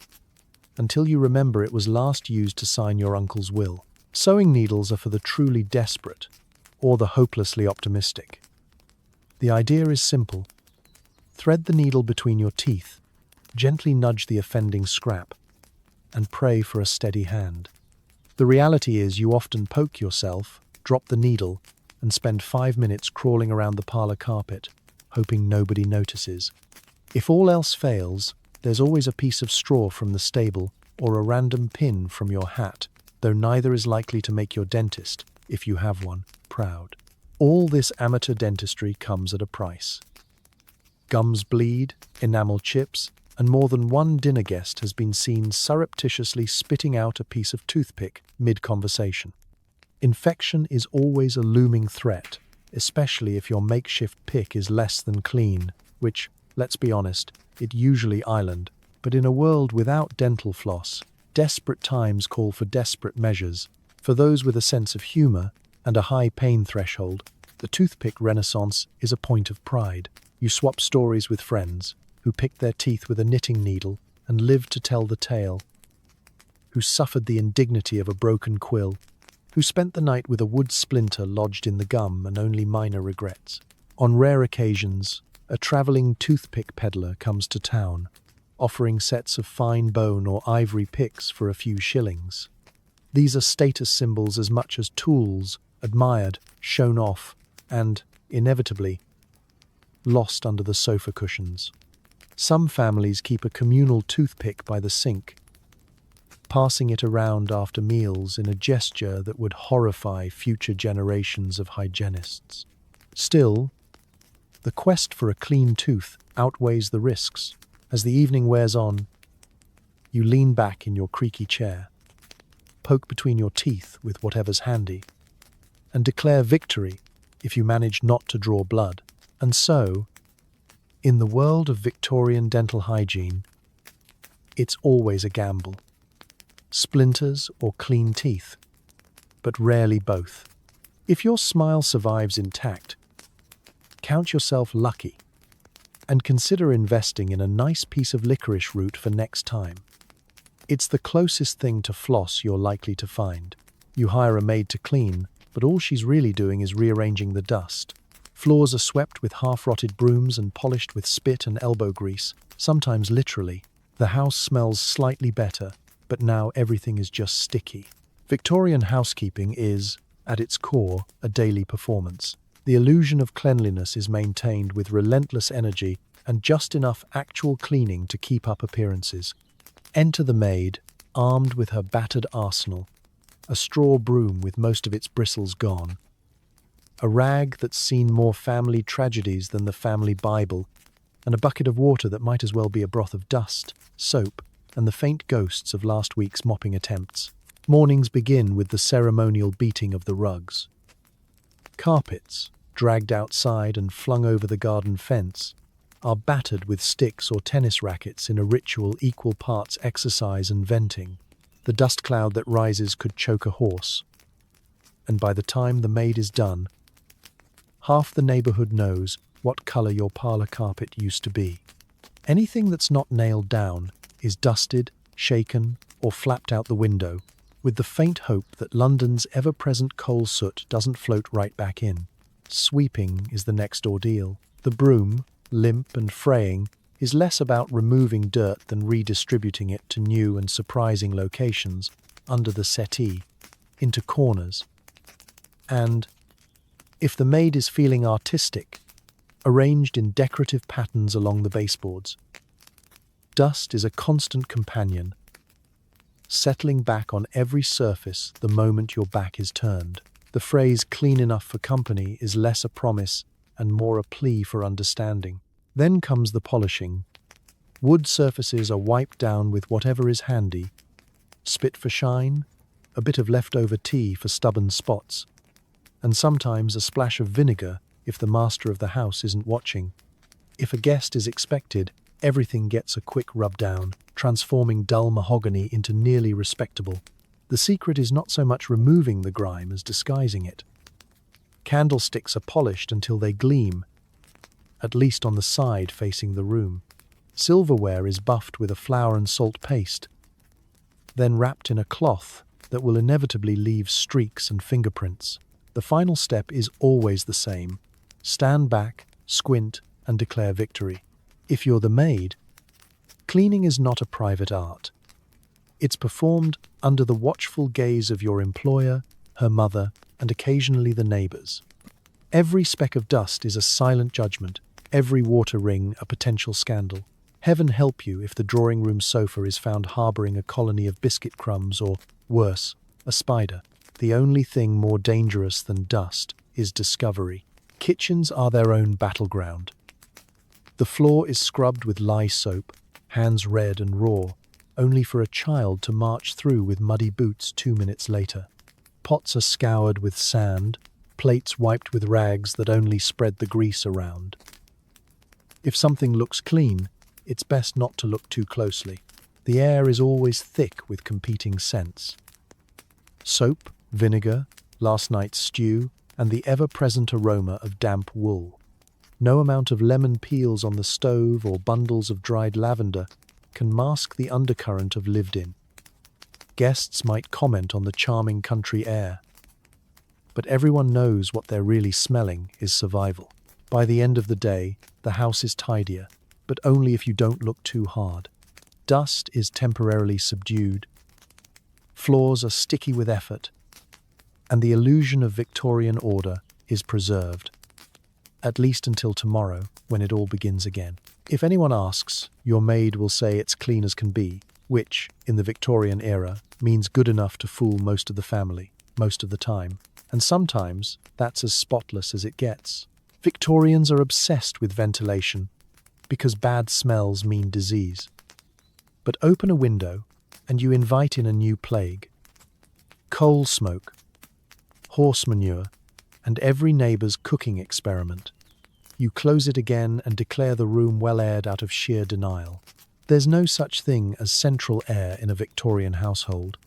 until you remember it was last used to sign your uncle's will. Sewing needles are for the truly desperate, or the hopelessly optimistic. The idea is simple. Thread the needle between your teeth, gently nudge the offending scrap, and pray for a steady hand. The reality is you often poke yourself, drop the needle, and spend 5 minutes crawling around the parlor carpet, hoping nobody notices. If all else fails, there's always a piece of straw from the stable or a random pin from your hat, though neither is likely to make your dentist, if you have one, proud. All this amateur dentistry comes at a price. Gums bleed, enamel chips, and more than one dinner guest has been seen surreptitiously spitting out a piece of toothpick mid-conversation. Infection is always a looming threat, especially if your makeshift pick is less than clean, which, let's be honest, it usually island. But in a world without dental floss, desperate times call for desperate measures. For those with a sense of humor and a high pain threshold, the toothpick renaissance is a point of pride. You swap stories with friends who picked their teeth with a knitting needle and lived to tell the tale, who suffered the indignity of a broken quill, who spent the night with a wood splinter lodged in the gum and only minor regrets. On rare occasions, a traveling toothpick peddler comes to town, offering sets of fine bone or ivory picks for a few shillings. These are status symbols as much as tools, admired, shown off, and, inevitably, lost under the sofa cushions. Some families keep a communal toothpick by the sink, passing it around after meals in a gesture that would horrify future generations of hygienists. Still, the quest for a clean tooth outweighs the risks. As the evening wears on, you lean back in your creaky chair, poke between your teeth with whatever's handy, and declare victory if you manage not to draw blood. And so, in the world of Victorian dental hygiene, it's always a gamble. Splinters or clean teeth, but rarely both. If your smile survives intact, count yourself lucky and consider investing in a nice piece of licorice root for next time. It's the closest thing to floss you're likely to find. You hire a maid to clean, but all she's really doing is rearranging the dust. Floors are swept with half-rotted brooms and polished with spit and elbow grease, sometimes literally. The house smells slightly better, but now everything is just sticky. Victorian housekeeping is, at its core, a daily performance. The illusion of cleanliness is maintained with relentless energy and just enough actual cleaning to keep up appearances. Enter the maid, armed with her battered arsenal, a straw broom with most of its bristles gone, a rag that's seen more family tragedies than the family Bible, and a bucket of water that might as well be a broth of dust, soap, and the faint ghosts of last week's mopping attempts. Mornings begin with the ceremonial beating of the rugs. Carpets, dragged outside and flung over the garden fence, are battered with sticks or tennis rackets in a ritual equal parts exercise and venting. The dust cloud that rises could choke a horse. And by the time the maid is done, half the neighborhood knows what color your parlor carpet used to be. Anything that's not nailed down is dusted, shaken, or flapped out the window, with the faint hope that London's ever-present coal soot doesn't float right back in. Sweeping is the next ordeal. The broom, limp and fraying, is less about removing dirt than redistributing it to new and surprising locations, under the settee, into corners. And, if the maid is feeling artistic, arranged in decorative patterns along the baseboards. Dust is a constant companion, settling back on every surface the moment your back is turned. The phrase "clean enough for company" is less a promise and more a plea for understanding. Then comes the polishing. Wood surfaces are wiped down with whatever is handy. Spit for shine, a bit of leftover tea for stubborn spots, and sometimes a splash of vinegar if the master of the house isn't watching. If a guest is expected, everything gets a quick rub down, transforming dull mahogany into nearly respectable. The secret is not so much removing the grime as disguising it. Candlesticks are polished until they gleam, at least on the side facing the room. Silverware is buffed with a flour and salt paste, then wrapped in a cloth that will inevitably leave streaks and fingerprints. The final step is always the same. Stand back, squint, and declare victory. If you're the maid, cleaning is not a private art. It's performed under the watchful gaze of your employer, her mother, and occasionally the neighbors. Every speck of dust is a silent judgment, every water ring a potential scandal. Heaven help you if the drawing room sofa is found harboring a colony of biscuit crumbs or, worse, a spider. The only thing more dangerous than dust is discovery. Kitchens are their own battleground. The floor is scrubbed with lye soap, hands red and raw, only for a child to march through with muddy boots 2 minutes later. Pots are scoured with sand, plates wiped with rags that only spread the grease around. If something looks clean, it's best not to look too closely. The air is always thick with competing scents. Soap, vinegar, last night's stew, and the ever-present aroma of damp wool. No amount of lemon peels on the stove or bundles of dried lavender can mask the undercurrent of lived-in. Guests might comment on the charming country air, but everyone knows what they're really smelling is survival. By the end of the day, the house is tidier, but only if you don't look too hard. Dust is temporarily subdued, floors are sticky with effort, and the illusion of Victorian order is preserved, at least until tomorrow, when it all begins again. If anyone asks, your maid will say it's clean as can be, which, in the Victorian era, means good enough to fool most of the family, most of the time. And sometimes, that's as spotless as it gets. Victorians are obsessed with ventilation, because bad smells mean disease. But open a window, and you invite in a new plague. Coal smoke, horse manure, and every neighbour's cooking experiment. You close it again and declare the room well aired out of sheer denial. There's no such thing as central air in a Victorian household.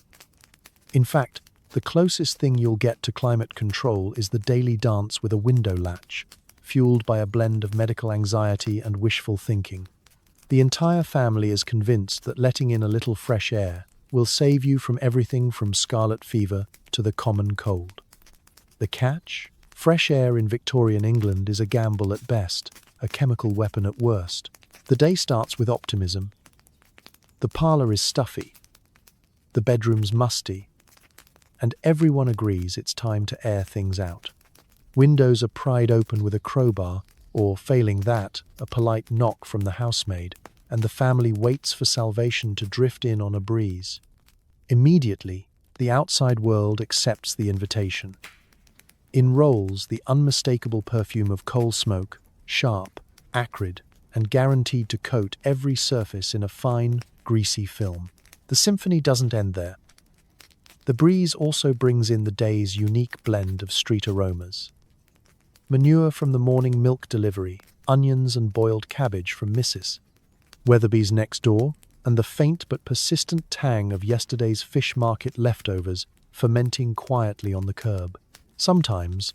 In fact, the closest thing you'll get to climate control is the daily dance with a window latch, fueled by a blend of medical anxiety and wishful thinking. The entire family is convinced that letting in a little fresh air will save you from everything from scarlet fever to the common cold. The catch? Fresh air in Victorian England is a gamble at best, a chemical weapon at worst. The day starts with optimism. The parlour is stuffy, the bedroom's musty, and everyone agrees it's time to air things out. Windows are pried open with a crowbar, or, failing that, a polite knock from the housemaid, and the family waits for salvation to drift in on a breeze. Immediately, the outside world accepts the invitation. In rolls the unmistakable perfume of coal smoke, sharp, acrid, and guaranteed to coat every surface in a fine, greasy film. The symphony doesn't end there. The breeze also brings in the day's unique blend of street aromas. Manure from the morning milk delivery, onions and boiled cabbage from Mrs. Weatherby's next door, and the faint but persistent tang of yesterday's fish market leftovers fermenting quietly on the curb. Sometimes,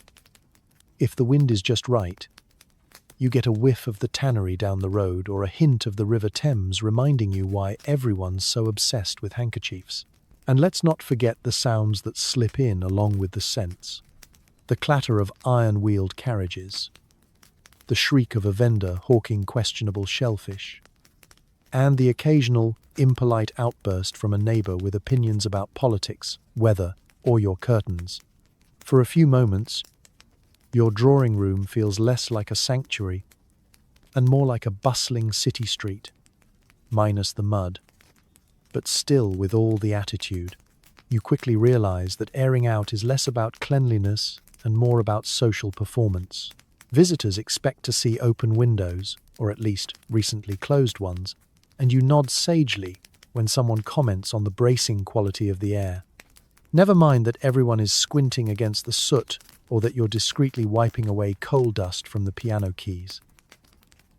if the wind is just right, you get a whiff of the tannery down the road or a hint of the River Thames reminding you why everyone's so obsessed with handkerchiefs. And let's not forget the sounds that slip in along with the scents. The clatter of iron-wheeled carriages, the shriek of a vendor hawking questionable shellfish, and the occasional impolite outburst from a neighbor with opinions about politics, weather, or your curtains. For a few moments, your drawing room feels less like a sanctuary and more like a bustling city street, minus the mud. But still with all the attitude, you quickly realize that airing out is less about cleanliness and more about social performance. Visitors expect to see open windows, or at least recently closed ones, and you nod sagely when someone comments on the bracing quality of the air. Never mind that everyone is squinting against the soot or that you're discreetly wiping away coal dust from the piano keys.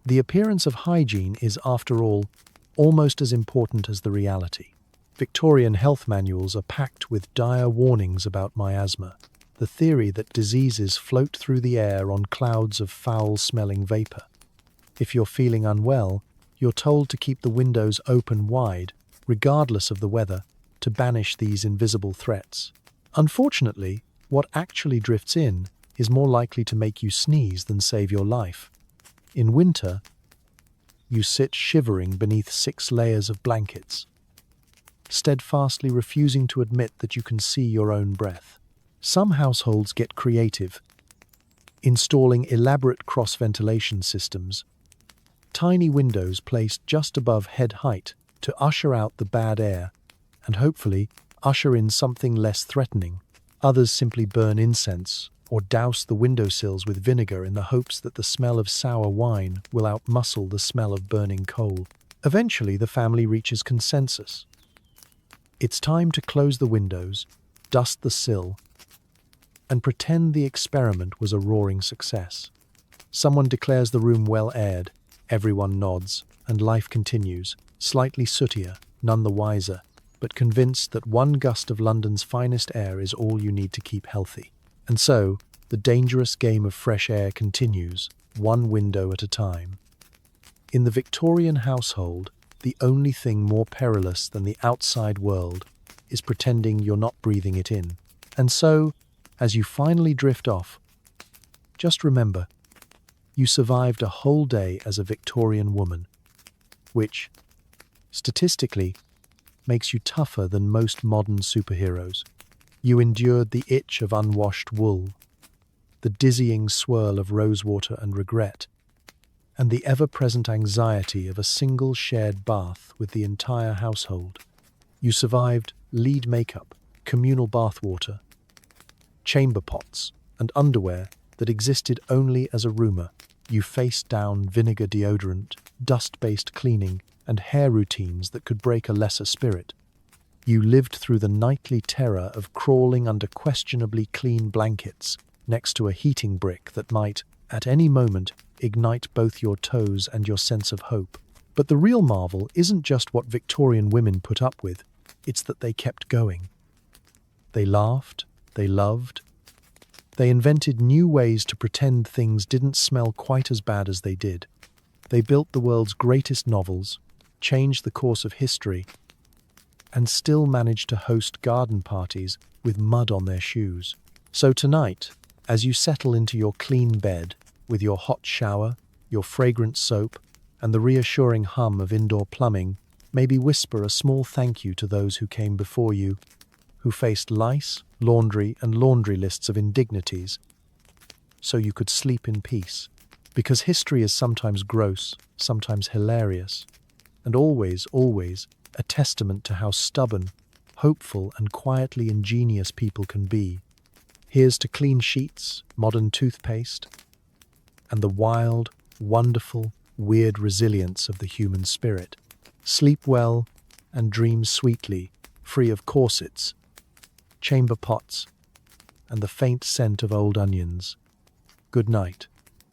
The appearance of hygiene is, after all, almost as important as the reality. Victorian health manuals are packed with dire warnings about miasma, the theory that diseases float through the air on clouds of foul-smelling vapor. If you're feeling unwell, you're told to keep the windows open wide, regardless of the weather, to banish these invisible threats. Unfortunately, what actually drifts in is more likely to make you sneeze than save your life. In winter, you sit shivering beneath 6 layers of blankets, steadfastly refusing to admit that you can see your own breath. Some households get creative, installing elaborate cross-ventilation systems, tiny windows placed just above head height to usher out the bad air and hopefully usher in something less threatening. Others simply burn incense or douse the windowsills with vinegar in the hopes that the smell of sour wine will outmuscle the smell of burning coal. Eventually, the family reaches consensus. It's time to close the windows, dust the sill, and pretend the experiment was a roaring success. Someone declares the room well aired, everyone nods, and life continues, slightly sootier, none the wiser, but convinced that one gust of London's finest air is all you need to keep healthy. And so, the dangerous game of fresh air continues, one window at a time. In the Victorian household, the only thing more perilous than the outside world is pretending you're not breathing it in. And so, as you finally drift off, just remember, you survived a whole day as a Victorian woman, which, statistically, makes you tougher than most modern superheroes. You endured the itch of unwashed wool, the dizzying swirl of rosewater and regret, and the ever-present anxiety of a single shared bath with the entire household. You survived lead makeup, communal bathwater, chamber pots, and underwear that existed only as a rumor. You faced down vinegar deodorant, dust-based cleaning, and hair routines that could break a lesser spirit. You lived through the nightly terror of crawling under questionably clean blankets next to a heating brick that might, at any moment, ignite both your toes and your sense of hope. But the real marvel isn't just what Victorian women put up with, it's that they kept going. They laughed, they loved, they invented new ways to pretend things didn't smell quite as bad as they did. They built the world's greatest novels, changed the course of history, and still managed to host garden parties with mud on their shoes. So tonight, as you settle into your clean bed with your hot shower, your fragrant soap, and the reassuring hum of indoor plumbing, maybe whisper a small thank you to those who came before you, who faced lice, laundry, and laundry lists of indignities, so you could sleep in peace. Because history is sometimes gross, sometimes hilarious, and always, always a testament to how stubborn, hopeful, and quietly ingenious people can be. Here's to clean sheets, modern toothpaste, and the wild, wonderful, weird resilience of the human spirit. Sleep well and dream sweetly, free of corsets, chamber pots, and the faint scent of old onions. Good night.